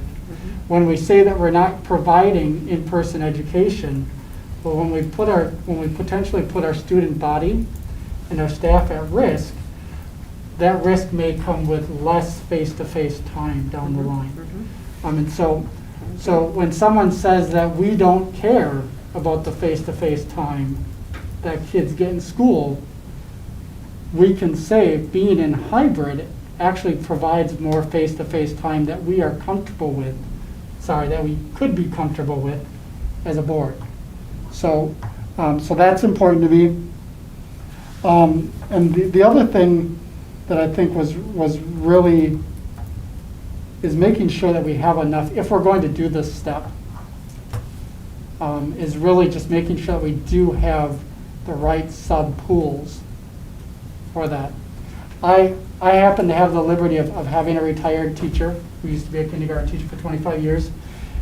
When we say that we're not providing in-person education, but when we potentially put our student body and our staff at risk, that risk may come with less face-to-face time down the line. And so when someone says that we don't care about the face-to-face time that kids get in school, we can say being in hybrid actually provides more face-to-face time that we are comfortable with, that we could be comfortable with as a board. So that's important to me. And the other thing that I think was really is making sure that we have enough, if we're going to do this step, is really just making sure that we do have the right sub-pools for that. I happen to have the liberty of having a retired teacher who used to be a kindergarten teacher for 25 years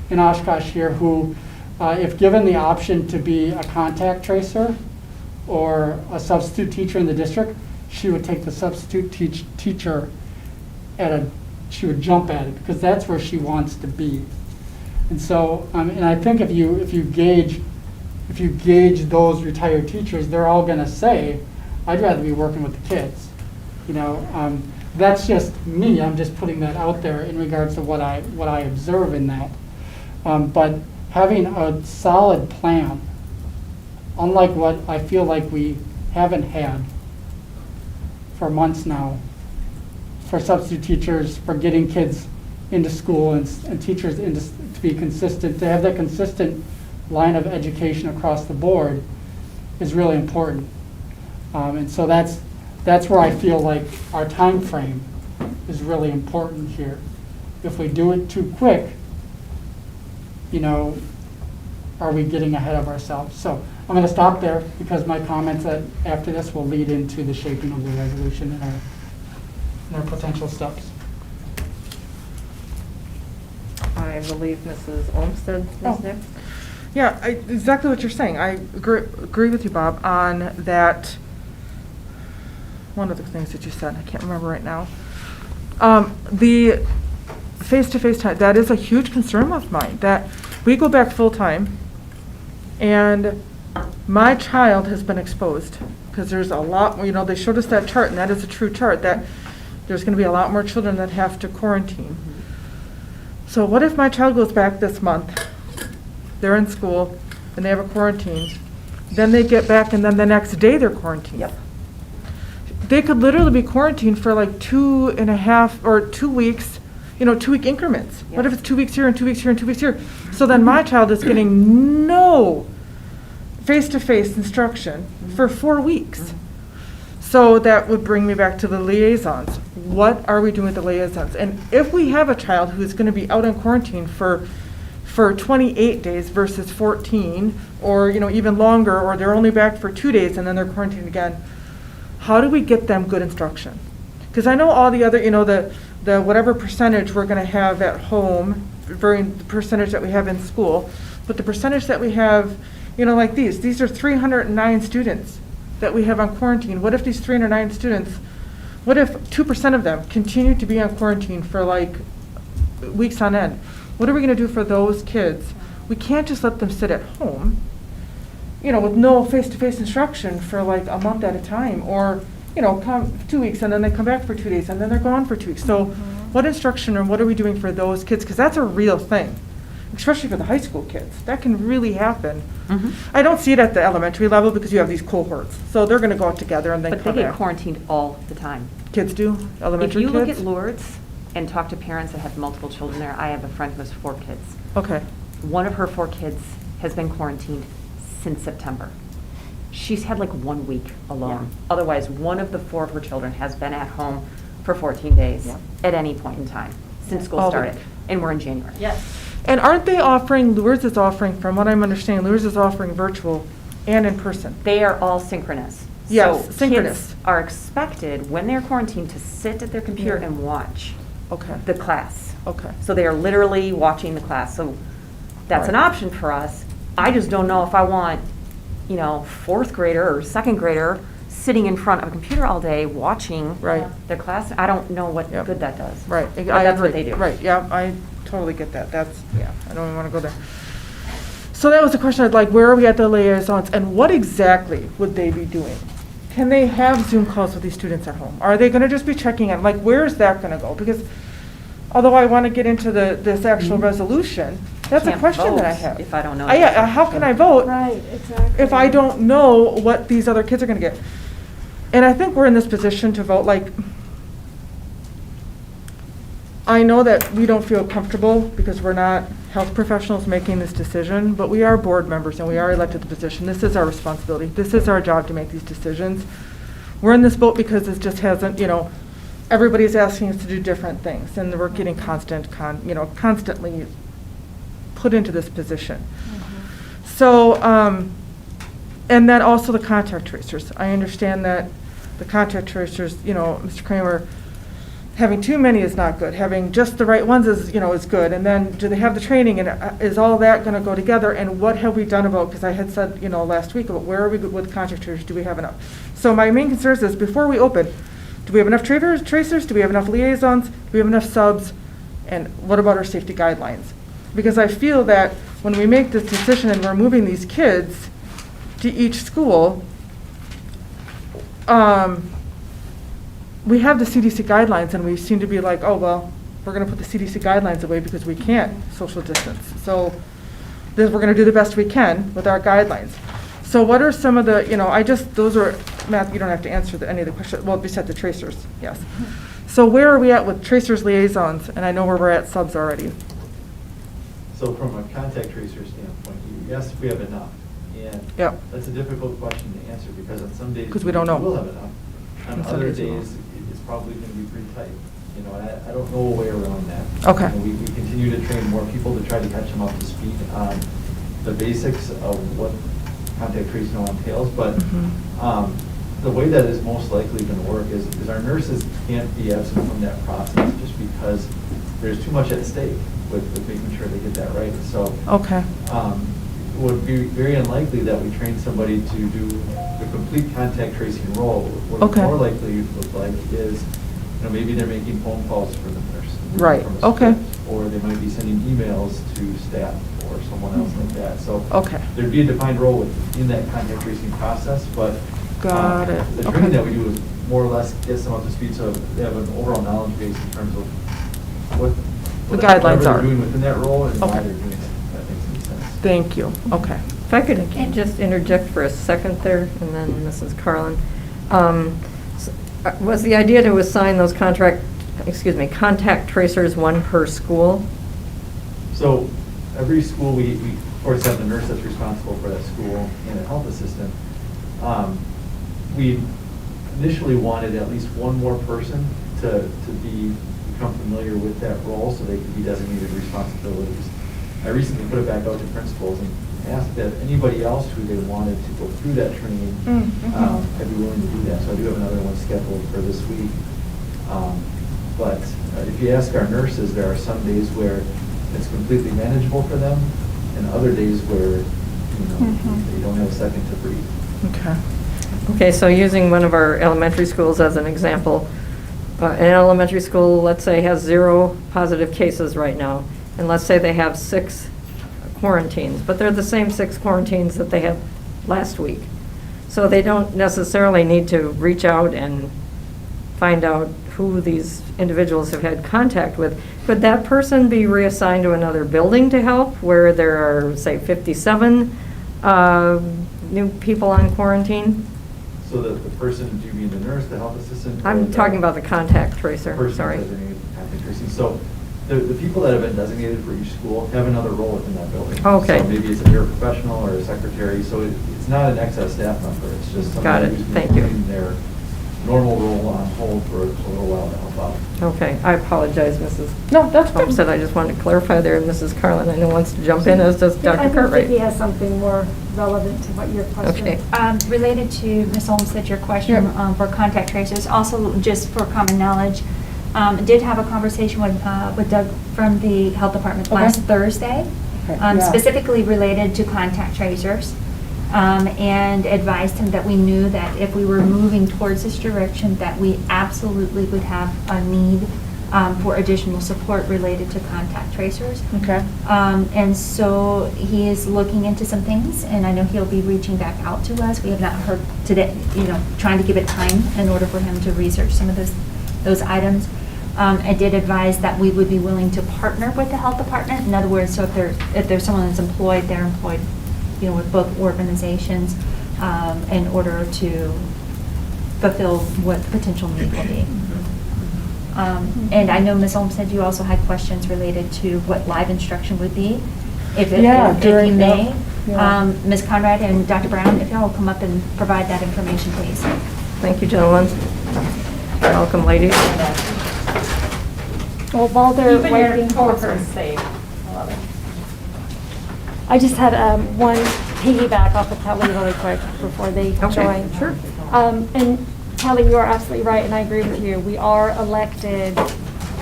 in Oshkosh here, who, if given the option to be a contact tracer or a substitute teacher in the district, she would take the substitute teacher she would jump at it, because that's where she wants to be. And so, and I think if you gauge those retired teachers, they're all going to say, I'd rather be working with the kids. That's just me. I'm just putting that out there in regards to what I observe in that. But having a solid plan, unlike what I feel like we haven't had for months now, for substitute teachers, for getting kids into school and teachers to be consistent, to have that consistent line of education across the board is really important. And so that's where I feel like our time frame is really important here. If we do it too quick, are we getting ahead of ourselves? So I'm going to stop there because my comments after this will lead into the shaping of the resolution and our potential steps. I believe Mrs. Olmsted Oh. is next. Yeah, exactly what you're saying. I agree with you, Bob, on that. One of the things that you said, I can't remember right now. The face-to-face time, that is a huge concern of mine, that we go back full-time, and my child has been exposed, because there's a lot, they showed us that chart, and that is a true chart, that there's going to be a lot more children that have to quarantine. So what if my child goes back this month, they're in school, and they have a quarantine, then they get back, and then the next day they're quarantined? Yep. They could literally be quarantined for like 2.5 or 2 weeks, 2-week increments. What if it's 2 weeks here and 2 weeks here and 2 weeks here? So then my child is getting no face-to-face instruction for 4 weeks. So that would bring me back to the liaisons. What are we doing with the liaisons? And if we have a child who's going to be out on quarantine for 28 days versus 14, or even longer, or they're only back for 2 days and then they're quarantined again, how do we get them good instruction? Because I know all the other, the whatever percentage we're going to have at home, the percentage that we have in school, but the percentage that we have, like these are 309 students that we have on quarantine. What if these 309 students, what if 2% of them continue to be on quarantine for like weeks on end? What are we going to do for those kids? We can't just let them sit at home, with no face-to-face instruction for like a month at a time, or, come 2 weeks and then they come back for 2 days and then they're gone for 2 weeks. So what instruction and what are we doing for those kids? Because that's a real thing, especially for the high school kids. That can really happen. I don't see it at the elementary level because you have these cohorts. So they're going to go out together and then But come they get back. quarantined all the time. Kids do? Elementary If kids? you look at Lourdes and talk to parents that have multiple children there, I have a friend who has 4 kids. Okay. One of her 4 kids has been quarantined since September. She's had like 1 week alone. Otherwise, one of the 4 of her children has been at home for 14 days at any point in time since school All started. week. And we're in January. Yes. And aren't they offering, Lourdes is offering, from what I'm understanding, Lourdes is offering virtual and in person? They are all synchronous. Yes, So synchronous. kids are expected, when they're quarantined, to sit at their computer Yeah. and watch Okay. the class. Okay. So they are literally watching the class. So that's an Right. option for us. I just don't know if I want, 4th grader or 2nd grader sitting in front of a computer all day watching Right. their class. I don't know what Yep. good that does. Right. But that's what they do. Right, yeah, I totally get that. I don't even want to go there. So that was the question, I'd like, where are we at the liaisons, and what exactly would they be doing? Can they have Zoom calls with these students at home? Are they going to just be checking in? Like, where is that going to go? Because although I want to get into this actual resolution, that's a Can't question that I vote have. if I don't know Yeah, that. how can I vote Right, exactly. if I don't know what these other kids are going to get? And I think we're in this position to vote, like, I know that we don't feel comfortable because we're not health professionals making this decision, but we are board members and we are elected to the position. This is our responsibility. This is our job to make these decisions. We're in this boat because it just hasn't, everybody's asking us to do different things, and we're getting constantly put into this position. So, and then also the contact tracers. I understand that the contact tracers, Mr. Kramer, having too many is not good. Having just the right ones is good. And then do they have the training, and is all that going to go together? And what have we done about, because I had said, last week, about where are we with contact tracers? Do we have enough? So my main concern is before we open, do we have enough tracers? Do we have enough liaisons? Do we have enough subs? And what about our safety guidelines? Because I feel that when we make this decision and we're moving these kids to each school, we have the CDC guidelines, and we seem to be like, oh, well, we're going to put the CDC guidelines away because we can't social distance. So we're going to do the best we can with our guidelines. So what are some of the, those are, Matt, you don't have to answer any of the questions. Well, besides the tracers, yes. So where are we at with tracers, liaisons? And I know where we're at subs already. So from a contact tracer standpoint, yes, we have enough. And Yep. that's a difficult question to answer because on some days. 'Cause we don't know. We'll have enough. On On some other days we won't. days, it's probably going to be pretty tight. I don't know a way around that. Okay. We continue to train more people to try to catch them up to speed on the basics of what contact tracing all entails, but Mhm. the way that is most likely going to work is our nurses can't be absent from that process just because there's too much at stake with making sure they get that right. So Okay. it would be very unlikely that we train somebody to do the complete contact tracing role. What Okay. would more likely look like is, maybe they're making phone calls for the nurse. Right, from a okay. script, or they might be sending emails to staff or someone else like that. So Okay. there'd be a defined role in that contact tracing process, but Got it. the Okay. training that we do is more or less gets them up to speed, so they have an overall knowledge base in terms of what The whatever guidelines they're are. doing within that role and why Okay. they're doing it. If that makes any sense. Thank you. Okay. If I could just interject for a second there, and then Mrs. Carlin. Was the idea to assign those contact tracers, one per school? So every school, we of course have the nurse that's responsible for that school and a health assistant. We initially wanted at least one more person to become familiar with that role so they could be designated responsibilities. I recently put it back out to principals and asked that anybody else who they wanted to go through that training, I'd be willing to do that. So I do have another one scheduled for this week. But if you ask our nurses, there are some days where it's completely manageable for them, and other days where, they don't have a second to breathe. Okay. Okay, so using one of our elementary schools as an example, an elementary school, let's say, has 0 positive cases right now, and let's say they have 6 quarantines, but they're the same 6 quarantines that they had last week. So they don't necessarily need to reach out and find out who these individuals have had contact with. Could that person be reassigned to another building to help where there are, say, 57 new people on quarantine? So that the person, do you mean the nurse, the health assistant? or I'm the talking about the contact tracer, person sorry. designated contact tracing? So the people that have been designated for each school have another role within that building. Okay. So maybe it's a paraprofessional or a secretary, so it's not an excess staff member, it's just Got somebody it. who's been Thank you. putting their normal role on hold for a little while to help out. Okay, I apologize, Mrs. No, that's good. Thompson, I just wanted to clarify there, and Mrs. Carlin, I know wants to jump in, as does I Dr. think Cartwright. Vicki has something more relevant to what your question. Okay. Related to Ms. Olmsted, your question Yep. for contact tracers, also just for common knowledge, did have a conversation with Doug from the health department Okay. last Thursday, Okay, yeah. specifically related to contact tracers, and advised him that we knew that if we were moving towards this direction, that we absolutely would have a need for additional support related to contact tracers. Okay. And so he is looking into some things, and I know he'll be reaching back out to us. We have not heard today, trying to give it time in order for him to research some of those items. I did advise that we would be willing to partner with the health department. In other words, so if there's someone that's employed, they're employed, with both organizations, in order to fulfill what the potential need will be. And I know Ms. Olmsted, you also had questions related to what live instruction would be. If you may, Ms. Conrad and Dr. Brown, if y'all will come up and provide that information, please. Thank you, gentlemen. Welcome, ladies. Well, while they're Keeping your waiting. coworkers safe. I love it. I just had one piggyback off of Kelly really quick before they Okay, join. sure. And Kelly, you are absolutely right, and I agree with you. We are elected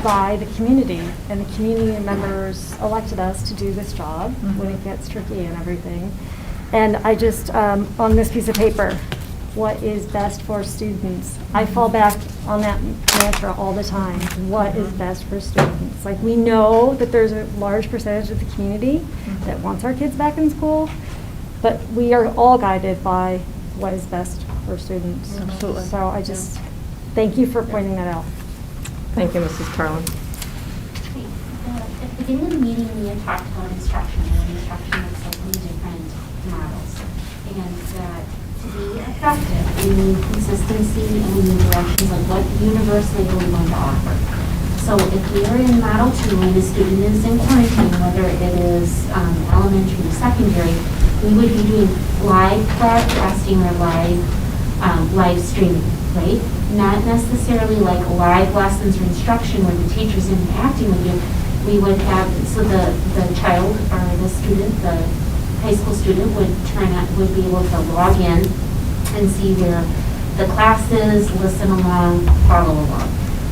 by the community, and the community members elected us to do this job when it gets tricky and everything. And I just, on this piece of paper, what is best for students? I fall back on that mantra all the time. What is best for students? Like, we know that there's a large percentage of the community that wants our kids back in school, but we are all guided by what is best for students. Absolutely. So I just, thank you for pointing that out. Thank you, Mrs. Carlin. At the beginning of the meeting, we had talked about instruction, and instruction of so many different models. And that to be effective, we need consistency and we need directions of what universally are we going to offer. So if we are in Model 2 and a student is in quarantine, whether it is elementary or secondary, we would be doing live broadcasting or live streaming, right? Not necessarily like live lessons or instruction where the teacher's interacting with you. We would have, so the child or the student, the high school student would be able to log in and see where the class is, listen along, follow along.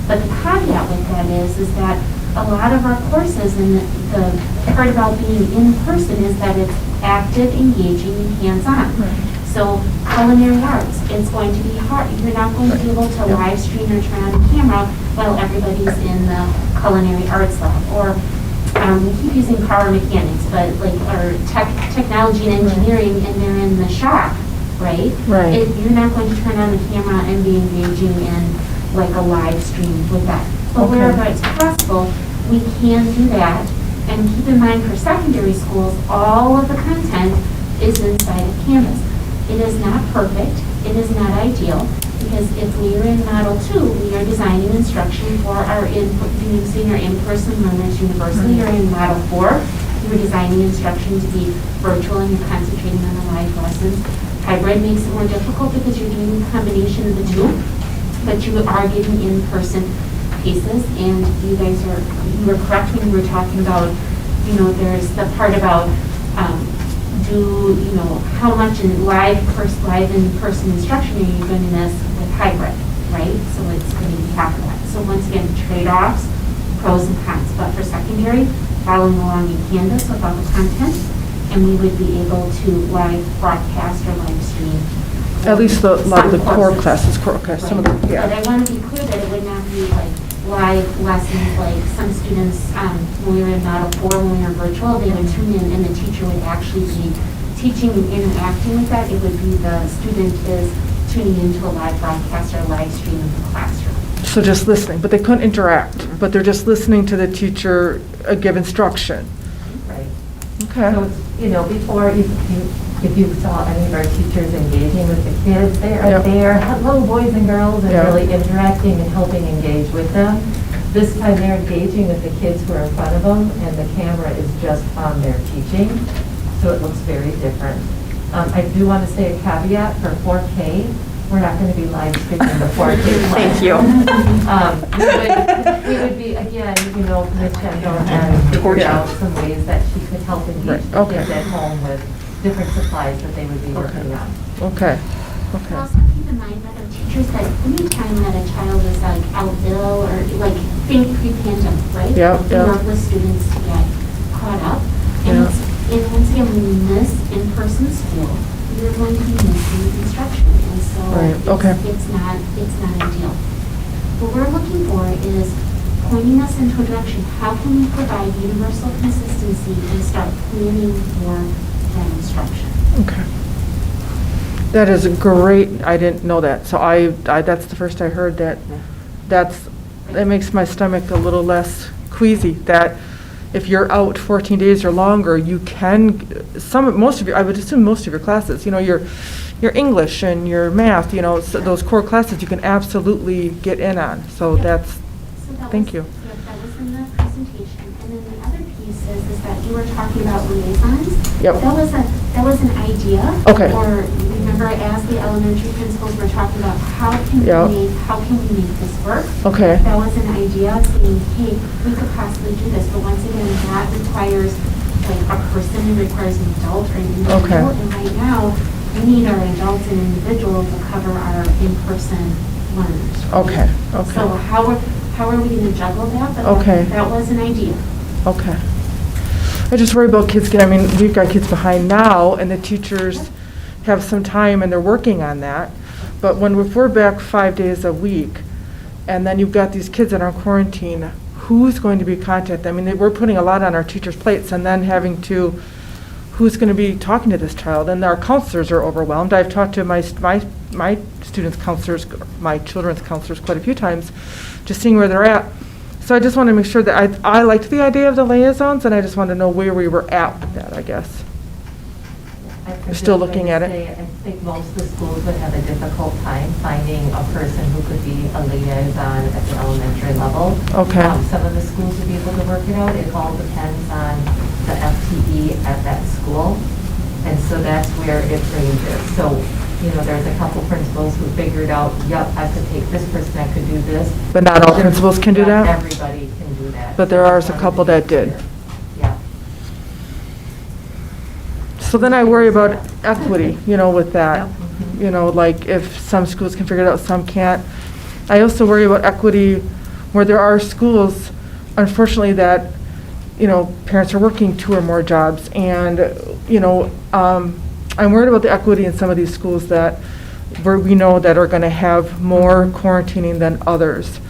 But the caveat with that is that a lot of our courses, and the part about being in person is that it's active, engaging, and hands-on. So culinary arts, it's going to be hard. You're not going to be able to live stream or turn on the camera while everybody's in the culinary arts lab. Or we keep using power mechanics, but like or technology and engineering, and they're in the shop, right? Right. You're not going to turn on the camera and be engaging in like a live stream with that. But Okay. wherever it's possible, we can do that. And keep in mind, for secondary schools, all of the content is inside of Canvas. It is not perfect, it is not ideal, because if we are in Model 2, we are designing instruction for our using our in-person learners universally, or in Model 4, we're designing instruction to be virtual and you're concentrating on the live lessons. Hybrid makes it more difficult because you're doing a combination of the two, but you are getting in-person pieces, and you were correct when you were talking about, there's the part about how much in live in-person instruction are you doing this with hybrid, right? So it's going to be half of that. So once again, trade-offs, pros and cons. But for secondary, following along in Canvas with all the content, and we would be able to live broadcast or live stream. At least the some core courses. classes, okay, some of them, But yeah. I want to be clear that it would not be like live lessons, like some students, when we were in Model 4, when we were virtual, they would tune in and the teacher would actually be teaching and interacting with that. It would be the student is tuning into a live broadcast or live stream in the classroom. So just listening, but they couldn't interact, but they're just listening to the teacher give instruction. Right. Okay. So, before, if you saw any of our teachers engaging with the kids, they are Yep. there, little boys and girls, and Yeah. really interacting and helping engage with them. This time they're engaging with the kids who are in front of them, and the camera is just on their teaching, so it looks very different. I do want to say a caveat for 4K. We're not going to be live streaming the 4K class. Thank you. We would be, again, Ms. Kendall had figured out some ways that she could help engage Right, the okay. kids at home with different supplies that they would be working on. Okay, But okay. also keep in mind that our teachers, that any time that a child is like out ill or like think pre-pandemic, right? Yep, We yep. work with students to get caught up. And Yeah. and once again, when we miss in-person school, we're going to be missing instruction. And so Right, okay. it's not ideal. What we're looking for is pointing us into a direction. How can we provide universal consistency and start planning for that instruction? Okay. That is great. I didn't know that. So that's the first I heard that. That makes my stomach a little less queasy, that if you're out 14 days or longer, you can, I would assume most of your classes, your English and your math, so those core classes you can absolutely get in on. So that's, So that thank was- you. yeah, that was in the presentation. And then the other piece is that you were talking about liaisons. Yep. That was an idea. Okay. Or remember, as the elementary principals were talking about how can Yep. we make this work? Okay. That was an idea, saying, hey, we could possibly do this. But once again, that requires like a person, it requires an adult or an individual. Okay. And right now, we need our adults and individuals to cover our in-person learners. right? Okay, okay. So how are we going to juggle that? But Okay. that was an idea. Okay. I just worry about kids we've got kids behind now, and the teachers have some time and they're working on that. But if we're back 5 days a week, and then you've got these kids that are in quarantine, who's going to be contacted? I mean, we're putting a lot on our teachers' plates, and then who's going to be talking to this child? And our counselors are overwhelmed. I've talked to my students' counselors, my children's counselors quite a few times, just seeing where they're at. So I just want to make sure that I liked the idea of the liaisons, and I just want to know where we were at with that, I guess. You're still looking at it? I think most of the schools would have a difficult time finding a person who could be a liaison at the elementary level. Okay. Some of the schools would be able to work it out. It all depends on the FTE at that school. And so that's where it ranges. So, there's a couple principals who figured out, yep, I could take this person, I could do this. But not all principals can do Not that? everybody can do that. But there are a couple that did. Yeah. So then I worry about equity, with that. Like if some schools can figure it out, some can't. I also worry about equity where there are schools, unfortunately, that, parents are working 2 or more jobs. And, I'm worried about the equity in some of these schools that where we know that are going to have more quarantining than others.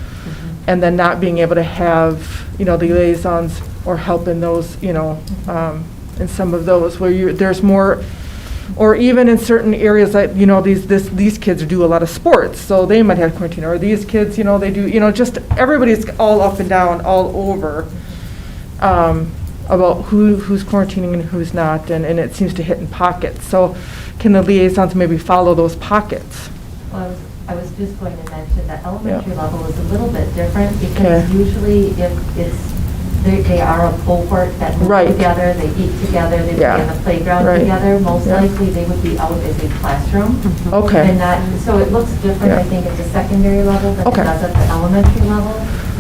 And then not being able to have, the liaisons or help in those, in some of those where there's more, or even in certain areas like, these kids do a lot of sports, so they might have quarantine, or these kids, they do, just everybody's all up and down, all over, about who's quarantining and who's not, and it seems to hit in pockets. So can the liaisons maybe follow those pockets? Well, I was just going to mention that elementary level is a little bit different because usually if it's, they are a cohort that moves together, they eat together, they play on the playground together, most likely they would be out as a classroom. Okay. And not, so it looks different, I think, at the secondary level than it does at the elementary level.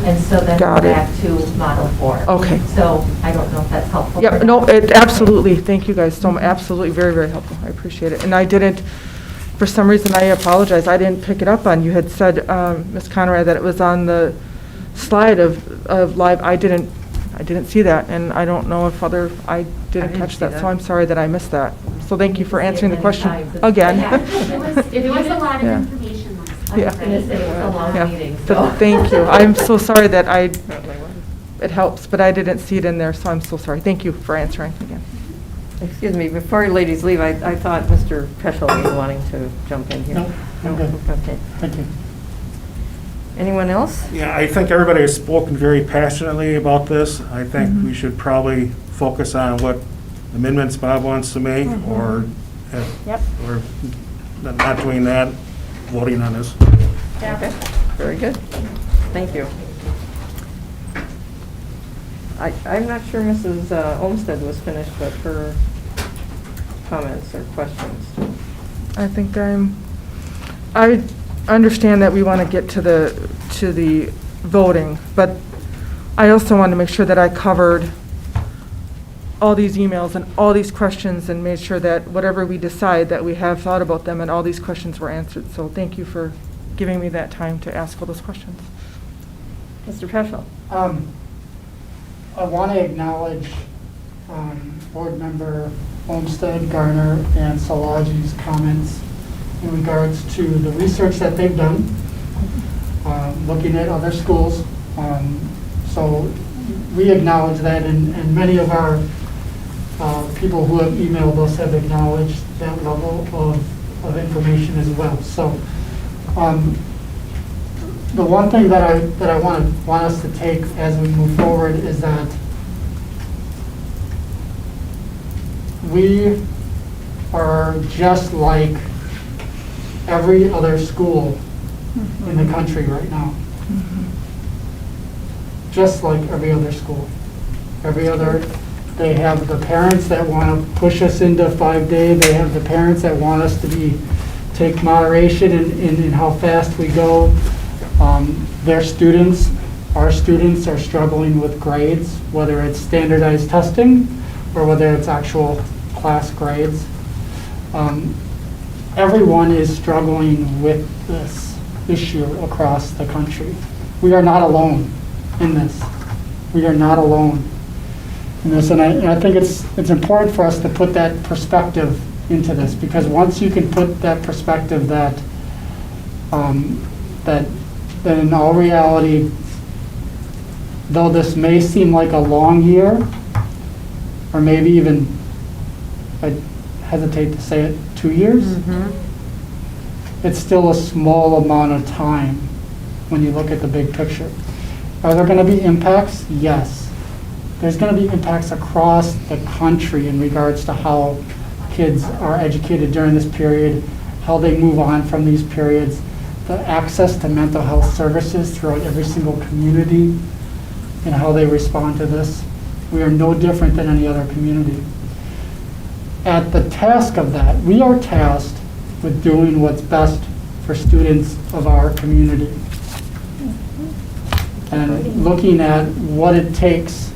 And so then we're back to Model 4. Okay. So I don't know if that's helpful. Yeah, no, it absolutely, thank you guys so much, absolutely, very, very helpful, I appreciate it. And I didn't, for some reason, I apologize, I didn't pick it up on, you had said, Ms. Conrad, that it was on the slide of live, I didn't see that, and I don't know if I didn't catch that, so I'm sorry that I missed that. So thank you for answering the question again. It was a lot of information last I was going to say it was a long meeting, so. Thank you, I'm so sorry that it helps, but I didn't see it in there, so I'm so sorry. Thank you for answering again. Excuse me, before you ladies leave, I thought Mr. Peschel was wanting to jump in here. No, I'm good. Okay. Thank you. Anyone else? Yeah, I think everybody has spoken very passionately about this. I think we should probably focus on what amendments Bob wants to make, or not doing that, voting on this. Okay, very good. Thank you. I'm not sure Mrs. Olmsted was finished, but her comments or questions. I think I understand that we want to get to the voting, but I also want to make sure that I covered all these emails and all these questions and made sure that whatever we decide that we have thought about them and all these questions were answered. So thank you for giving me that time to ask all those questions. Mr. Peschel. I want to acknowledge Board Member Olmsted, Garner, and Szilagyi's comments in regards to the research that they've done, looking at other schools. So we acknowledge that, and many of our people who have emailed us have acknowledged that level of information as well. So the one thing that I want us to take as we move forward is that we are just like every other school in the country right now. Just like every other school. They have the parents that want to push us into 5-day. They have the parents that want us to take moderation in how fast we go. Our students are struggling with grades, whether it's standardized testing or whether it's actual class grades. Everyone is struggling with this issue across the country. We are not alone in this. We are not alone in this, and I think it's important for us to put that perspective into this, because once you can put that perspective that in all reality, though this may seem like a long year, or maybe even, I hesitate to say it, 2 years, it's still a small amount of time when you look at the big picture. Are there going to be impacts? Yes. There's going to be impacts across the country in regards to how kids are educated during this period, how they move on from these periods, the access to mental health services throughout every single community, and how they respond to this. We are no different than any other community. At the task of that, we are tasked with doing what's best for students of our community. And looking at what it takes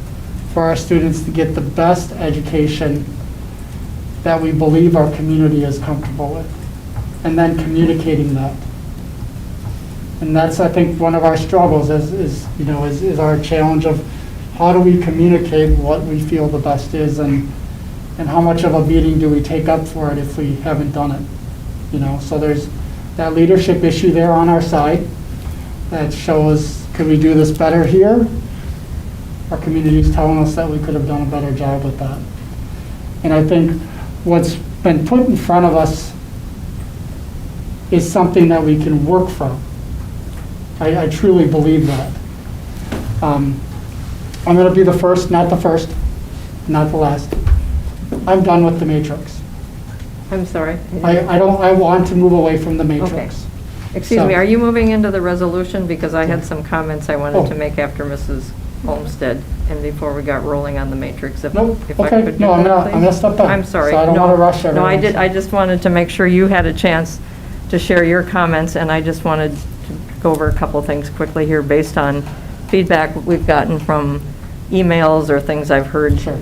for our students to get the best education that we believe our community is comfortable with, and then communicating that. And that's, I think, one of our struggles is our challenge of how do we communicate what we feel the best is, and how much of a beating do we take up for it if we haven't done it? So there's that leadership issue there on our side that shows, could we do this better here? Our community's telling us that we could have done a better job with that. And I think what's been put in front of us is something that we can work from. I truly believe that. I'm going to be the first, not the not the last. I'm done with the matrix. I'm sorry. I want to move away from the matrix. Okay. Excuse me, are you moving into the resolution? Because I had some comments I wanted to Oh. make after Mrs. Olmsted and before we got rolling on the matrix. Nope. If I Okay. could do No, I'm that, gonna please. step back. I'm sorry. So I don't No, wanna rush No, I everyone. did, I just wanted to make sure you had a chance to share your comments, and I just wanted to go over a couple things quickly here based on feedback we've gotten from emails or things I've heard Sure.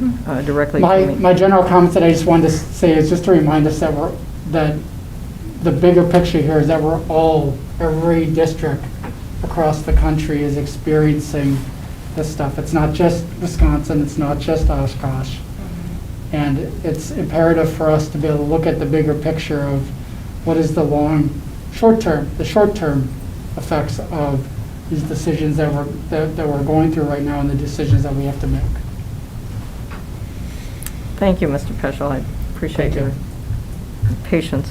directly from me. My general comments that I just wanted to say is just to remind us that the bigger picture here is that every district across the country is experiencing this stuff. It's not just Wisconsin, it's not just Oshkosh. And it's imperative for us to be able to look at the bigger picture of what is the short-term effects of these decisions that we're going through right now and the decisions that we have to make. Thank you, Mr. Peschel. I appreciate Thank you. your patience.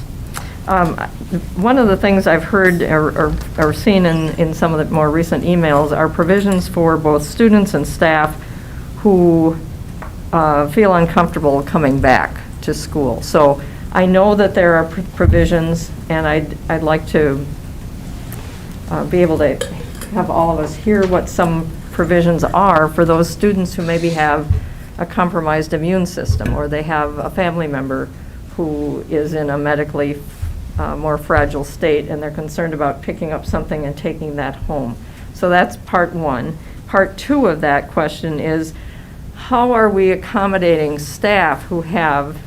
One of the things I've heard or seen in some of the more recent emails are provisions for both students and staff who feel uncomfortable coming back to school. So I know that there are provisions, and I'd like to be able to have all of us hear what some provisions are for those students who maybe have a compromised immune system, or they have a family member who is in a medically more fragile state, and they're concerned about picking up something and taking that home. So that's part one. Part two of that question is, how are we accommodating staff who have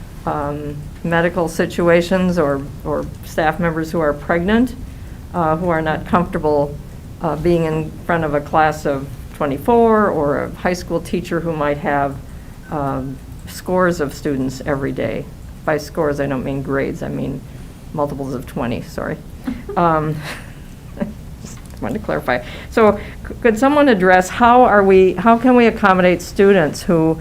medical situations or staff members who are pregnant, who are not comfortable being in front of a class of 24, or a high school teacher who might have scores of students every day. By scores, I don't mean grades, I mean multiples of 20, sorry. Just wanted to clarify. So could someone address how can we accommodate students who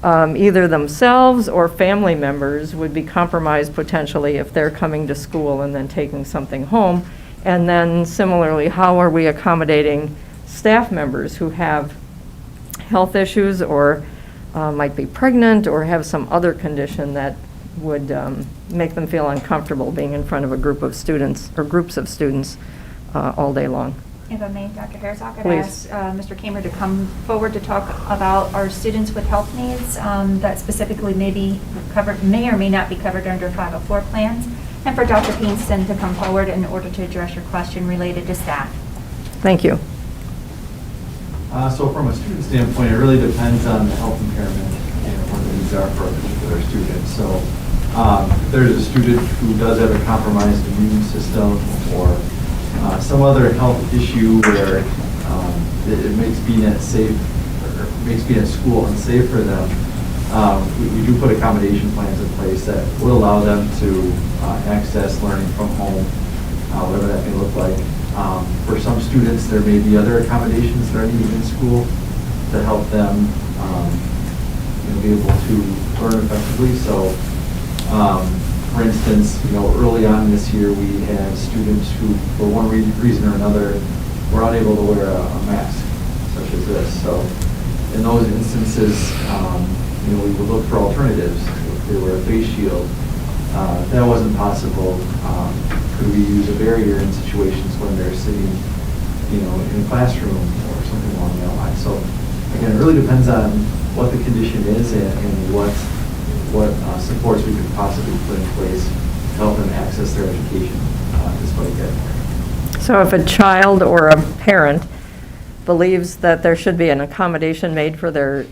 either themselves or family members would be compromised potentially if they're coming to school and then taking something home? And then similarly, how are we accommodating staff members who have health issues or might be pregnant or have some other condition that would make them feel uncomfortable being in front of a group of students or groups of students all day long? If I may, Dr. Herzog, I'd Please. ask Mr. Kamer to come forward to talk about our students with health needs that specifically may or may not be covered under 504 plans, and for Dr. Pinston to come forward in order to address your question related to staff. Thank you. So from a student standpoint, it really depends on the health impairment and what the needs are for a particular student. So if there's a student who does have a compromised immune system or some other health issue where it makes being at school unsafe for them, we do put accommodation plans in place that will allow them to access learning from home, whatever that may look like. For some students, there may be other accommodations that are needed in school to help them be able to learn effectively. So, for instance, early on this year, we had students who, for one reason or another, were unable to wear a mask, such as this. So, in those instances, we would look for alternatives. If they were a face shield, that wasn't possible. Could we use a barrier in situations when they're sitting, in a classroom or something along that line? So, again, it really depends on what the condition is and what supports we could possibly put in place to help them access their education despite that. So if a child or a parent believes that there should be an accommodation made for their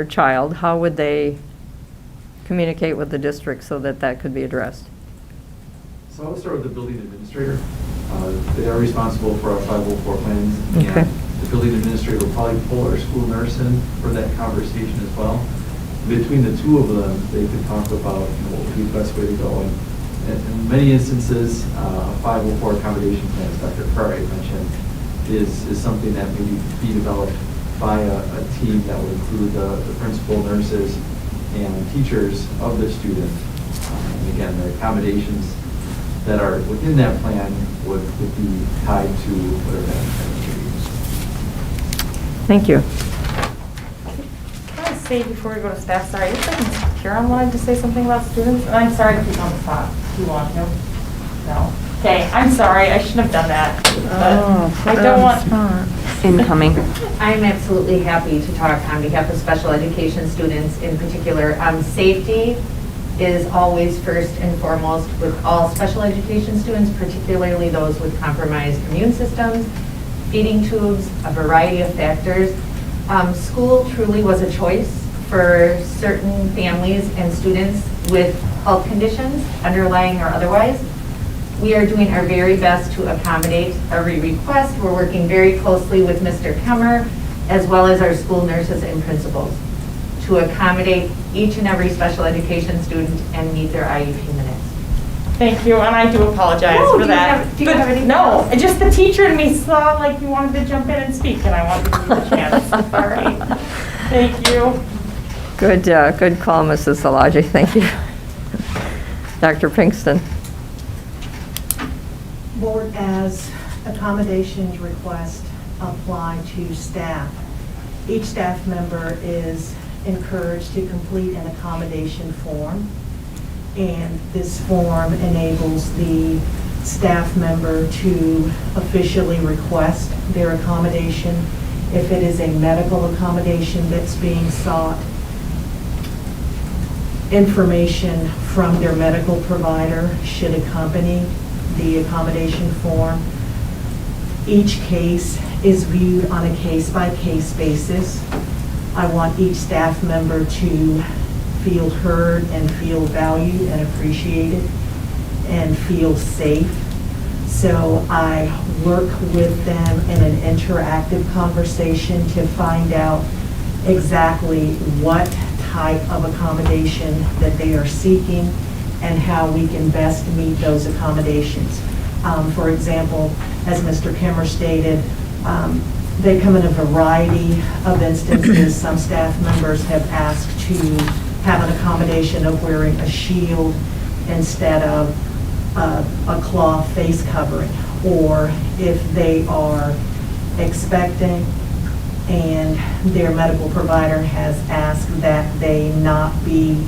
child, how would they communicate with the district so that that could be addressed? So I'll start with the building administrator. They are responsible for our 504 plans. Okay. And the building administrator will probably pull our school nurse in for that conversation as well. Between the two of them, they can talk about what would be the best way to go. And in many instances, a 504 accommodation plan, as Dr. Carr had mentioned, is something that may be developed by a team that would include the principal, nurses, and teachers of the student. And again, the accommodations that are within that plan would be tied to whatever that plan Thank you. Can I say before we go to staff, sorry, it looks like Ms. Karen wanted to say something about students, and I'm sorry to put you on the spot. Do you want to? No? Okay, I'm sorry, I shouldn't have done that. But I don't want. Incoming. I'm absolutely happy to talk on behalf of special education students in particular. Safety is always first and foremost with all special education students, particularly those with compromised immune systems, feeding tubes, a variety of factors. School truly was a choice for certain families and students with health conditions, underlying or otherwise. We are doing our very best to accommodate every request. We're working very closely with Mr. Kemmer, as well as our school nurses and principals, to accommodate each and every special education student and meet their IEP minutes. Thank you, and I do apologize No, for that. do you have anything No, else? just the teacher and me saw like you wanted to jump in and speak, and I wanted to give you the chance. Sorry. Thank you. Good call, Mrs. Szilagyi. Thank you. Dr. Pinkston. Board, as accommodations requests apply to staff, each staff member is encouraged to complete an accommodation form. And this form enables the staff member to officially request their accommodation. If it is a medical accommodation that's being sought, information from their medical provider should accompany the accommodation form. Each case is viewed on a case-by-case basis. I want each staff member to feel heard and feel valued and appreciated and feel safe. So I work with them in an interactive conversation to find out exactly what type of accommodation that they are seeking and how we can best meet those accommodations. For example, as Mr. Kimmer stated, they come in a variety of instances. Some staff members have asked to have an accommodation of wearing a shield instead of a cloth face covering, or if they are expecting and their medical provider has asked that they not be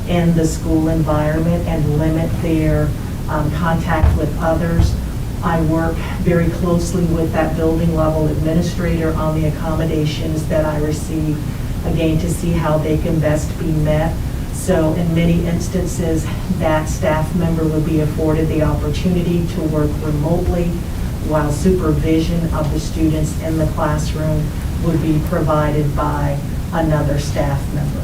in the school environment and limit their contact with others. I work very closely with that building level administrator on the accommodations that I receive, again, to see how they can best be met. So in many instances, that staff member would be afforded the opportunity to work remotely, while supervision of the students in the classroom would be provided by another staff member.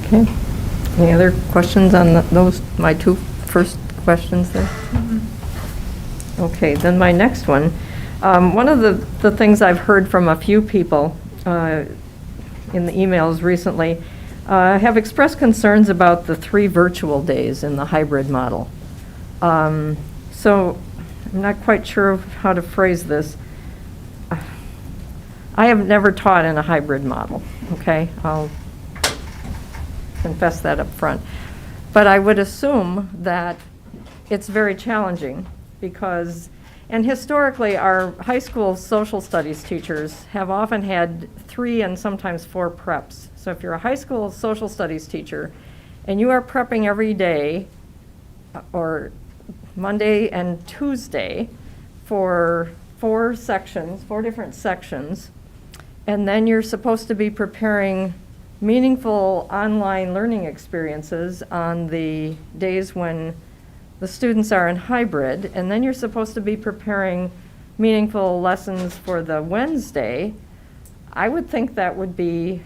Okay. Any other questions on those, my two first questions there? Okay, then my next one. One of the things I've heard from a few people in the emails recently have expressed concerns about the 3 virtual days in the hybrid model. So I'm not quite sure how to phrase this. I have never taught in a hybrid model, okay? I'll confess that up front. But I would assume that it's very challenging because, and historically, our high school social studies teachers have often had 3 and sometimes 4 preps. So if you're a high school social studies teacher and you are prepping every day, or Monday and Tuesday, for 4 different sections, and then you're supposed to be preparing meaningful online learning experiences on the days when the students are in hybrid, and then you're supposed to be preparing meaningful lessons for the Wednesday. I would think that would be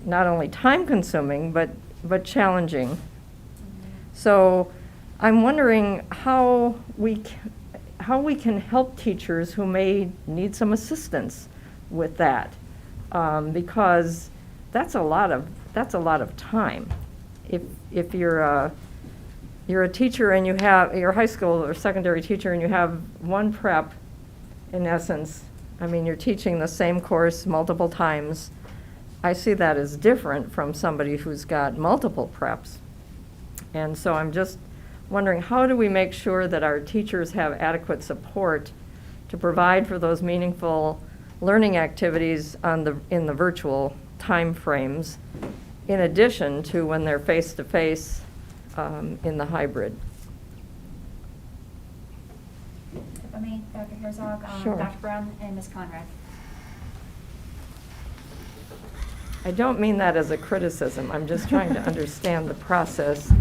not only time-consuming, but challenging. So I'm wondering how we can help teachers who may need some assistance with that, because that's a lot of time. If you're a teacher and you're a high school or secondary teacher and you have one prep, in essence, I mean, you're teaching the same course multiple times. I see that as different from somebody who's got multiple preps. And so I'm just wondering, how do we make sure that our teachers have adequate support to provide for those meaningful learning activities in the virtual time frames, in addition to when they're face-to-face in the hybrid? If I may, Dr. Herzog, Sure. Dr. Brown, and Ms. Conrad. I don't mean that as a criticism. I'm just trying to understand the process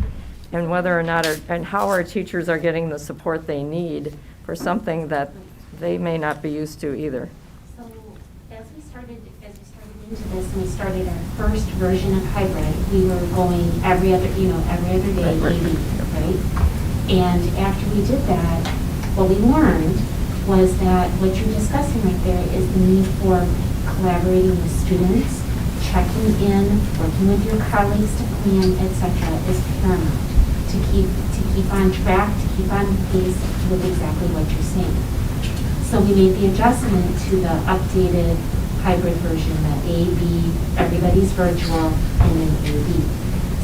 and whether or not, and how our teachers are getting the support they need for something that they may not be used to either. So as we started into this, and we started our first version of hybrid, we were going every other day, Right. right? And after we did that, what we learned was that what you're discussing right there is the need for collaborating with students, checking in, working with your colleagues to plan, etc., is paramount to keep on track, to keep on pace with exactly what you're saying. So we made the adjustment to the updated hybrid version, the A/B, everybody's virtual, and then A/B.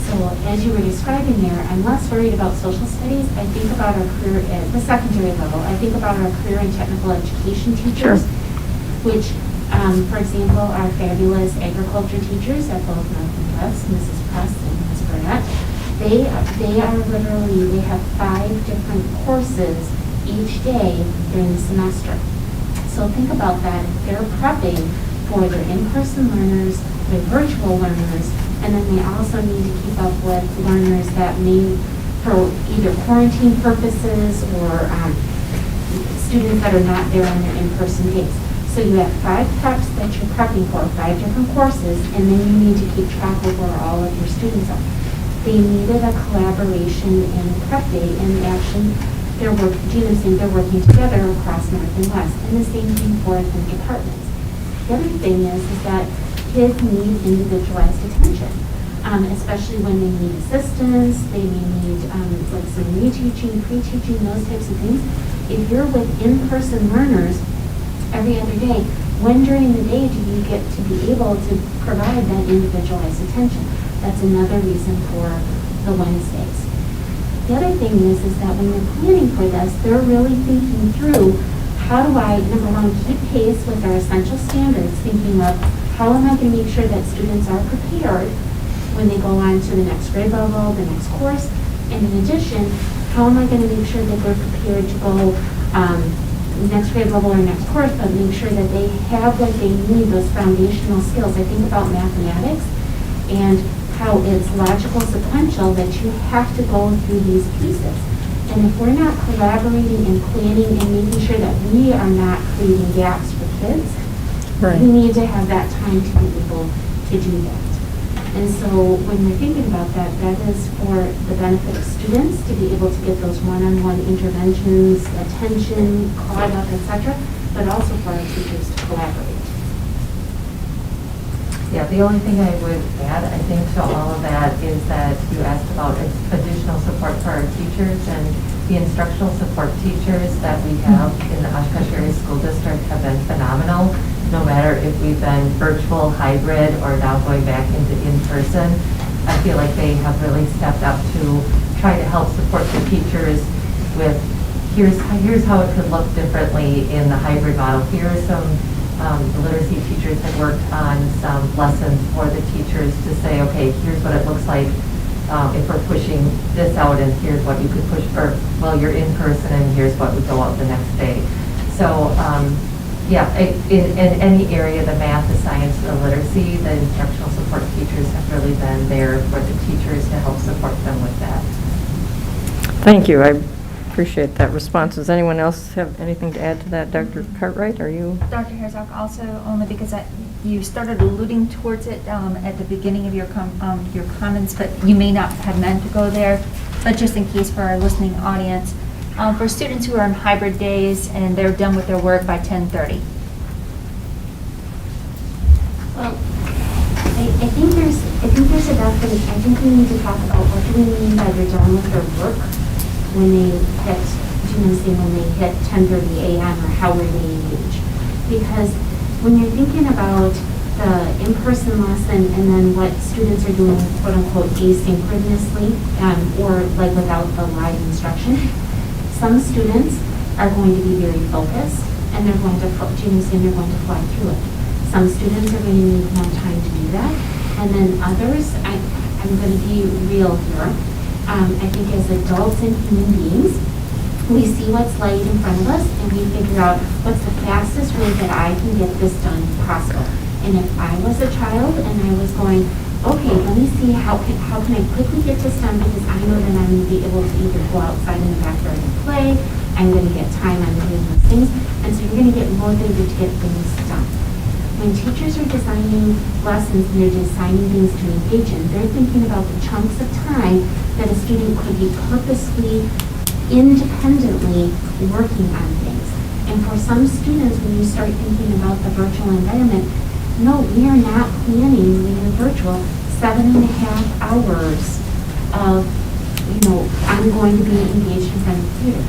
So as you were describing there, I'm less worried about social studies. I think about our career at the secondary level. I think about our career and technical education teachers, which, for example, our fabulous agriculture teachers at both North and West, Mrs. Press and Ms. Burnett. They have 5 different courses each day during the semester. So think about that. They're prepping for their in-person learners, their virtual learners, and then they also need to keep up with learners that may, for either quarantine purposes or students that are not there on their in-person days. So you have 5 preps that you're prepping for, 5 different courses, and then you need to keep track of where all of your students are. They needed a collaboration and prep day, and actually, they're working together across North and West, and the same thing for the departments. The other thing is that kids need individualized attention, especially when they need assistance, they may need like some reteaching, pre-teaching, those types of things. If you're with in-person learners every other day, when during the day do you get to be able to provide that individualized attention? That's another reason for the Wednesdays. The other thing is that when they're planning for this, they're really thinking through, how do I, number one, keep pace with our essential standards, thinking of how am I going to make sure that students are prepared when they go on to the next grade level, the next course, and in addition, how am I going to make sure that they're prepared to go next grade level or next course, but make sure that they have what they need, those foundational skills. I think about mathematics and how it's logical sequential that you have to go through these pieces. And if we're not collaborating and planning and making sure that we are not creating gaps for kids, we need to have that time to be able to do that. And so when we're thinking about that, that is for the benefit of students to be able to get those one-on-one interventions, attention, caught up, etc., but also for our teachers to collaborate. Yeah, the only thing I would add, I think, to all of that is that you asked about additional support for our teachers, and the instructional support teachers that we have in the Oshkosh Area School District have been phenomenal, no matter if we've been virtual, hybrid, or now going back into in-person. I feel like they have really stepped up to try to help support the teachers with, here's how it could look differently in the hybrid model. Here are some the literacy teachers have worked on some lessons for the teachers to say, okay, here's what it looks like if we're pushing this out, and here's what you could push for, well, you're in person, and here's what would go out the next day. So, yeah, in any area, the math, the science, the literacy, the instructional support teachers have really been there for the teachers to help support them with that. Thank you. appreciate that response. Does anyone else have anything to add to that? Dr. Cartwright, are you? Dr. Herzog, also only because you started alluding towards it at the beginning of your comments, but you may not have meant to go there. But just in case for our listening audience, for students who are on hybrid days and they're done with their work by 10:30. Well, I think there's a definition. I think we need to talk about what do we mean by they're done with their work when they hit, when they hit 10:30 a.m. or how are they engaged? Because when you're thinking about the in-person lesson and then what students are doing, quote unquote, asynchronously, or like without the live instruction, some students are going to be very focused and they're going to, they're going to fly through it. Some students are going to need more time to do that. And then others, I'm going to be real here. I think as adults and human beings, we see what's light in front of us and we figure out what's the fastest way that I can get this done possible. And if I was a child and I was going, okay, let me see how can I quickly get this done because I know that I'm going to be able to either go outside in the backyard and play, I'm going to get time on doing those things, and so you're going to get motivated to get things done. When teachers are designing lessons and they're designing things to engage in, they're thinking about the chunks of time that a student could be purposely, independently working on things. And for some students, when you start thinking about the virtual environment, no, we are not planning when you're virtual 7.5 hours of, I'm going to be engaged in front of the computer.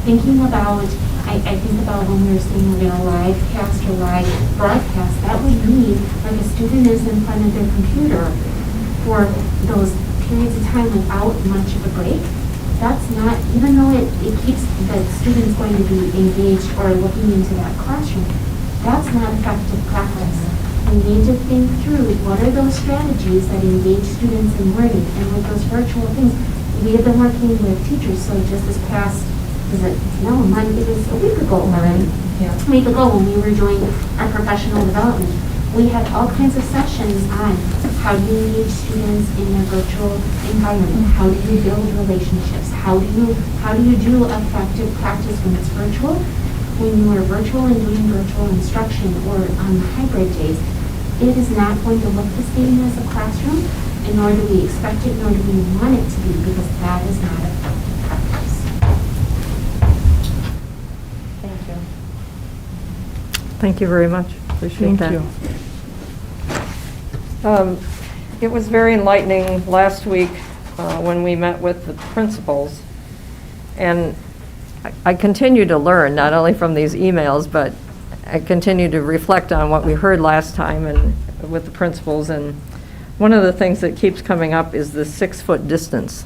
Thinking about, I think about when we were saying we're going to live cast or live broadcast, that would mean like a student is in front of their computer for those periods of time without much of a break. That's not, even though it keeps the students going to be engaged or looking into that classroom, that's not effective practice. We need to think through what are those strategies that engage students in learning, and with those virtual things, we have been working with teachers, so just this past, it was a week ago already. Yeah. A week ago when we were doing our professional development, we had all kinds of sessions on how do you engage students in their virtual environment, how do you build relationships, how do you do effective practice when it's virtual. When you are virtual and doing virtual instruction or on hybrid days, it is not going to look the same as a classroom, and nor do we expect it, nor do we want it to be, because that is not effective practice. Thank you. Thank you very much. Appreciate that. Thank you. It was very enlightening last week when we met with the principals, and I continue to learn, not only from these emails, but I continue to reflect on what we heard last time and with the principals. And one of the things that keeps coming up is the 6-foot distance.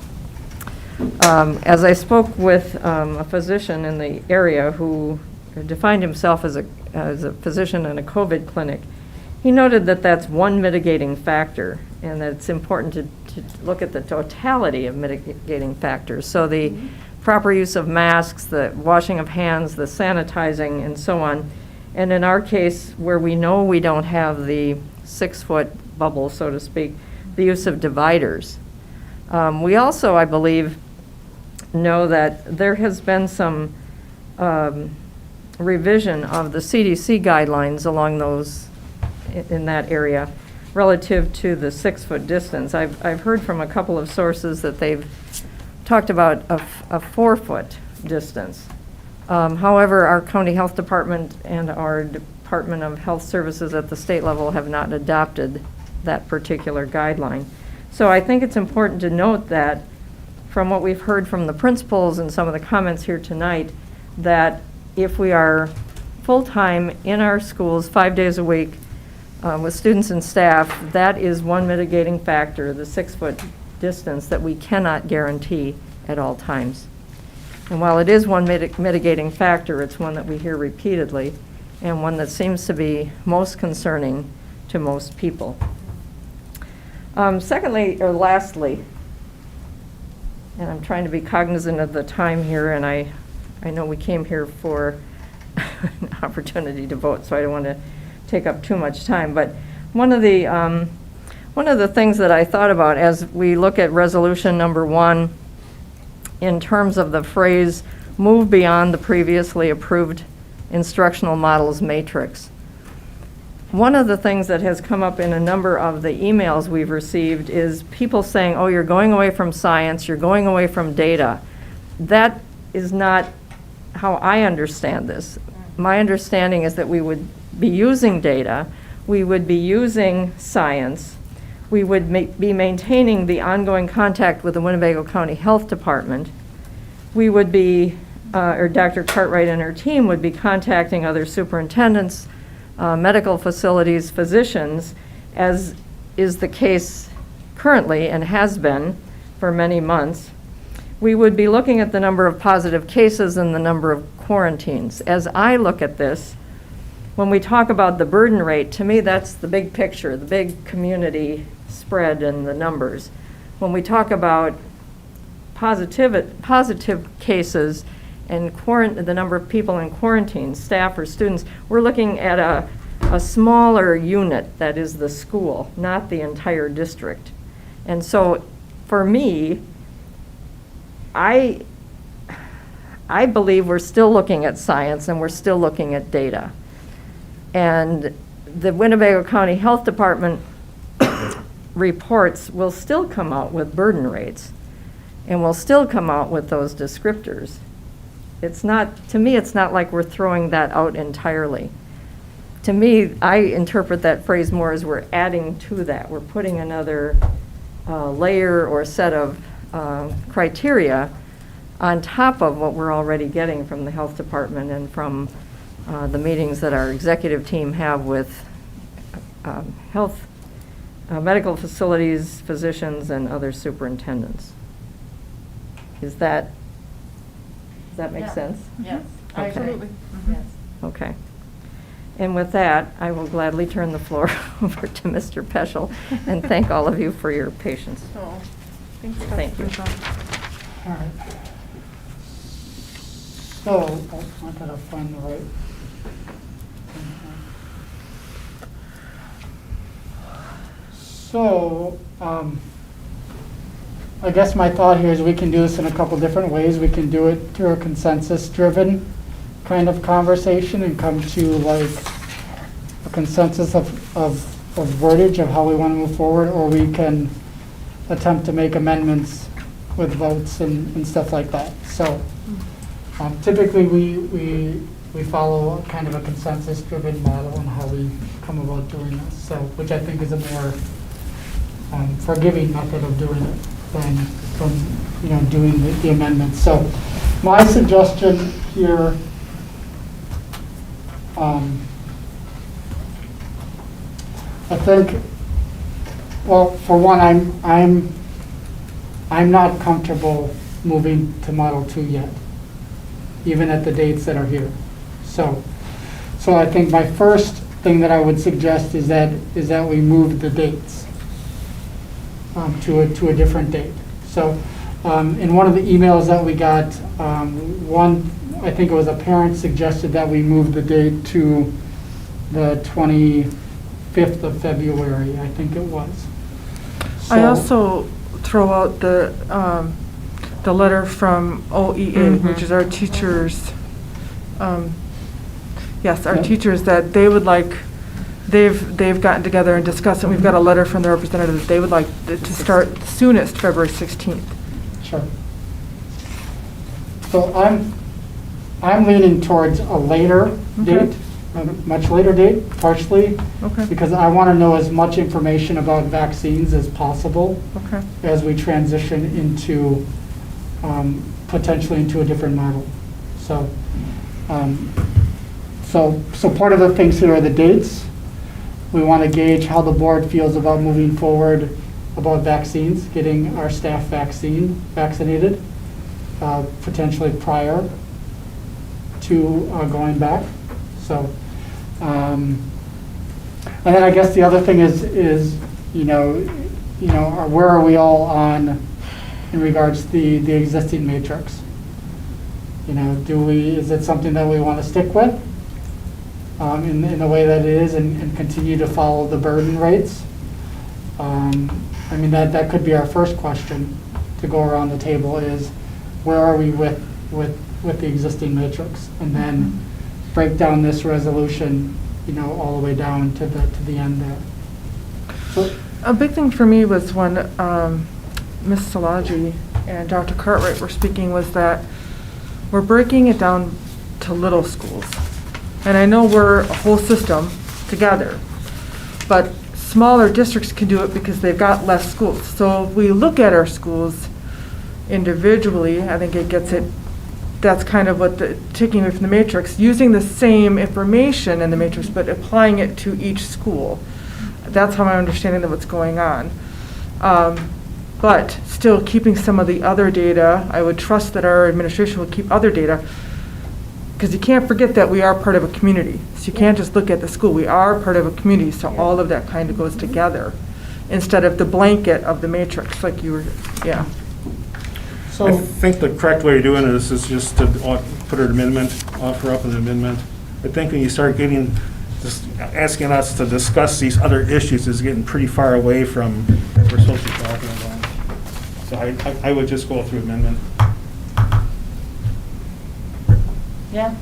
As I spoke with a physician in the area who defined himself as a physician in a COVID clinic, he noted that that's one mitigating factor, and that it's important to look at the totality of mitigating factors. So the proper use of masks, the washing of hands, the sanitizing, and so on. And in our case, where we know we don't have the 6-foot bubble, so to speak, the use of dividers. We also, I believe, know that there has been some revision of the CDC guidelines along those, in that area, relative to the 6-foot distance. I've heard from a couple of sources that they've talked about a 4-foot distance. However, our county health department and our Department of Health Services at the state level have not adopted that particular guideline. So I think it's important to note that from what we've heard from the principals and some of the comments here tonight, that if we are full-time in our schools 5 days a week with students and staff, that is one mitigating factor, the 6-foot distance, that we cannot guarantee at all times. And while it is one mitigating factor, it's one that we hear repeatedly, and one that seems to be most concerning to most people. Lastly, and I'm trying to be cognizant of the time here, and I know we came here for an opportunity to vote, so I don't want to take up too much time, but one of the things that I thought about as we look at resolution number 1, in terms of the phrase, move beyond the previously approved instructional models matrix. One of the things that has come up in a number of the emails we've received is people saying, oh, you're going away from science, you're going away from data. That is not how I understand this. My understanding is that we would be using data, we would be using science, we would be maintaining the ongoing contact with the Winnebago County Health Department. We would be, or Dr. Cartwright and her team would be contacting other superintendents, medical facilities, physicians, as is the case currently and has been for many months. We would be looking at the number of positive cases and the number of quarantines. As I look at this, when we talk about the burden rate, to me that's the big picture, the big community spread and the numbers. When we talk about positive cases and the number of people in quarantine, staff or students, we're looking at a smaller unit that is the school, not the entire district. And so for me, I believe we're still looking at science and we're still looking at data. And the Winnebago County Health Department reports will still come out with burden rates and will still come out with those descriptors. It's not, to me, it's not like we're throwing that out entirely. To me, I interpret that phrase more as we're adding to that. We're putting another layer or set of criteria on top of what we're already getting from the health department and from the meetings that our executive team have with health, medical facilities, physicians, and other superintendents. Does that make Yeah. sense? Yes. Okay. Absolutely. Yes. Okay. And with that, I will gladly turn the floor over to Mr. Peschel and thank all of you for your patience. So, thanks, Thank you. All right. So, I gotta find the right. So, I guess my thought here is we can do this in a couple different ways. We can do it through a consensus-driven kind of conversation and come to like a consensus of wordage of how we want to move forward, or we can attempt to make amendments with votes and stuff like that. So typically we follow kind of a consensus-driven model on how we come about doing this. So, which I think is a more forgiving method of doing it than from doing the amendments. So my suggestion here, I think, well, for one, I'm not comfortable moving to Model 2 yet, even at the dates that are here. So I think my first thing that I would suggest is that we move the dates to a different date. So in one of the emails that we got, I think it was a parent suggested that we move the date to the 25th of February, I think it was. I So- also throw out the letter from OEA, which is our teachers, yes, our Yeah. teachers, that they would like, they've gotten together and discussed it. We've got a letter from the representatives. They would like to start soonest February 16th. Sure. So I'm leaning towards a later Okay. date, a much later date, partially, Okay, because I want to know as much information about vaccines as possible okay. as we transition into, potentially into a different model. So, so part of the things here are the dates. We want to gauge how the board feels about moving forward about vaccines, getting our staff vaccinated, potentially prior to going back. So, and then I guess the other thing is where are we all on in regards to the existing matrix? Is it something that we want to stick with in the way that it is and continue to follow the burden rates? I mean, that could be our first question to go around the table is, where are we with the existing matrix? And then break down this resolution, all the way down to the end there. So, A big thing for me was when Ms. Salaji and Dr. Cartwright were speaking was that we're breaking it down to little schools. And I know we're a whole system together, but smaller districts can do it because they've got less schools. So if we look at our schools individually, I think it gets it, that's kind of what taking away from the matrix, using the same information in the matrix, but applying it to each school. That's how I'm understanding of what's going on. But still keeping some of the other data, I would trust that our administration would keep other data, because you can't forget that we are part of a community. So you can't just look at the school. We are part of a community, so all of that kind of goes together, instead of the blanket of the matrix, like you were, yeah. So, I think the correct way of doing this is just to put an amendment, offer up an amendment. I think when you start just asking us to discuss these other issues is getting pretty far away from what we're supposed to be talking about. So I would just go through amendment. Yeah.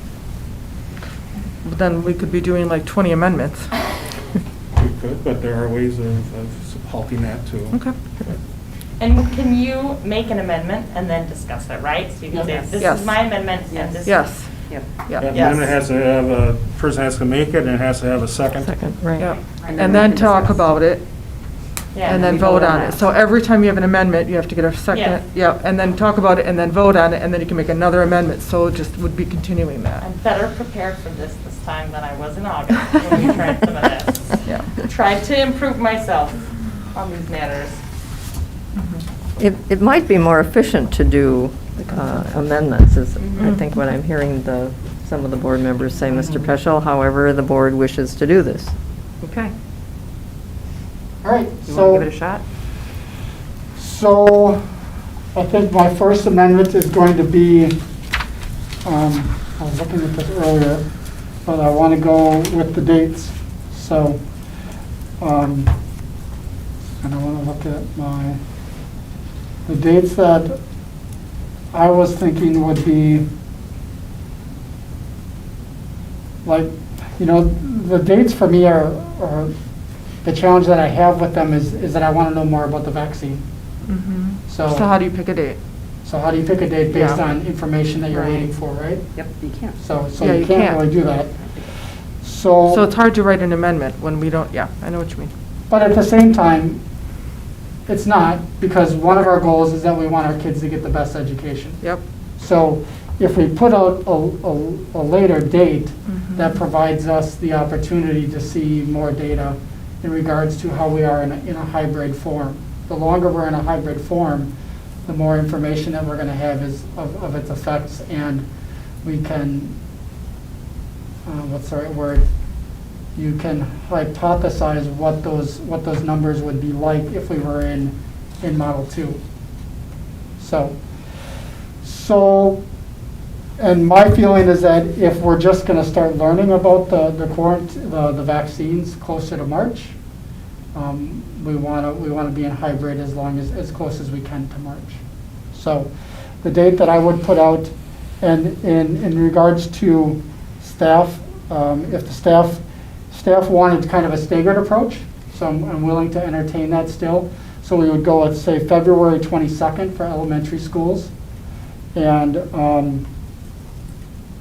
But then we could be doing like 20 amendments. We could, but there are ways of halting that too. Okay. And can you make an amendment and then discuss it, right? So you can say, this Yes. is my amendment, and this. Yes. Yep. Yeah. That amendment has to have, a person has to make it, and it has to have a second. Second, right. Yeah. And And we then can talk discuss. about it, Yeah. and then we vote on it. that. So every time you have an amendment, you have to get a Yeah. second, yeah, and then talk about it, and then vote on it, and then you can make another amendment. So it just would be continuing that. I'm better prepared for this time than I was in August when we tried some of this. Yeah. Tried to improve myself on these matters. It might be more efficient to do amendments, is I think what I'm hearing some of the board members say, Mr. Peschel, however the board wishes to do this. Okay. all right, You want to so, give it a shot? so I think my first amendment is going to be, I was looking at this earlier, but I want to go with the dates. So, and I want to look at the dates that I was thinking would be, like, the dates for me are the challenge that I have with them is that I want to know more about the vaccine. So how do you pick a date? So how do you pick a date based Yeah. on information that you're Right. waiting for, right? Yep, you can. So Yeah, you you can't can't. really do that. So it's hard to write an amendment when we don't, yeah, I know what you mean. But at the same time, it's not, because one of our goals is that we want our kids to get the best education. Yep. So if we put out a later date, that provides us the opportunity to see more data in regards to how we are in a hybrid form. The longer we're in a hybrid form, the more information that we're going to have is of its effects, and we can, what's the right word? You can hypothesize what those numbers would be like if we were in Model 2. So, and my feeling is that if we're just going to start learning about the vaccines closer to March, we want to be in hybrid as close as we can to March. So, the date that I would put out, and in regards to staff, if the staff wanted kind of a staggered approach, so I'm willing to entertain that still. So we would go, let's say, February 22nd for elementary schools, and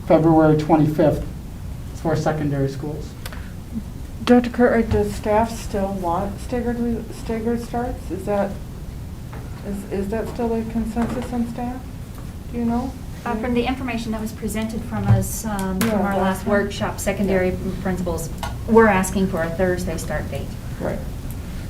February 25th for secondary schools. Dr. Cartwright, does staff still want staggered starts? Is that still a consensus on staff? Do you know? From the information that was presented from us from Yeah, our last last time. workshop, secondary principals, we're asking for a Thursday start date. Right.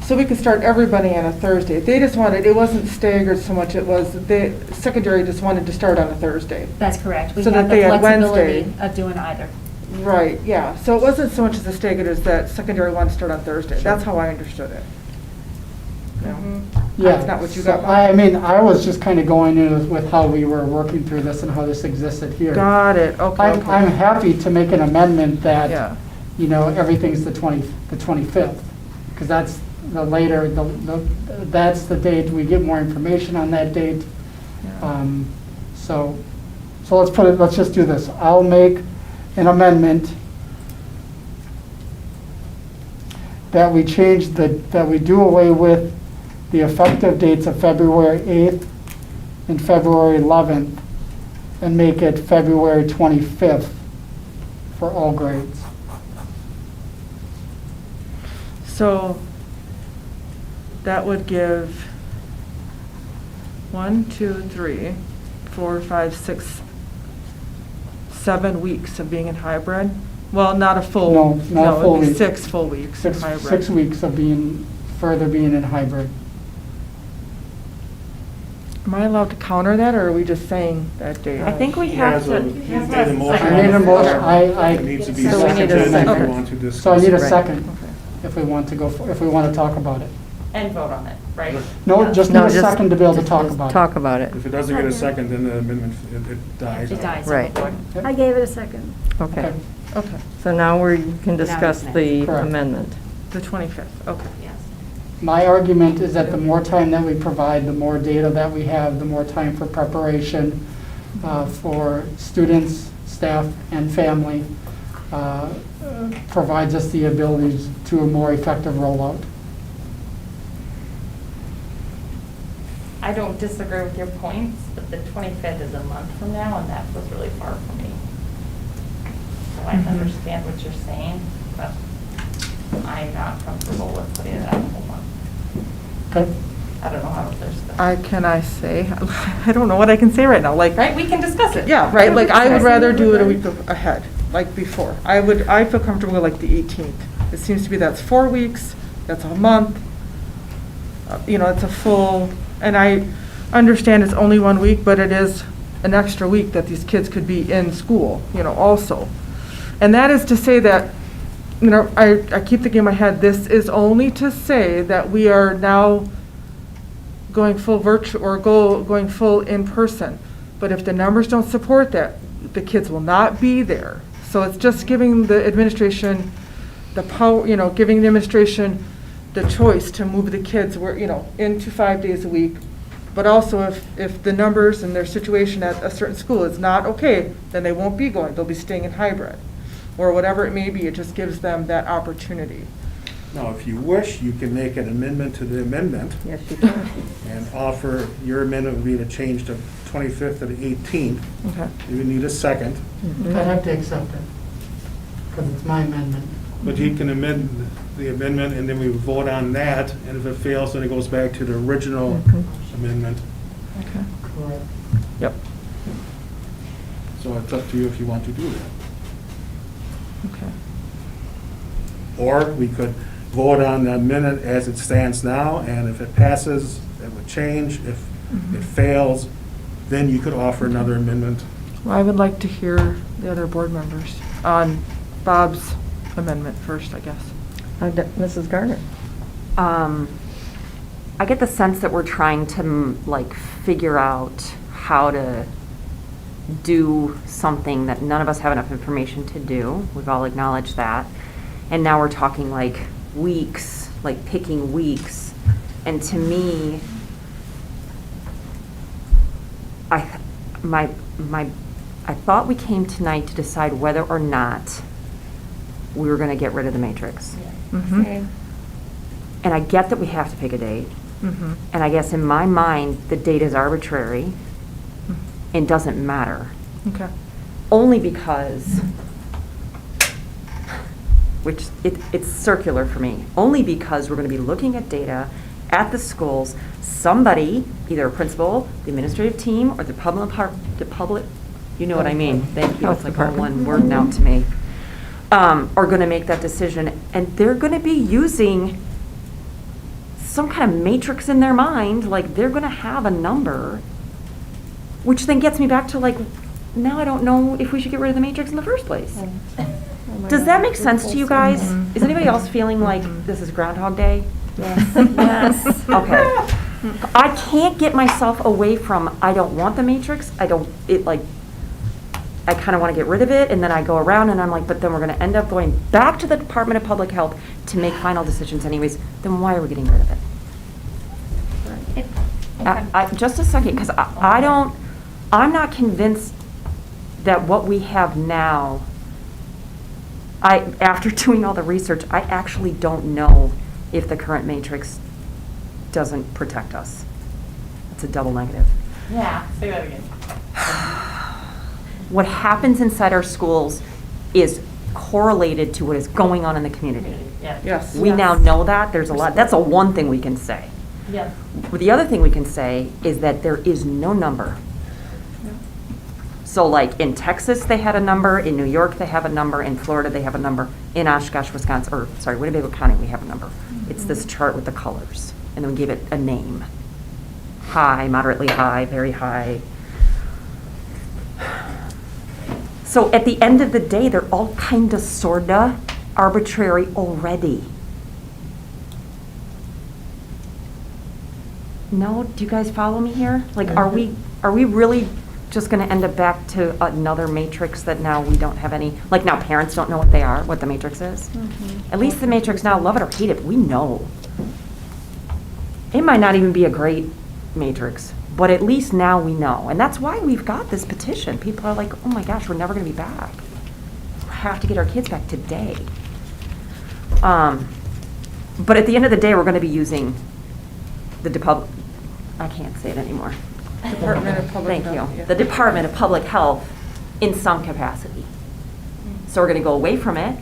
So we could start everybody on a Thursday. They just wanted, it wasn't staggered so much, it was, the secondary just wanted to start on a Thursday. That's correct. We So have that they the had flexibility Wednesday. of doing either. Right, yeah. So it wasn't so much as a staggered as that secondary wanted to start on Thursday. That's how I understood it. No. Yeah. That's not what you so got, Mike? I mean, I was just kind of going in with how we were working through this and how this existed here. Got it, okay. I'm happy to make an amendment that, Yeah. everything's the 25th, because that's the later, that's the date, we get more information on that date. Yeah. So let's just do this. I'll make an amendment that we that we do away with the effective dates of February 8th and February 11th and make it February 25th for all grades. So that would give 1, 2, 3, 4, 5, 6, 7 weeks of being in hybrid. Well, not a full. No, not a full it'd be week. 6 full weeks in hybrid. 6 weeks of further being in hybrid. Am I allowed to counter that, or are we just saying that date? I think we He have has a- to. he made a motion. I need a motion, It needs to be So we need a seconded if second. you want to discuss. So I need a it. second Okay. if we want to if we want to talk about it. And vote on it, right? No, just need No, a second to be able to just- talk just about it. Talk about it. If it doesn't get a second, then the amendment, it dies. It dies. Right. I gave it a second. Okay. Okay, So now we can discuss next. the Correct. amendment. the 25th, okay. Yes. My argument is that the more time that we provide, the more data that we have, the more time for preparation for students, staff, and family provides us the ability to a more effective rollout. I don't disagree with your points, but the 25th is a month from now, and that was really far for me. So I understand what you're saying, but I'm not comfortable with putting it out a whole month. Okay? I don't know how others feel. I say, I don't know what I can say right now, like. Right, we can discuss it. Yeah, right, like, I would rather do it a week ahead, like before. I feel comfortable with like the 18th. It seems to be that's 4 weeks, that's a month, it's a full, and I understand it's only 1 week, but it is an extra week that these kids could be in school, also. And that is to say that, I keep thinking in my head, this is only to say that we are now going full virtual or going full in person. But if the numbers don't support that, the kids will not be there. So it's just giving the administration the power, giving the administration the choice to move the kids into 5 days a week. But also if the numbers and their situation at a certain school is not okay, then they won't be going. They'll be staying in hybrid or whatever it may be. It just gives them that opportunity. Now, if you wish, you can make an amendment to the amendment Yes, you can. and offer, your amendment would be to change the 25th to the 18th. Okay. You would need a second, I'd have to accept it, because it's my amendment. but you can amend the amendment and then we would vote on that. And if it fails, then it goes back to the original amendment. Okay. Correct. Yep. So it's up to you if you want to do that. Okay. Or we could vote on the amendment as it stands now, and if it passes, it would change. If it fails, then you could offer another amendment. Well, I would like to hear the other board members on Bob's amendment first, I guess. Mrs. Garner? I get the sense that we're trying to figure out how to do something that none of us have enough information to do. We've all acknowledged that. And now we're talking weeks, picking weeks. And to me, I thought we came tonight to decide whether or not we were going to get rid of the matrix. Mm-hmm. And I get that we have to pick a date. Mm-hmm. And I guess in my mind, the date is arbitrary and doesn't matter. Okay. Only because, which it's circular for me, only because we're going to be looking at data at the schools. Somebody, either a principal, the administrative team, or the public, you know what I mean. Thank you. It's like all one word now to me. Are going to make that decision, and they're going to be using some kind of matrix in their mind. They're going to have a number, which then gets me back to now I don't know if we should get rid of the matrix in the first place. Does that make sense to you guys? Is anybody else feeling like this is Groundhog Day? Yes. Yes. Okay. I can't get myself away from, I don't want the matrix. I kind of want to get rid of it, and then I go around and I'm like, but then we're going to end up going back to the Department of Public Health to make final decisions anyways. Then why are we getting rid of it? Just a second, because I I'm not convinced that what we have now, after doing all the research, I actually don't know if the current matrix doesn't protect us. It's a double negative. Yeah, say that again. What happens inside our schools is correlated to what is going on in the community. Yeah. Yes. We now know that. There's a lot. That's a one thing we can say. Yeah. But the other thing we can say is that there is no number. So like in Texas, they had a number. In New York, they have a number. In Florida, they have a number. In Oshkosh, Wisconsin, or sorry, Winnebago County, we have a number. It's this chart with the colors. And then we give it a name. High, moderately high, very high. So at the end of the day, they're all kind of, sort of arbitrary already. No, do you guys follow me here? Like, are we really just going to end up back to another matrix that now we don't have any, like now parents don't know what they are, what the matrix is? At least the matrix now, love it or hate it, we know. It might not even be a great matrix, but at least now we know. And that's why we've got this petition. People are like, oh my gosh, we're never going to be back. We have to get our kids back today. But at the end of the day, we're going to be using the I can't say it anymore. Department of Public Thank Health, you. yeah. The Department of Public Health in some capacity. So we're going to go away from it,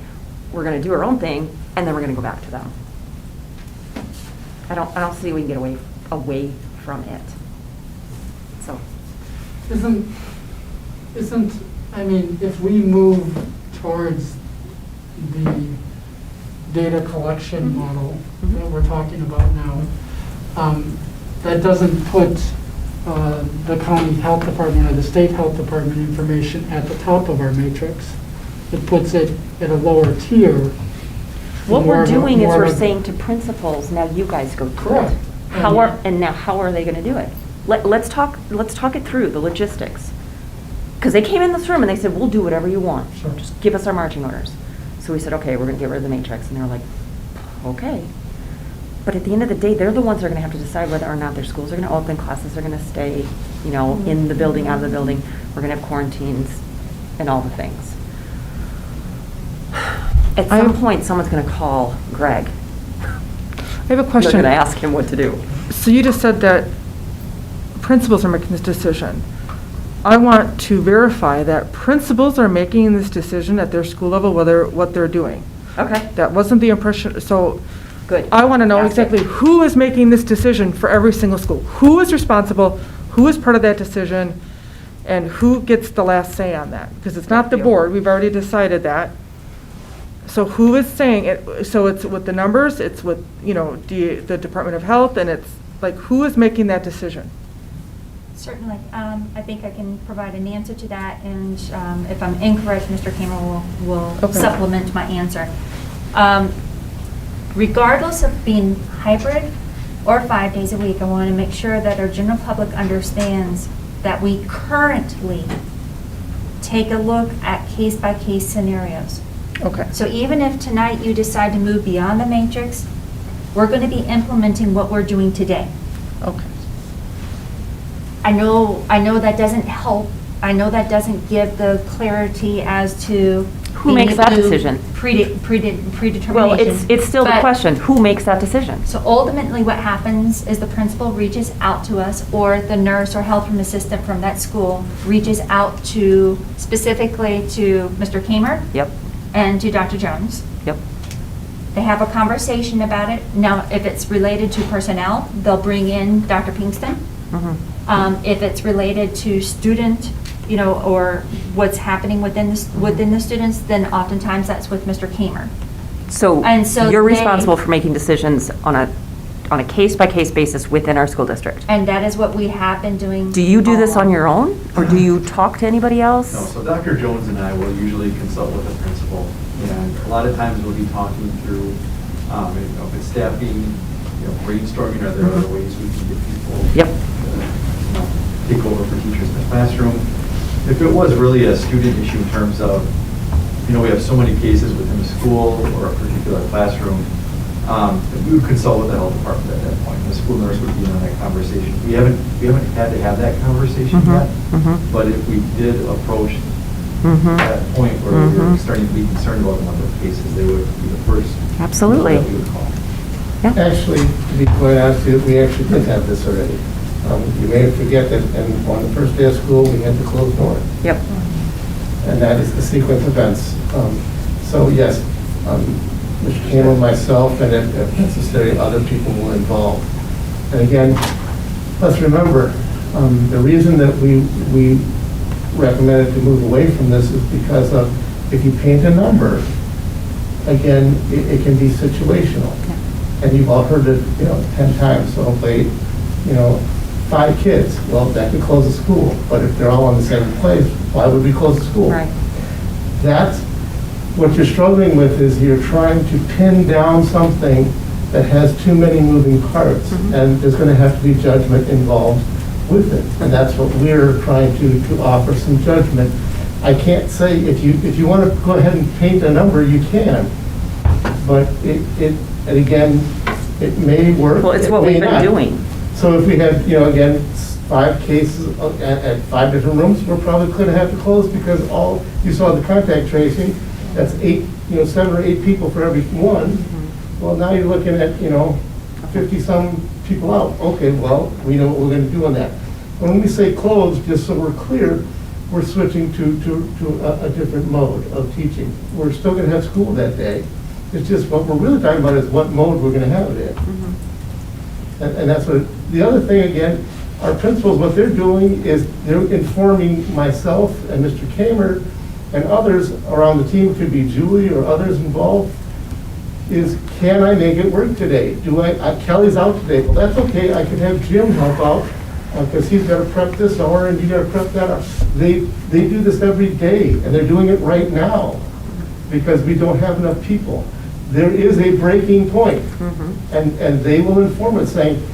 we're going to do our own thing, and then we're going to go back to them. I don't see we can get away from it. So. Isn't, I mean, if we move towards the data collection model that we're talking about now, that doesn't put the county health department or the state health department information at the top of our matrix. It puts it at a lower tier. What we're doing is we're saying. saying to principals, now you guys go do Correct. it. And now how are they going to do it? Let's talk it through, the logistics. Because they came in this room and they said, we'll do whatever you want. Sure. Just give us our marching orders. So we said, okay, we're going to get rid of the matrix. And they're like, okay. But at the end of the day, they're the ones that are going to have to decide whether or not their schools are going to open, classes are going to stay, in the building, out of the building. We're going to have quarantines and all the things. At some point, someone's going to call Greg. I have a question. They're going to ask him what to do. So you just said that principals are making this decision. I want to verify that principals are making this decision at their school level, whether what they're doing. Okay. That wasn't the impression, so. Good. I want to know Ask it. exactly who is making this decision for every single school. Who is responsible, who is part of that decision, and who gets the last say on that? Because it's not the board, we've already decided that. So who is saying it, so it's with the numbers, it's with, the Department of Health, and it's like, who is making that decision? Certainly. I think I can provide an answer to that, and if I'm incorrect, Mr. Cameron will Okay. supplement my answer. Regardless of being hybrid or 5 days a week, I want to make sure that our general public understands that we currently take a look at case-by-case scenarios. Okay. So even if tonight you decide to move beyond the matrix, we're going to be implementing what we're doing today. Okay. I know that doesn't help. I know that doesn't give the clarity as to Who makes that decision? Predetermination. Well, it's still the But- question, who makes that decision? So ultimately, what happens is the principal reaches out to us, or the nurse or health room assistant from that school reaches out to, specifically to Mr. Kamer Yep, and to Dr. Jones. yep. They have a conversation about it. Now, if it's related to personnel, they'll bring in Dr. Pinkston. Mhm. If it's related to student, or what's happening within the students, then oftentimes that's with Mr. Kamer. And so You're they- responsible for making decisions on a case-by-case basis within our school district. And that is what we have been doing. Do you do this all on along. your own, or do you talk to anybody else? No, so Dr. Jones and I will usually consult with the principal, and a lot of times we'll be talking through, if it's staffing, brainstorming, are there other ways we can get people Yep. to take over for teachers in the classroom? If it was really a student issue in terms of, we have so many cases within the school or a particular classroom, We would consult with the health department at that point. The school nurse would be in that conversation. We haven't had to have that conversation yet, but if we did approach that point where we were starting to be concerned about the number of cases, they would be the first Absolutely. that we would call. Actually, to be quite honest with you, we actually did have this already. You may forget that on the first day of school, we had to close North. Yep. And that is the sequence of events. So yes, Mr. Cameron, myself, and if necessary, other people were involved. And again, let's remember, the reason that we recommended to move away from this is because of, if you paint a number, again, it can be situational. And you've all heard it, 10 times. So if 5 kids, well, that could close a school. But if they're all in the same place, why would we close the school? Right. That's what you're struggling with, is you're trying to pin down something that has too many moving parts, and there's going to have to be judgment involved with it. And that's what we're trying to offer, some judgment. I can't say, if you want to go ahead and paint a number, you can. But and again, it may work. Well, it's what we've been doing. So if we had, again, 5 cases at 5 different rooms, we're probably going to have to close, because you saw the contact tracing, that's 7 or 8 people for every one. Well, now you're looking at, 50-some people out. Okay, well, we know what we're going to do on that. When we say close, just so we're clear, we're switching to a different mode of teaching. We're still going to have school that day. It's just what we're really talking about is what mode we're going to have it in. And that's what, the other thing, again, our principals, what they're doing is they're informing myself and Mr. Kamer and others around the team, could be Julie or others involved, is, can I make it work today? Kelly's out today. Well, that's okay. I can have Jim help out, because he's got to prep this hour and you got to prep that hour. They do this every day, and they're doing it right now because we don't have enough people. There is a breaking point, and they will inform us, saying,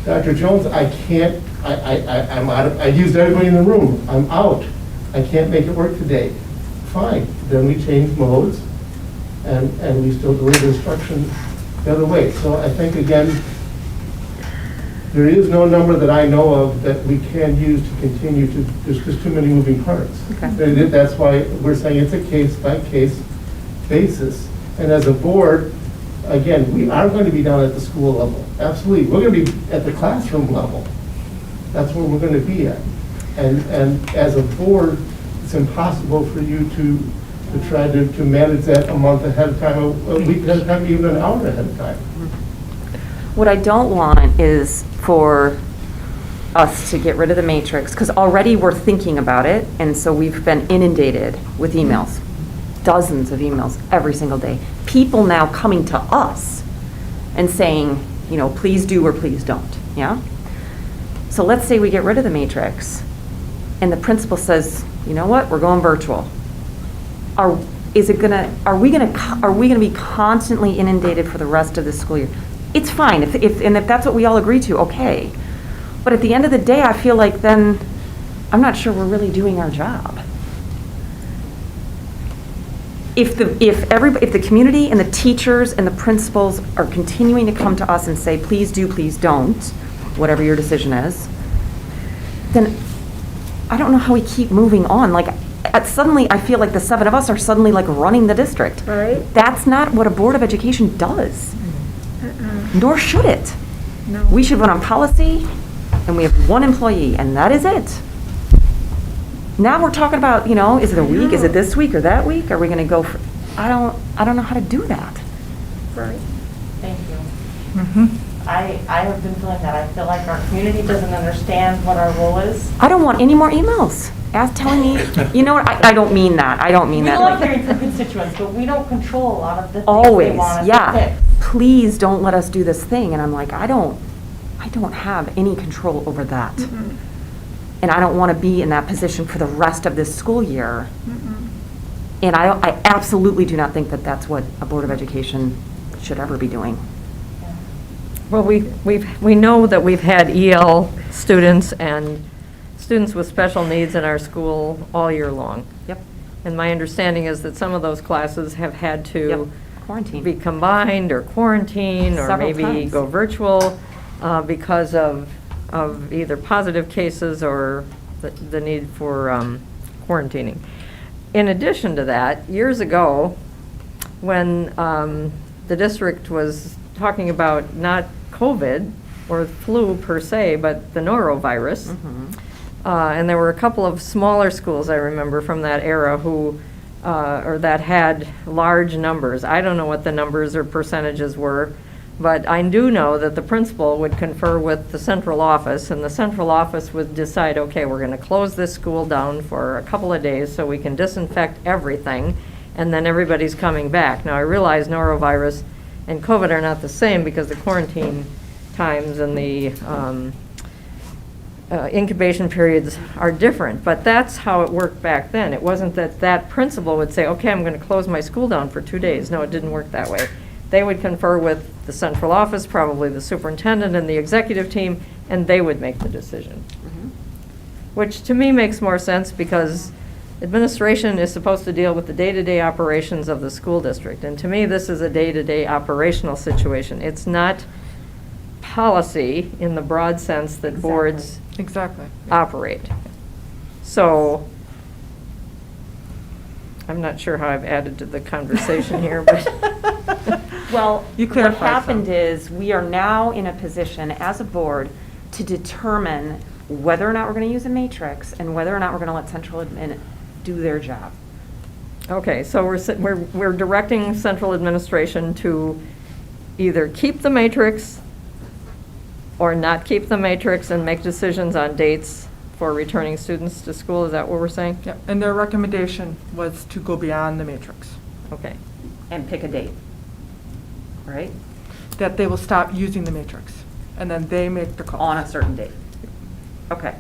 Dr. Jones, I can't, I'm out I used everybody in the room. I'm out. I can't make it work today. Fine. Then we change modes, and we still deliver instruction the other way. So I think, again, there is no number that I know of that we can use to continue to, there's just too many moving parts. Okay. That's why we're saying it's a case-by-case basis. And as a board, again, we are going to be down at the school level. Absolutely. We're going to be at the classroom level. That's where we're going to be at. And as a board, it's impossible for you to try to manage that a month ahead of time, a week ahead of time, even an hour ahead of time. What I don't want is for us to get rid of the matrix, because already we're thinking about it, and so we've been inundated with emails, dozens of emails every single day. People now coming to us and saying, please do or please don't, yeah? So let's say we get rid of the matrix, and the principal says, you know what, we're going virtual. Are we gonna be constantly inundated for the rest of the school year? It's fine, if that's what we all agree to, okay. But at the end of the day, I feel like then, I'm not sure we're really doing our job. If the community and the teachers and the principals are continuing to come to us and say, please do, please don't, whatever your decision is, then I don't know how we keep moving on. Suddenly, I feel like the 7 of us are suddenly running the district. Right. That's not what a Board of Education does. Nor should it. No. We should vote on policy, and we have 1 employee, and that is it. Now we're talking about, is it a week? Is it this week or that week? Are we going to go for, I don't know how to do that. Right. Thank you. I have been feeling that. I feel like our community doesn't understand what our role is. I don't want any more emails. Telling me, you know what, I don't mean that. I don't mean We that. love hearing from constituents, but we don't control a lot of the things Always, they want us yeah. to fix. Please don't let us do this thing. And I'm like, I don't have any control over that. And I don't want to be in that position for the rest of this school year. And I absolutely do not think that that's what a Board of Education should ever be doing. Well, we know that we've had EL students and students with special needs in our school all year long. Yep. And my understanding is that some of those classes have had to Quarantine. be combined or quarantine or Several maybe times. go virtual because of either positive cases or the need for quarantining. In addition to that, years ago, when the district was talking about not COVID or flu per se, but the norovirus, and there were a couple of smaller schools, I remember, from that era who, or that had large numbers. I don't know what the numbers or percentages were, but I do know that the principal would confer with the central office, and the central office would decide, okay, we're going to close this school down for a couple of days so we can disinfect everything, and then everybody's coming back. Now, I realize norovirus and COVID are not the same because the quarantine times and the incubation periods are different, but that's how it worked back then. It wasn't that that principal would say, okay, I'm going to close my school down for 2 days. No, it didn't work that way. They would confer with the central office, probably the superintendent and the executive team, and they would make the decision. Which to me makes more sense because administration is supposed to deal with the day-to-day operations of the school district. And to me, this is a day-to-day operational situation. It's not policy in the broad sense that boards Exactly. operate. So I'm not sure how I've added to the conversation here, but Well, You what clarified happened some. is, we are now in a position as a board to determine whether or not we're going to use a matrix and whether or not we're going to let central admin do their job. okay, so we're directing central administration to either keep the matrix or not keep the matrix and make decisions on dates for returning students to school. Is that what we're saying? Yeah, and their recommendation was to go beyond the matrix, Okay. And pick a date, right? that they will stop using the matrix, and then they make the call. On a certain date. Okay.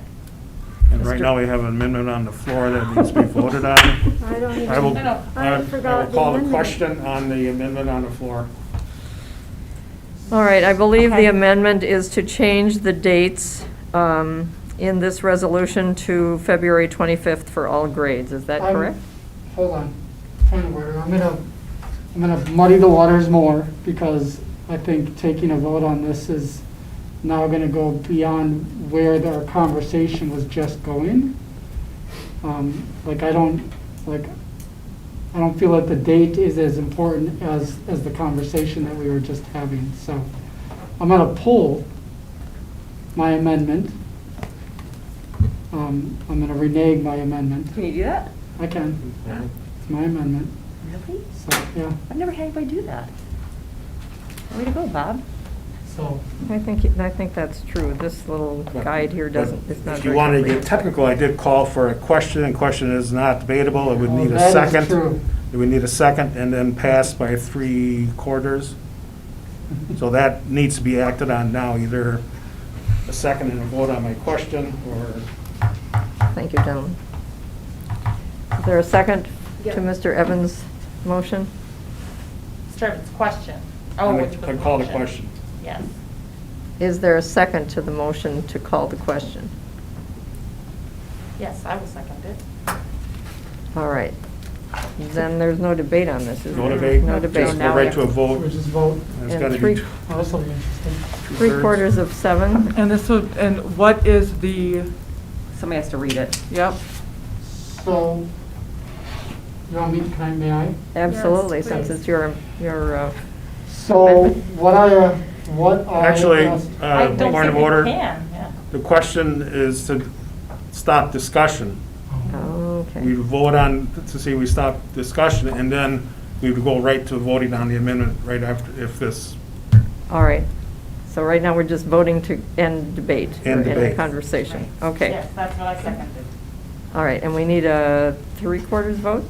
And right now, we have an amendment on the floor that needs to be voted on. I don't even, I will, I I forgot will the call the amendment. question on the amendment on the floor. All right, I believe Okay. the amendment is to change the dates in this resolution to February 25th for all grades. Is that correct? Hold on, point of order. I'm gonna muddy the waters more because I think taking a vote on this is now gonna go beyond where our conversation was just going. I don't feel that the date is as important as the conversation that we were just having. So I'm gonna pull my amendment. I'm gonna renege my amendment. Can you do that? I can. It's my amendment. Really? So, yeah, I've never had anybody do that. Way to go, Bob. so. I think that's true. This little guide here doesn't, it's not If you very want to complete. get technical, I did call for a question, and question is not debatable. It would need a That is second. true. It would need a second and then pass by 3/4. So that needs to be acted on now, either a second and a vote on my question, or Thank you, gentlemen. Is there a second to Mr. Evans' motion? Mr. Evans, question. Oh, I'm which was gonna call the motion. question. Yes. Is there a second to the motion to call the question? Yes, I will second it. All right. Then there's no debate on this, is there? No debate? No debate. Just go right to a vote. We'll just vote. It's And got to three- be Oh, this will be interesting. 3/4 of 7. And this would, and what is the, Somebody has to read it. yep, So, you want me, may I? Absolutely, Yes, since please. it's your So, what I. Actually, asked- I don't point of think we order. can, yeah. The question is to stop discussion. Okay. We vote on, to see we stop discussion, and then we would go right to voting on the amendment right after, if this, All right. So right now, we're just voting to end debate. End or debate. Conversation. Okay. Yes, that's what I seconded. All right, and we need a 3/4 vote?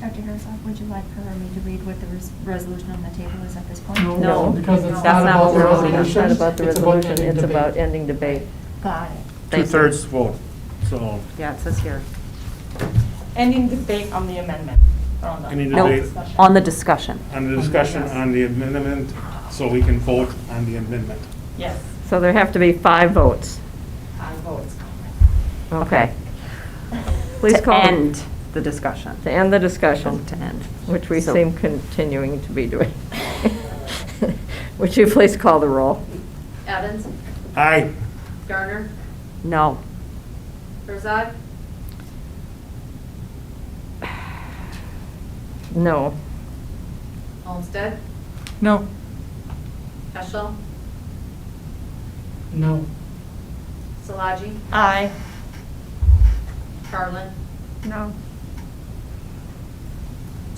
Dr. Herzog, would you like her or me to read what the resolution on the table is at this point? No, Because it's that's not not about what the we're voting on. It's not about the resolution, resolution, ending it's debate. about ending debate. Got it. Thank you. 2/3 vote. So, Yeah, it says here. Ending debate on the amendment. or on the- Any No, debate? on the discussion. on the discussion on the amendment, so we can vote on the amendment. Yes, So there have to be 5 votes. I vote. Okay. Please To call. end the discussion. To end the discussion. To end. Which we So- seem continuing to be doing. Would you please call the roll? Evans? Aye. Garner? No. Herzog? No. Olmsted? No. Heschel? No. Szilagyi? Aye. Carlin? No.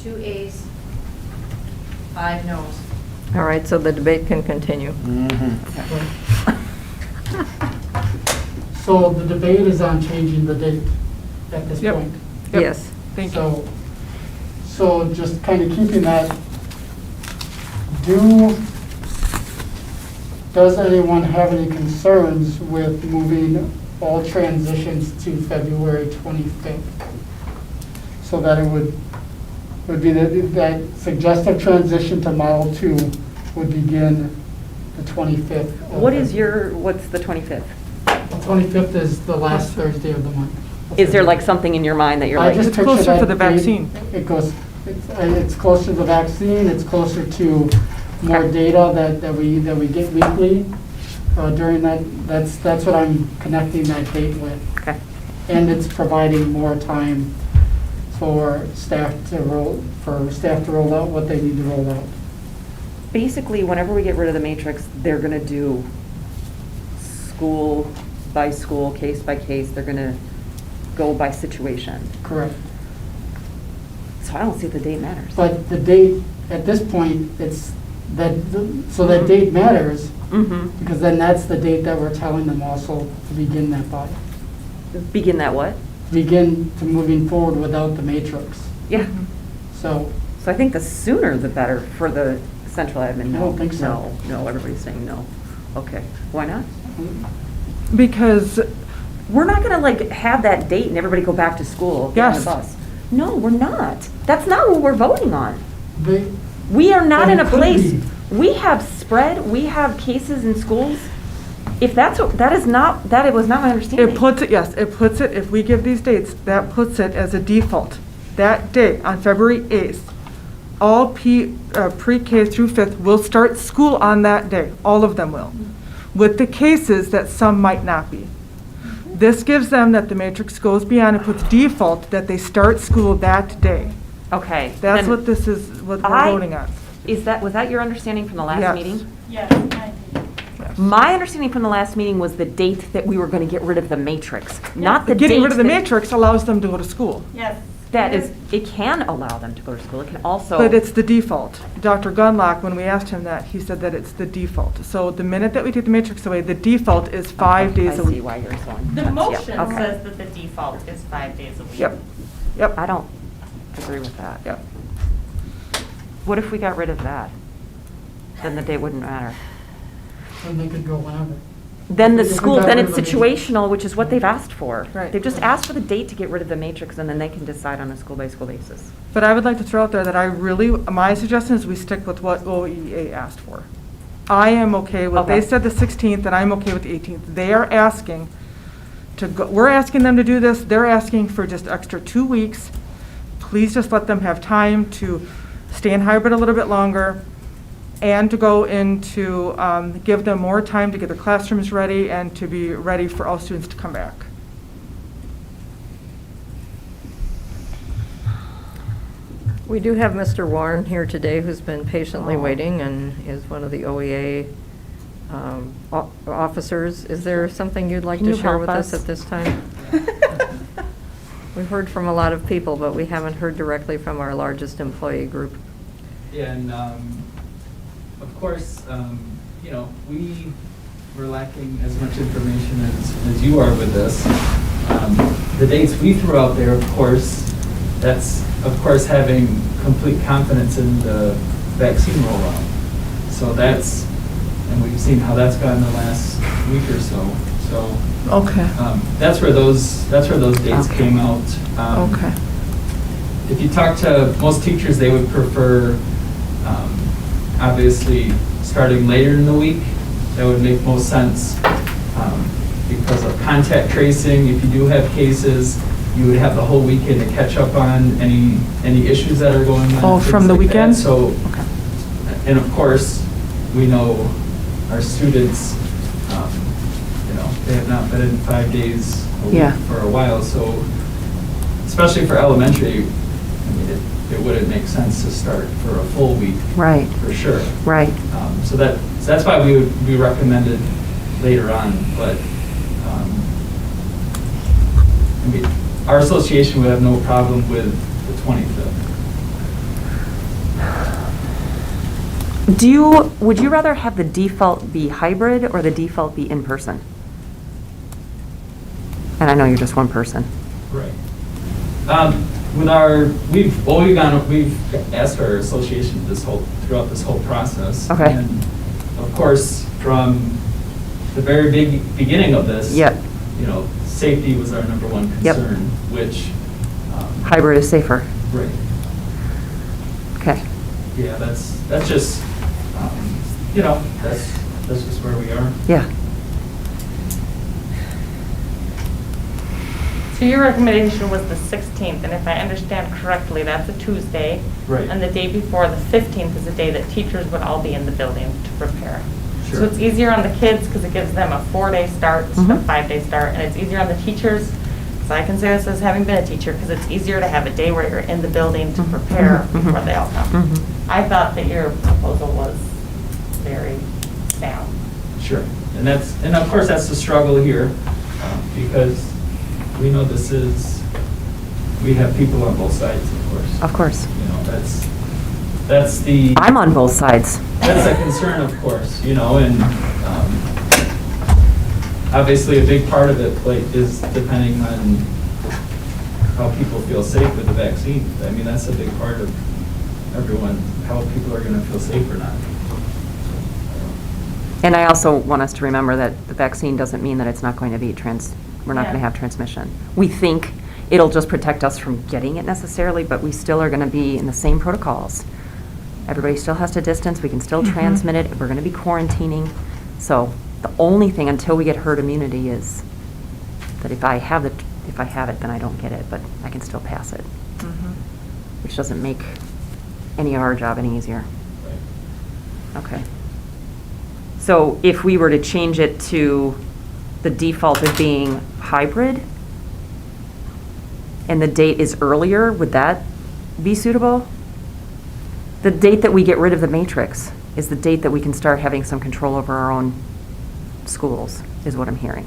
2 ayes, 5 noes. All right, so the debate can continue. So the debate is on changing the date at this Yep. point. Yep. Yes. Thank you. So just kind of keeping that, does anyone have any concerns with moving all transitions to February 25th? So that it would be that suggested transition to Model 2 would begin the 25th. of What's the 25th? The 25th is the last Thursday of the month. Is there like something in your mind that you're I like? just It's picture closer to that the date. vaccine. It's closer to the vaccine, it's closer to more data that we get weekly during that. That's what I'm connecting that date with. Okay. And it's providing more time for staff to roll out what they need to roll out. Basically, whenever we get rid of the matrix, they're gonna do school by school, case by case. They're gonna go by situation. Correct. So I don't see if the date matters. But the date, at this point, it's so that date matters, Mm-hmm. because then that's the date that we're telling them also to begin that by. Begin that what? Begin to moving forward without the matrix. Yeah. So, So I think the sooner the better for the central admin. I don't think so. No, everybody's saying no. Okay, why not? Because, We're not gonna like have that date and everybody go back to school, get on the Yes. bus. No, we're not. That's not what we're voting on. they, We are not But in it a could place, be. we have spread, we have cases in schools. If that's what, that it was not my understanding. it puts it, yes, it puts it, if we give these dates, that puts it as a default. That day, on February 8th, all pre-K through 5th will start school on that day. All of them will. With the cases that some might not be. This gives them that the matrix goes beyond and puts default that they start school that day. Okay. That's then what this is, what we're I- voting on. was that your understanding from the last Yes. meeting? Yes. My understanding from the last meeting was the date that we were gonna get rid of the matrix, not the date. Getting rid of the that- matrix allows them to go to school. Yes. That is, it can allow them to go to school, it can also. But it's the default. Dr. Gunlock, when we asked him that, he said that it's the default. So the minute that we take the matrix away, the default is 5 days a I see week. why you're going. The nuts. motion Yeah, okay. says that the default is 5 days a week. Yep, yep, I don't agree with that. yep. What if we got rid of that? Then the date wouldn't matter. and they could go whenever. Then the If we school, got then rid it's of the matrix. situational, which is what they've asked for. Right. They've just asked for the date to get rid of the matrix, and then they can decide on a school-by-school basis. But I would like to throw out there that my suggestion is we stick with what OEA asked for. I am okay with, they Okay. said the 16th, and I'm okay with the 18th. They are asking to go, we're asking them to do this, they're asking for just extra 2 weeks. Please just let them have time to stay in hybrid a little bit longer and to go into, give them more time to get their classrooms ready and to be ready for all students to come back. We do have Mr. Warren here today, who's been patiently waiting and is one of the OEA officers. Is there something you'd like Can to you share help with us us? at this time? We've heard from a lot of people, but we haven't heard directly from our largest employee group. Yeah, and of course, you know, we were lacking as much information as you are with this. The dates we threw out there, of course, that's, of course, having complete confidence in the vaccine rollout. So that's, and we've seen how that's gone the last week or so. So Okay, that's where those dates came out. okay. If you talk to most teachers, they would prefer, obviously, starting later in the week. That would make most sense because of contact tracing. If you do have cases, you would have the whole weekend to catch up on any issues that are going on. Oh, things from the like that. weekend? So, Okay. and of course, we know our students, they have not been in 5 days a Yeah. week for a while, so especially for elementary, it wouldn't make sense to start for a full week. Right. For sure. Right. So that's why we recommended later on, but, our association would have no problem with the 25th. Would you rather have the default be hybrid or the default be in person? And I know you're just one person. Right. We've asked our association throughout this whole process. Okay. And of course, from the very beginning of this. Yep. Safety was our number one Yep. concern, which. Hybrid is safer. Right. Okay. Yeah, that's just, that's just where we are. Yeah. So your recommendation was the 16th, and if I understand correctly, that's a Tuesday. Right. And the day before, the 15th, is the day that teachers would all be in the building to prepare. Sure. So it's easier on the kids because it gives them a 4-day start instead of Mhm. 5-day start, and it's easier on the teachers. So I can say this as having been a teacher, because it's easier to have a day where you're in the building to prepare Mhm. before they all come. Mhm. I thought that your proposal was very sound. Sure. And of course, that's the struggle here, because we know we have people on both sides, of course. Of course. That's the. I'm on both sides. That's a concern, of course, and obviously a big part of it is depending on how people feel safe with the vaccine. I mean, that's a big part of everyone, how people are going to feel safe or not. And I also want us to remember that the vaccine doesn't mean that it's not going to be we're not going to Yeah. have transmission. We think it'll just protect us from getting it necessarily, but we still are going to be in the same protocols. Everybody still has to distance, we can still transmit it, we're going to be quarantining. So the only thing until we get herd immunity is that if I have it, then I don't get it, but I can still pass it, which doesn't make any of our job any easier. Right. Okay. So if we were to change it to the default of being hybrid, and the date is earlier, would that be suitable? The date that we get rid of the matrix is the date that we can start having some control over our own schools, is what I'm hearing.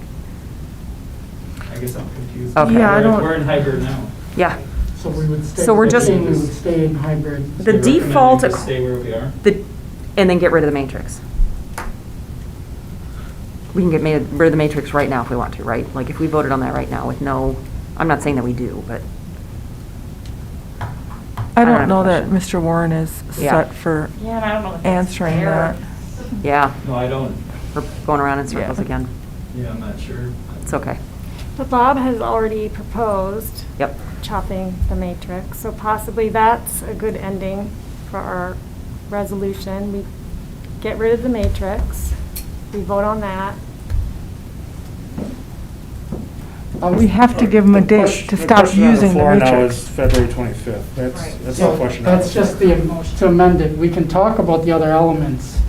I guess I'm confused. Okay. Yeah, I don't- We're in hybrid now. Yeah. So we would stay. So we're just- We would stay in hybrid. The You're recommending default, to stay where we are? and then get rid of the matrix. We can get rid of the matrix right now if we want to, right? Like if we voted on that right now with I'm not saying that we do, but. I have don't a know that question. Mr. Warren is Yeah. set for Yeah, and I don't know if that's answering fair. that. Yeah, No, I don't. we're going around in circles Yeah. again. Yeah, I'm not sure. It's okay. But Bob has already proposed Yep. chopping the matrix, so possibly that's a good ending for our resolution. We get rid of the matrix, we vote on that. We have to give them a date to stop using the floor now matrix. is February 25th. That's no question. That's just to amend it. We can talk about the other elements.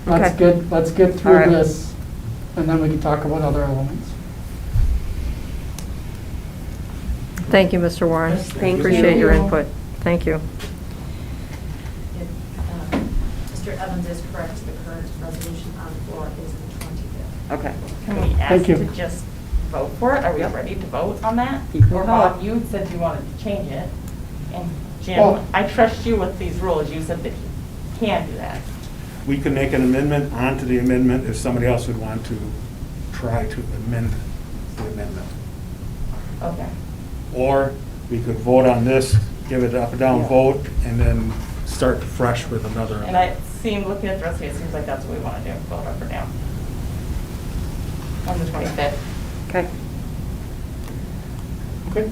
Let's Okay. get All through right. this, and then we can talk about other elements. Thank you, Mr. Warren. Thank you. Appreciate your input. Thank you. Mr. Evans is correct, the current resolution on the floor is the 25th. Okay. Can we ask Thank you. to just vote for it? Are we ready to vote on that? You can Or vote. Bob, you said you wanted to change it. And Jim, Well- I trust you with these rules. You said that he can do that. We can make an amendment onto the amendment if somebody else would want to try to amend the amendment. Okay. Or we could vote on this, give it up or down Yeah. vote, and then start fresh with another. And looking at the rest of it, it seems like that's what we want to do, vote up or down. On the 25th. Okay. Okay.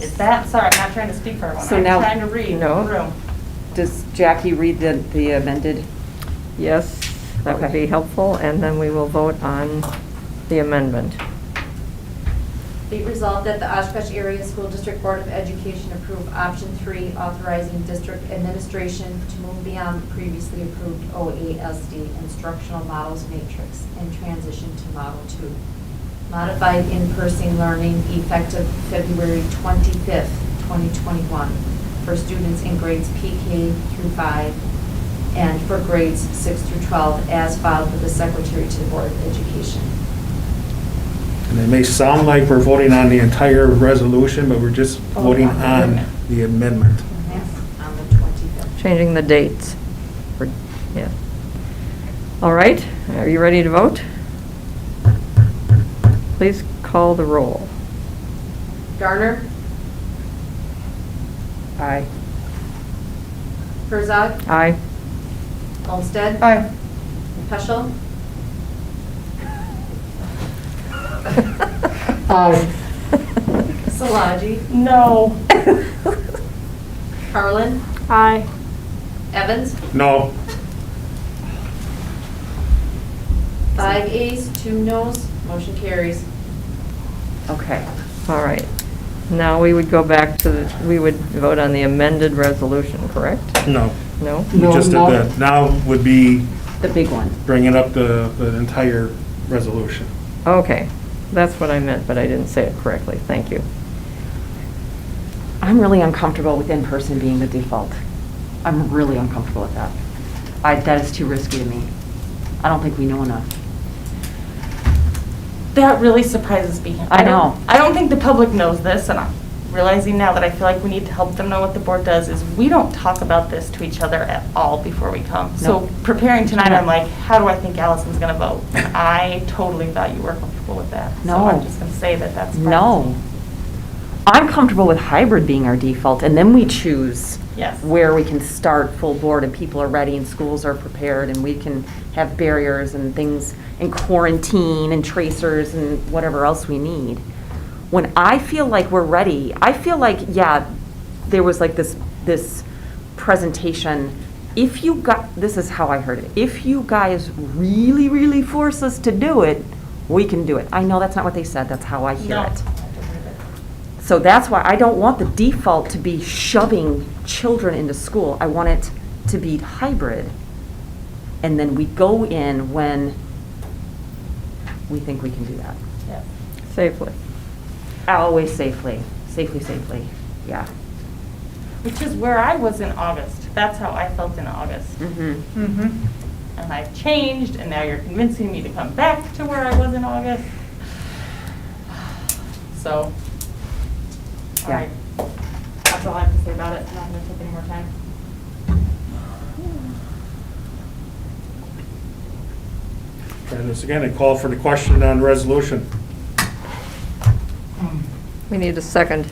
Is that, sorry, I'm not trying to speak for everyone. So I'm now- trying to read the No. room. Does Jackie read the amended? Yes, that would Okay. be helpful, and then we will vote on the amendment. Be it resolved that the Oshkosh Area School District Board of Education approve option 3, authorizing district administration to move beyond the previously approved OASD instructional models matrix and transition to Model 2. Modified in-person learning effective February 25th, 2021 for students in grades PK through 5 and for grades 6 through 12 as filed with the Secretary to the Board of Education. And it may sound like we're voting on the entire resolution, but we're just voting on the amendment. Yes, on the 25th. Changing the dates. Yeah. All right, are you ready to vote? Please call the roll. Garner, Aye. Herzog, Aye. Olmsted, Aye. Peschel, Aye. Salaji, No. Carlin, Aye. Evans, No. 5 ayes, 2 noes, motion carries. Okay. All right. Now we would go back to, we would vote on the amended resolution, correct? No. No? We No, just did no. that. Now would be The big one. bringing up the entire resolution. Okay, that's what I meant, but I didn't say it correctly. Thank you. I'm really uncomfortable with in-person being the default. I'm really uncomfortable with that. That is too risky to me. I don't think we know enough. That really surprises me. I know. I don't think the public knows this, and I'm realizing now that I feel like we need to help them know what the board does, is we don't talk about this to each other at all before we come. So No. preparing tonight, I'm like, how do I think Allison's gonna vote? And I totally thought you were comfortable with that. So No. I'm just gonna say that that's. No. I'm comfortable with hybrid being our default, and then we choose Yes. where we can start full board and people are ready and schools are prepared and we can have barriers and things and quarantine and tracers and whatever else we need. When I feel like we're ready, I feel like, yeah, there was like this presentation. If you got, this is how I heard it. If you guys really, really force us to do it, we can do it. I know that's not what they said. That's how I hear No. it. So that's why I don't want the default to be shoving children into school. I want it to be hybrid. And then we go in when we think we can do that. Yeah. Safely. Always safely, safely, yeah. Which is where I was in August. That's how I felt in August. Mm-hmm. And I've changed, and now you're convincing me to come back to where I was in August. So, all Yeah. right. That's all I have to say about it. I'm not gonna take any more time. Try this again and call for the question on the resolution. We need a second.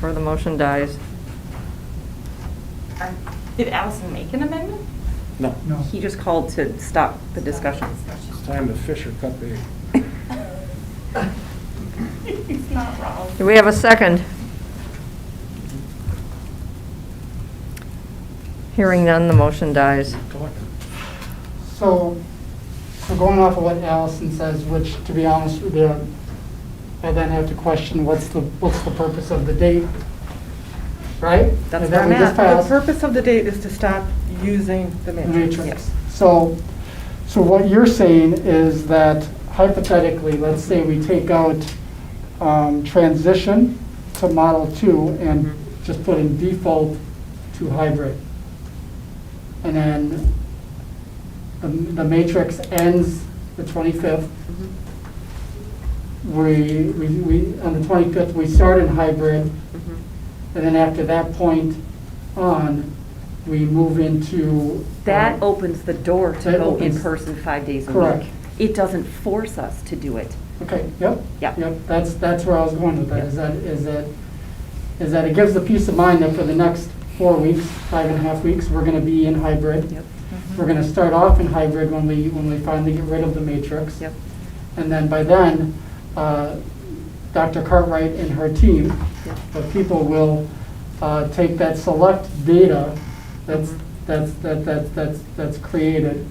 Or the motion dies. Did Allison make an amendment? No. He just called to stop the discussion. It's time to fish or cut bait. He's not wrong. Do we have a second? Hearing none, the motion dies. So going off of what Allison says, which, to be honest with you, I then have to question what's the purpose of the date, right? That's Is where that I'm we just at. The passed? purpose of the date is to stop using the The matrix. matrix. So what you're saying is that hypothetically, let's say we take out transition to Model 2 and just put in default to hybrid. And then the matrix ends the 25th. We on the 25th, we start in hybrid. And then after that point on, we move into. That opens the door to That go in opens- person 5 days a Correct. week. It doesn't force us to do it. Okay, yep. Yep. Yep, that's where I was going with that, is that it gives the peace of mind that for the next 4 weeks, 5.5 weeks, we're gonna be in hybrid. Yep. We're gonna start off in hybrid when we finally get rid of the matrix. Yep. And then by then, Dr. Cartwright and her team, Yep. the people will take that select data that's created,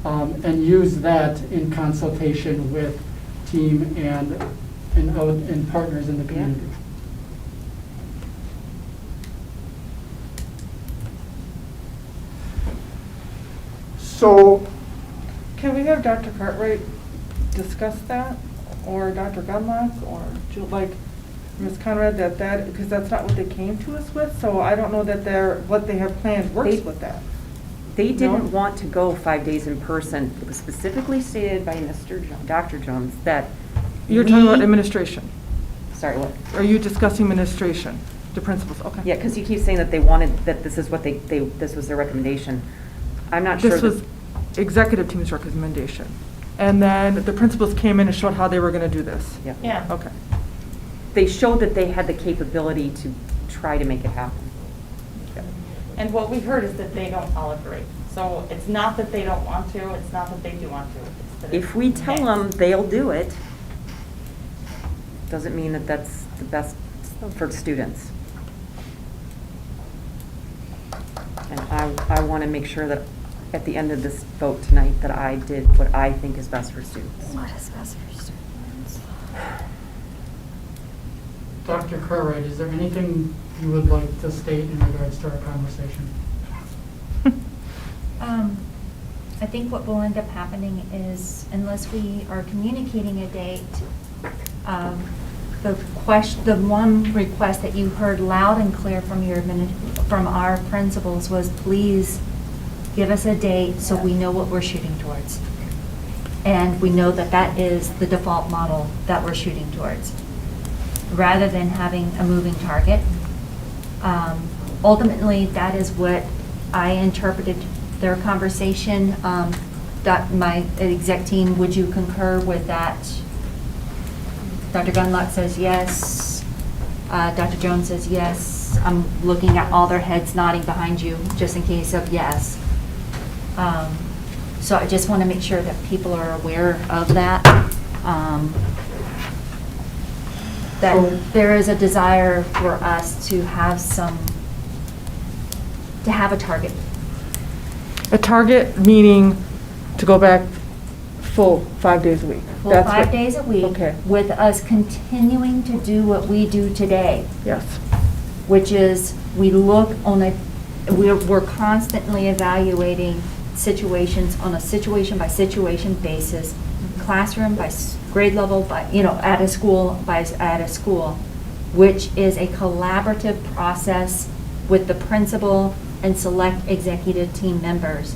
and use that in consultation with team and partners in the Yeah. community. So, Can we have Dr. Cartwright discuss that, or Dr. Gunlock, or like Ms. Conrad, because that's not what they came to us with, so I don't know that what they have planned works They- with that. They didn't No? want to go 5 days in person. It was specifically stated by Dr. Jones that. You're talking about we- administration. Sorry, what? Are you discussing administration, the principals? Okay. Yeah, because you keep saying that they wanted, that this is what this was their recommendation. I'm not sure. This that- was executive team's recommendation. And then the principals came in and showed how they were going to do this. Yeah. Yeah. Okay. They showed that they had the capability to try to make it happen. And what we heard is that they don't all agree. So it's not that they don't want to, it's not that they do want to. It's that If we tell it's them they'll do it, doesn't mean that that's the best for students. And I want to make sure that at the end of this vote tonight, that I did what I think is best for students. What is best for students? Dr. Cartwright, is there anything you would like to state in regards to our conversation? I think what will end up happening is, unless we are communicating a date, the one request that you heard loud and clear from our principals was, please give us a date so we know what we're shooting towards. And we know that that is the default model that we're shooting towards, rather than having a moving target. Ultimately, that is what I interpreted their conversation. My exec team, would you concur with that? Dr. Gunlock says yes. Dr. Jones says yes. I'm looking at all their heads nodding behind you, just in case of yes. So I just want to make sure that people are aware of that. That there is a desire for us to have a target. A target meaning to go back full 5 days a week. Full That's 5 what- days a week. Okay. With us continuing to do what we do today, Yes. which is we're constantly evaluating situations on a situation by situation basis, classroom by grade level, at a school, which is a collaborative process with the principal and select executive team members.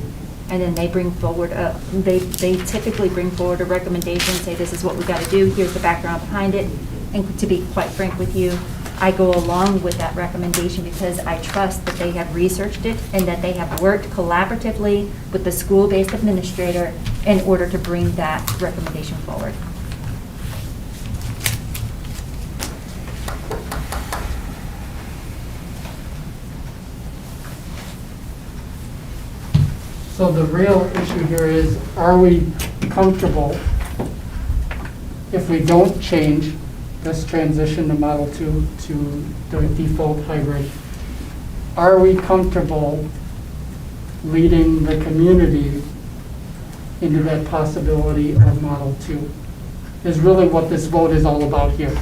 And then they bring forward, they typically bring forward a recommendation, say this is what we got to do, here's the background behind it. And to be quite frank with you, I go along with that recommendation because I trust that they have researched it and that they have worked collaboratively with the school-based administrator in order to bring that recommendation forward. So the real issue here is, are we comfortable if we don't change this transition to Model 2 to the default hybrid? Are we comfortable leading the community into that possibility of Model 2? Is really what this vote is all about here.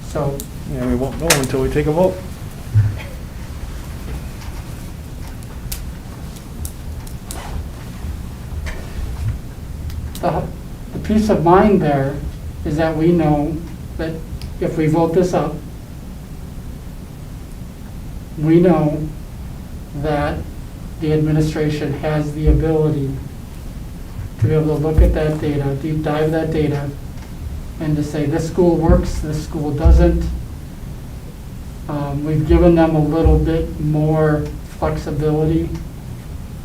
So, Yeah, we won't know until we take a vote. the peace of mind there is that we know that if we vote this up, we know that the administration has the ability to be able to look at that data, deep dive that data, and to say this school works, this school doesn't. We've given them a little bit more flexibility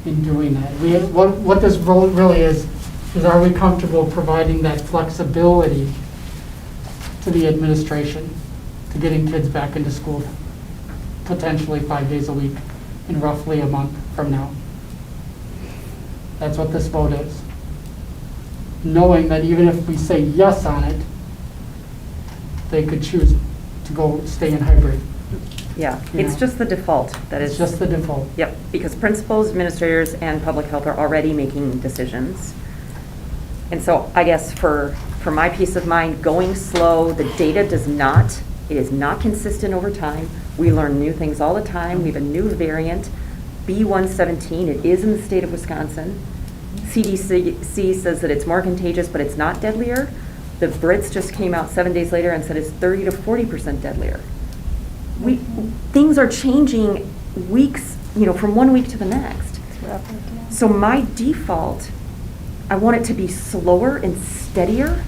in doing that. What this vote really is are we comfortable providing that flexibility to the administration, to getting kids back into school potentially 5 days a week in roughly a month from now? That's what this vote is. Knowing that even if we say yes on it, they could choose to go stay in hybrid. Yeah, You it's know. just the default that is. It's just the default. Yep, because principals, administrators, and public health are already making decisions. And so I guess for my peace of mind, going slow, the data it is not consistent over time. We learn new things all the time. We have a new variant, B117. It is in the state of Wisconsin. CDC says that it's more contagious, but it's not deadlier. The Brits just came out 7 days later and said it's 30 to 40% deadlier. Things are changing weeks, from one week to the next. So my default, I want it to be slower and steadier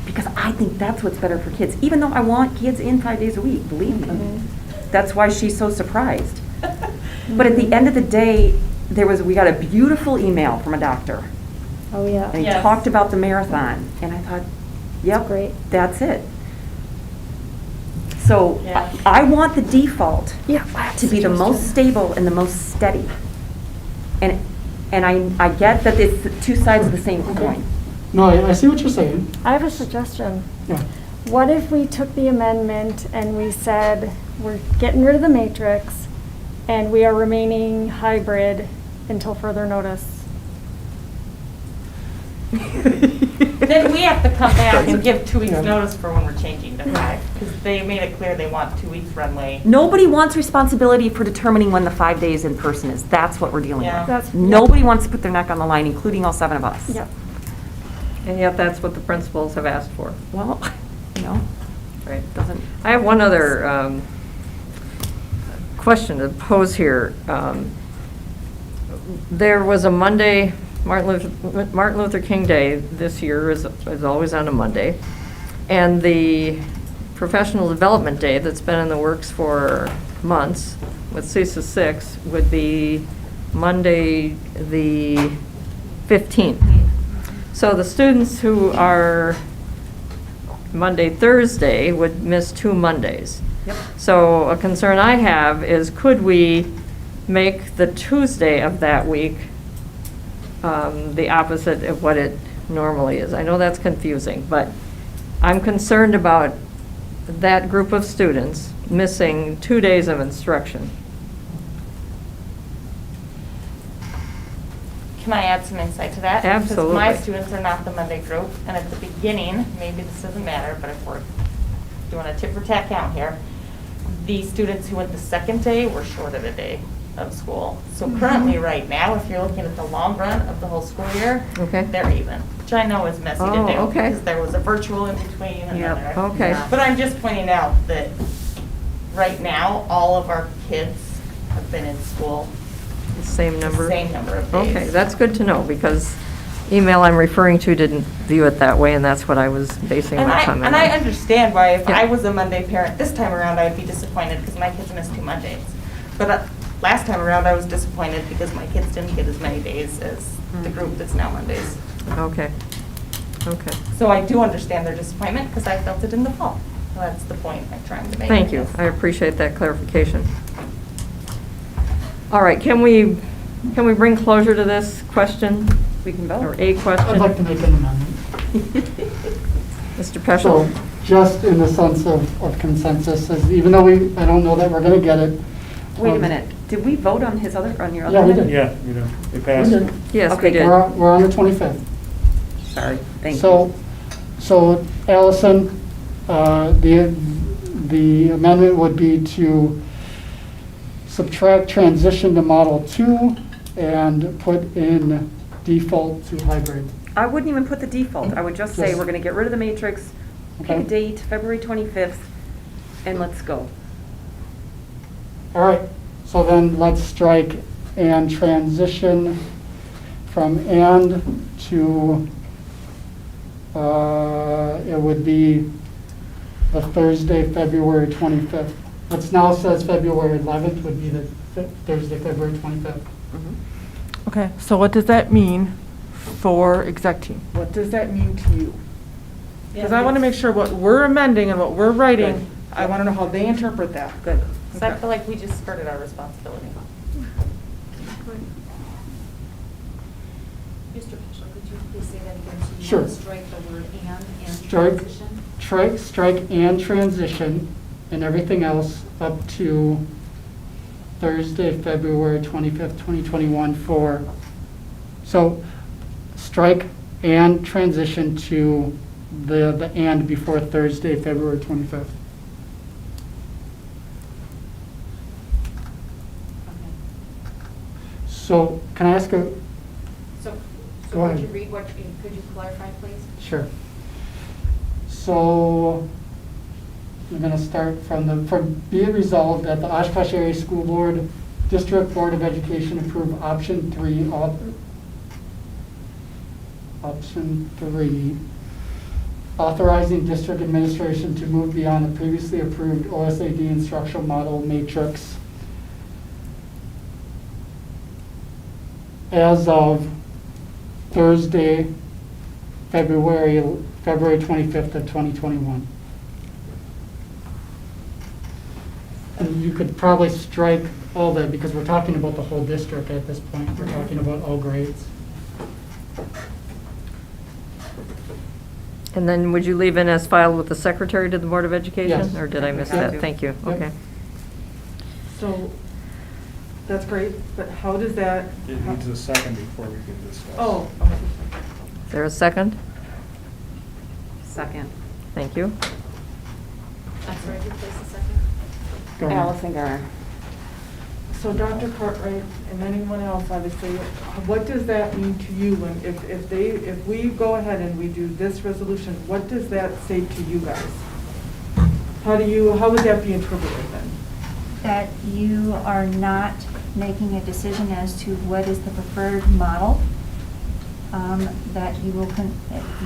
because I think that's what's better for kids, even though I want kids in 5 days a week, believe me. That's why she's so surprised. But at the end of the day, we got a beautiful email from a doctor. Oh, yeah. And he talked about the marathon, and I thought, yep, Great. that's it. So Yeah. I want the default Yeah, I have to be the most suggestion. stable and the most steady. And I get that it's two sides of the same coin. No, I see what you're saying. I have a suggestion. Yeah. What if we took the amendment and we said, we're getting rid of the matrix and we are remaining hybrid until further notice? Then we have to come back and give 2 weeks' notice for when we're changing to 5, because they made it clear they want 2 weeks runway. Nobody wants responsibility for determining when the 5 days in person is. That's what we're dealing Yeah. with. Nobody wants to put their neck on the line, including all 7 of us. Yep. And yet that's what the principals have asked for. Well, Right. doesn't. I have one other question to pose here. There was a Monday, Martin Luther King Day this year is always on a Monday. And the Professional Development Day that's been in the works for months with CISA 6 would be Monday, the 15th. So the students who are Monday, Thursday would miss 2 Mondays. Yep. So a concern I have is could we make the Tuesday of that week the opposite of what it normally is? I know that's confusing, but I'm concerned about that group of students missing 2 days of instruction. Can I add some insight to that? Absolutely. Because my students are not the Monday group, and at the beginning, maybe this doesn't matter, but if we're doing a tit for tat count here, the students who went the second day were shorted a day of school. So currently, right now, if you're looking at the long run of the whole school year, Okay. they're even, which I know is messy to do. Oh, okay. Because there was a virtual in between and Yep. then there. Okay. But I'm just pointing out that right now, all of our kids have been in school Same number? the same number of days. Okay, that's good to know, because email I'm referring to didn't view it that way, and that's what I was basing my comment on. And I understand why, if Yeah. I was a Monday parent this time around, I'd be disappointed because my kids missed 2 Mondays. But last time around, I was disappointed because my kids didn't get as many days as the group that's now Mondays. Okay, okay. So I do understand their disappointment because I felt it in the fall. So that's the point I'm trying to make. Thank you, I appreciate that clarification. All right, can we bring closure to this question? We can Or vote. a question? I'd like to make an amendment. Mr. So, Peschel? just in the sense of consensus, is even though I don't know that we're gonna get it. Wait a minute. Did we vote on your other? Yeah, we did. Yeah, you know, it We passed. did. Yes, we Okay, did. We're on the 25th. Sorry, thank you. So Allison, the amendment would be to subtract transition to Model 2 and put in default to hybrid. I wouldn't even put the default. I would just say Just- we're going to get rid of the matrix, pick a Okay. date, February 25th, and let's go. All right, so then let's strike and transition from and to, it would be the Thursday, February 25th. What's now says February 11th would be the Thursday, February 25th. Okay, so what does that mean for exec team? What does that mean to you? Because I want to make sure what we're amending and what we're writing, Good. I want to know how they interpret that. Good. So I feel like we just skirted our responsibility. Mr. Peschel, could you please say that again? So you Sure. want to strike the word and Strike. transition? Strike and transition and everything else up to Thursday, February 25th, 2021 so strike and transition to the and before Thursday, February 25th. So can I ask a, So Go would ahead. you read what, could you clarify, please? sure. So we're going to start from be it resolved that the Oshkosh Area School Board, District Board of Education approve option 3, authorizing district administration to move beyond the previously approved OSAD instructional model matrix as of Thursday, February 25th of 2021. And you could probably strike all that because we're talking about the whole district at this point. We're talking about all grades. And then would you leave in as filed with the secretary to the Board of Education? Yes. Or did I miss Yep. that? Thank you. Yep. Okay. So, that's great, but how does that? It needs a second before we can discuss. Oh, Is there a second? Second. Thank you. I'm sorry, who placed the second? Go ahead. Allison Garner. so Dr. Cartwright and anyone else, obviously, what does that mean to you when, if we go ahead and we do this resolution, what does that say to you guys? How would that be interpreted then? That you are not making a decision as to what is the preferred model, that you will,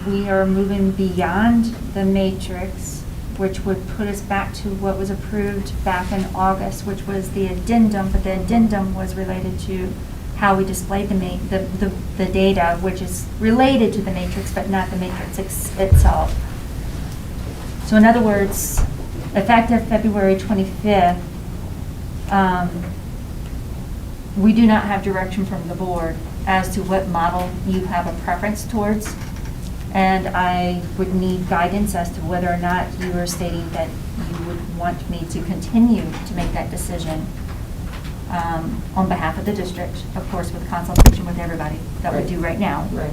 we are moving beyond the matrix, which would put us back to what was approved back in August, which was the addendum, but the addendum was related to how we displayed the data, which is related to the matrix, but not the matrix itself. So in other words, effective February 25th, we do not have direction from the board as to what model you have a preference towards. And I would need guidance as to whether or not you are stating that you would want me to continue to make that decision on behalf of the district, of course, with consultation with everybody that we do right now. Right.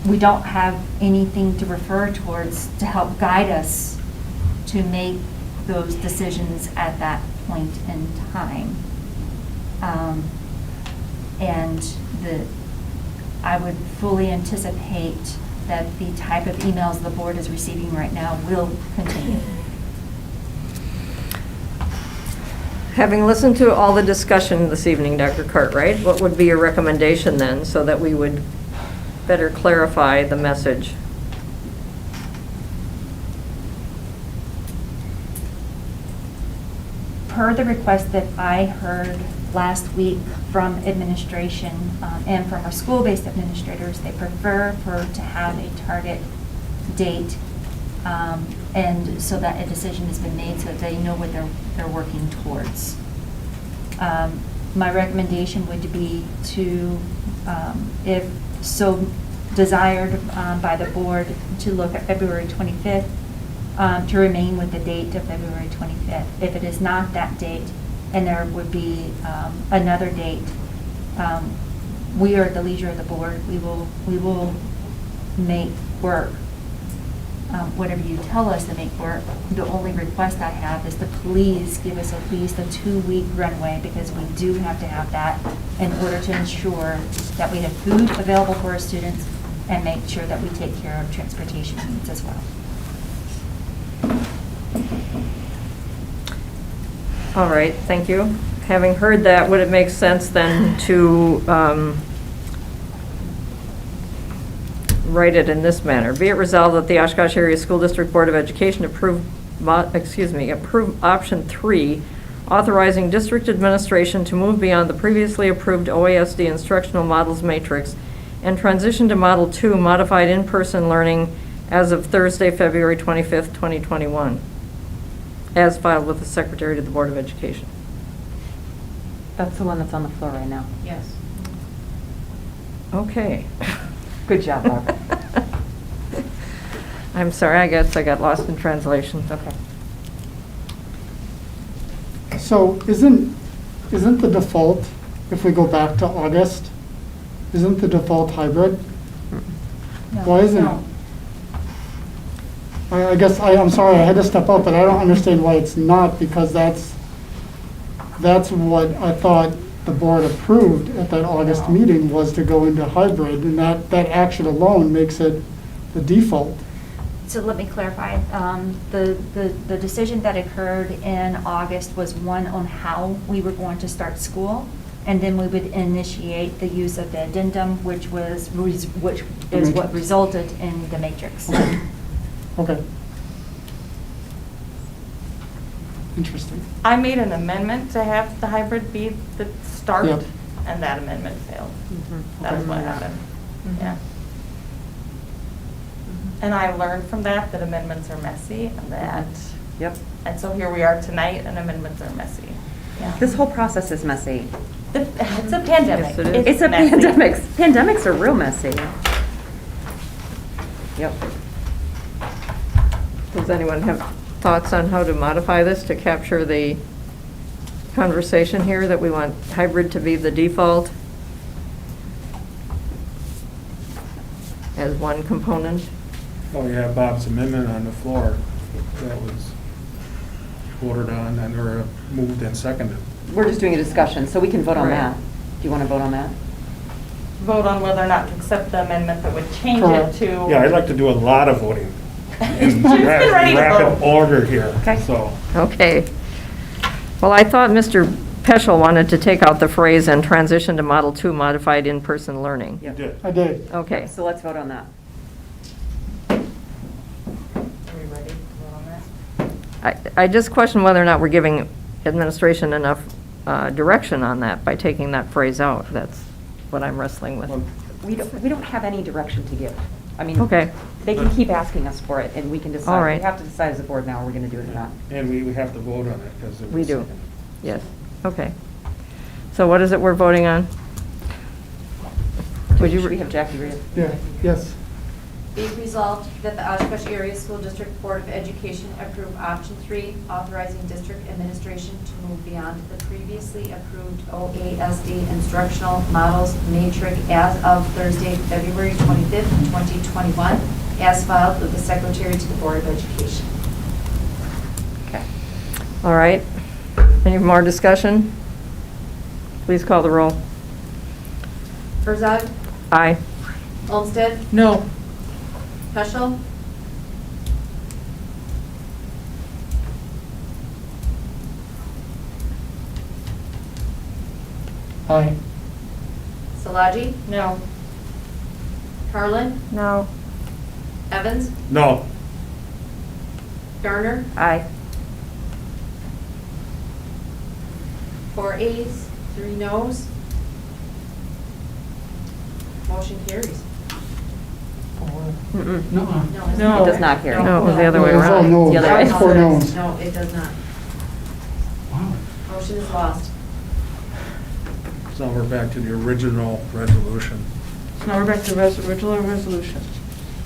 We don't have anything to refer towards to help guide us to make those decisions at that point in time. I would fully anticipate that the type of emails the board is receiving right now will continue. Having listened to all the discussion this evening, Dr. Cartwright, what would be your recommendation then, so that we would better clarify the message? Per the request that I heard last week from administration and from our school-based administrators, they prefer to have a target date, and so that a decision has been made so that they know what they're working towards. My recommendation would be to, if so desired by the board, to look at February 25th, to remain with the date of February 25th. If it is not that date, and there would be another date, we are at the leisure of the board. We will make work whatever you tell us to make work. The only request I have is to please give us at least a 2-week runway, because we do have to have that in order to ensure that we have food available for our students and make sure that we take care of transportation needs as well. All right, thank you. Having heard that, would it make sense then to write it in this manner? Be it resolved that the Oshkosh Area School District Board of Education approve option 3, authorizing district administration to move beyond the previously approved OASD instructional models matrix and transition to Model 2, modified in-person learning, as of Thursday, February 25th, 2021, as filed with the Secretary to the Board of Education. That's the one that's on the floor right now. Yes. Okay. Good job, Barbara. I'm sorry, I guess I got lost in translation. Okay. So isn't the default, if we go back to August, isn't the default hybrid? Why isn't it? I guess, I'm sorry, I had to step up, but I don't understand why it's not, because that's what I thought the board approved at that August meeting, was to go into hybrid, and that action alone makes it the default. So let me clarify. The decision that occurred in August was one on how we were going to start school, and then we would initiate the use of the addendum, which is what resulted in the matrix. Okay. Interesting. I made an amendment to have the hybrid be the start, Yep. and that amendment failed. Mm-hmm. That's what happened, yeah. And I learned from that amendments are messy, and that, Yep. and so here we are tonight, and amendments are messy. Yeah. This whole process is messy. It's a pandemic. Yes, it is. It's a messy. pandemic. Pandemics are real messy. Yep. Does anyone have thoughts on how to modify this to capture the conversation here that we want hybrid to be the default as one component? Well, you have Bob's amendment on the floor that was voted on and or moved and seconded. We're just doing a discussion, so we can vote on Right. that. Do you want to vote on that? Vote on whether or not to accept the amendment that would change it Correct. to. Yeah, I'd like to do a lot of voting in You've been ready to rapid vote. order here, Okay. so. Okay. Well, I thought Mr. Peschel wanted to take out the phrase "and transition to Model 2 modified in-person learning." You did. I did. Okay. So let's vote on that. Are we ready to vote on that? I just question whether or not we're giving administration enough direction on that by taking that phrase out. That's what I'm wrestling with. Well, We don't have any direction to give. I mean, Okay. they can keep asking us for it, and we can decide. All right. We have to decide as a board now, are we going to do it or not? And we have to vote on it because it was. We do. seconded. Yes. Okay. So what is it we're voting on? Would you Should we have Jackie read it? Yeah, yes. Be it resolved that the Oshkosh Area School District Board of Education approve option 3, authorizing district administration to move beyond the previously approved OASD instructional models matrix as of Thursday, February 25th, 2021, as filed with the Secretary to the Board of Education. Okay. All right. Any more discussion? Please call the roll. Herzog? Aye. Olmsted? No. Peschel? Aye. Szilagyi? No. Carlin? No. Evans? No, Garner? Aye. 4 ayes, 3 noes. Motion carries. Mm-mm. No. No. No. It does not carry. No, it was the other way It was all around. no's. The other way. Four no's. No, it does not. Wow. Motion is lost. so we're back to the original resolution. So now we're back to original resolution.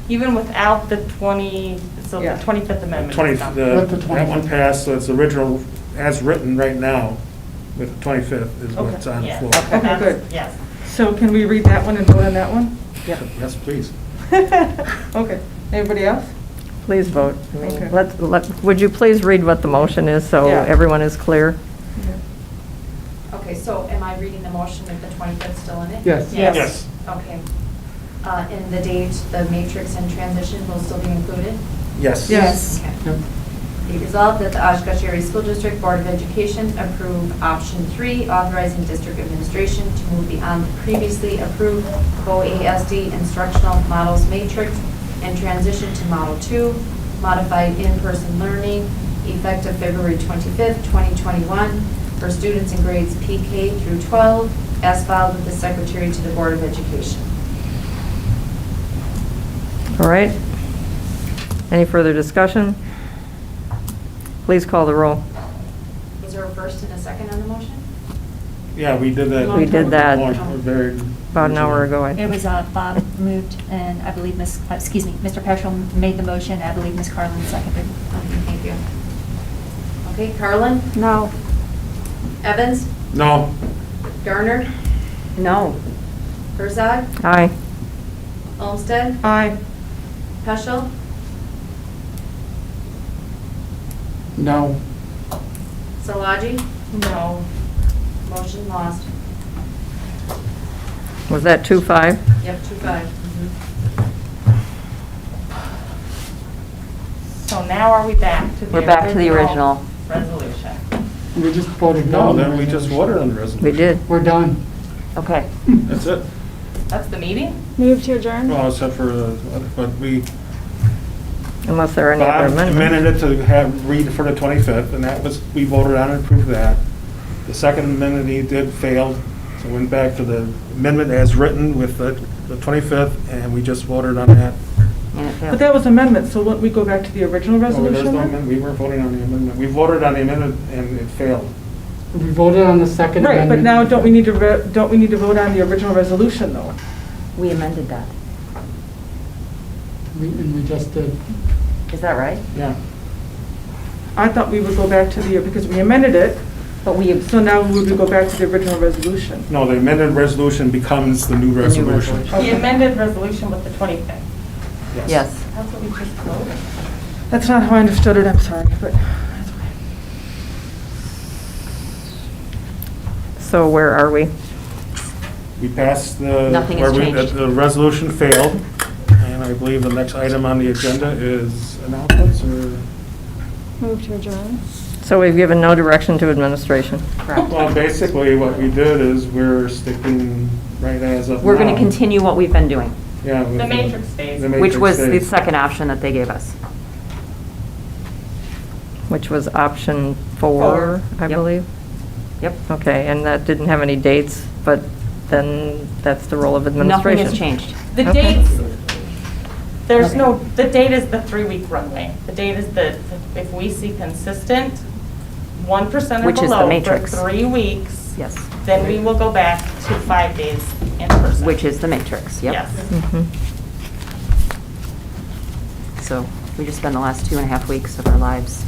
Even without the 20, so the Yeah. 25th Amendment. 20, is done. With the that one 25th. passed, so it's original as written right now, with the 25th is Okay. what's on the Yes. floor. Okay, That's- good. Yes. So can we read that one and vote on that one? Yep. Yes, please. Okay. Anybody else? Please vote. I mean, Okay. would you please read what the motion is so Yeah. everyone is clear? Okay, so am I reading the motion with the 25th still in it? Yes. Yes. Okay. And the date, the matrix and transition will still be included? Yes. Yes. Okay. Yep. Be resolved that the Oshkosh Area School District Board of Education approve option 3, authorizing district administration to move beyond the previously approved OASD instructional models matrix and transition to Model 2, modified in-person learning, effective February 25th, 2021, for students in grades PK through 12, as filed with the Secretary to the Board of Education. All right. Any further discussion? Please call the roll. Was there a first and a second on the motion? Yeah, we did that. We did that. Very about an hour ago, I It think. was, Bob moved, and I believe Mr. Peschel made the motion, I believe Ms. Carlin seconded. Okay, thank you. Okay, Carlin? No. Evans? No. Garner? No. Herzog? Aye. Olmsted? Aye. Peschel? No. Solaji? No. Motion lost. Was that 2-5? Yep, 2-5. So now are we back to the We're back to the original. resolution? We just voted No, down. then we just voted on the resolution. We did. We're done. Okay. That's it. That's the meeting? Move to adjourn? Well, except for, but we, Unless there are any other Bob amendments. amended it to have, read for the 25th, and that was, we voted on and approved that. The second amendment he did failed, so went back to the amendment as written with the 25th, and we just voted on that. And it But failed. that was amendment, so wouldn't we go back to the original No, there's resolution no then? amendment. We weren't voting on the amendment. We voted on the amendment, and it failed. We voted on the second Right, amendment. but now don't we need to vote on the original resolution though? We amended that. And we just did. Is that right? Yeah. I thought we would go back to because we amended it, But we, so now we would go back to the original resolution. No, the amended resolution becomes the new resolution. The amended resolution with the 25th. yes. That's what we just voted. That's not how I understood it, I'm sorry, but that's okay. So where are we? We passed the. Nothing has where we- changed. The resolution failed, and I believe the next item on the agenda is announcements or? Move to adjourn? So we've given no direction to administration. Correct. Well, basically, what we did is we're sticking right as of now. We're going to continue what we've been doing, Yeah. with The matrix stays. the which matrix was the stays. second option that they gave us. Which was option 4, I Yep. believe? Yep. Okay, and that didn't have any dates, but then that's the role of Nothing administration. has changed. The Okay. dates, there's no, the date is the 3-week runway. The date is if we see consistent 1% or Which is the below for matrix. 3 weeks, Yes. then we will go back to 5 days in person. Which is the matrix, yep. Yes. Mhm. So we just spent the last 2.5 weeks of our lives.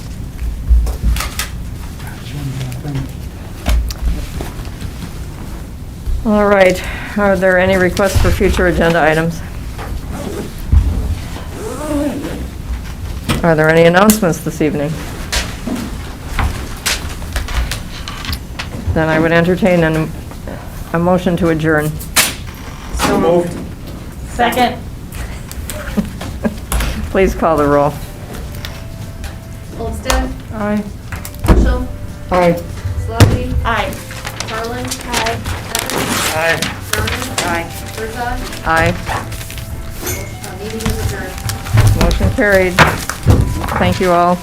All right, are there any requests for future agenda items? Are there any announcements this evening? Then I would entertain a motion to adjourn. So moved. Second. Please call the roll. Olmsted? Aye. Peschel? Aye. Solaji? Aye. Carlin? Aye. Evans? Aye. Garner? Aye. Herzog? Aye. Meeting is adjourned. Motion carried. Thank you all.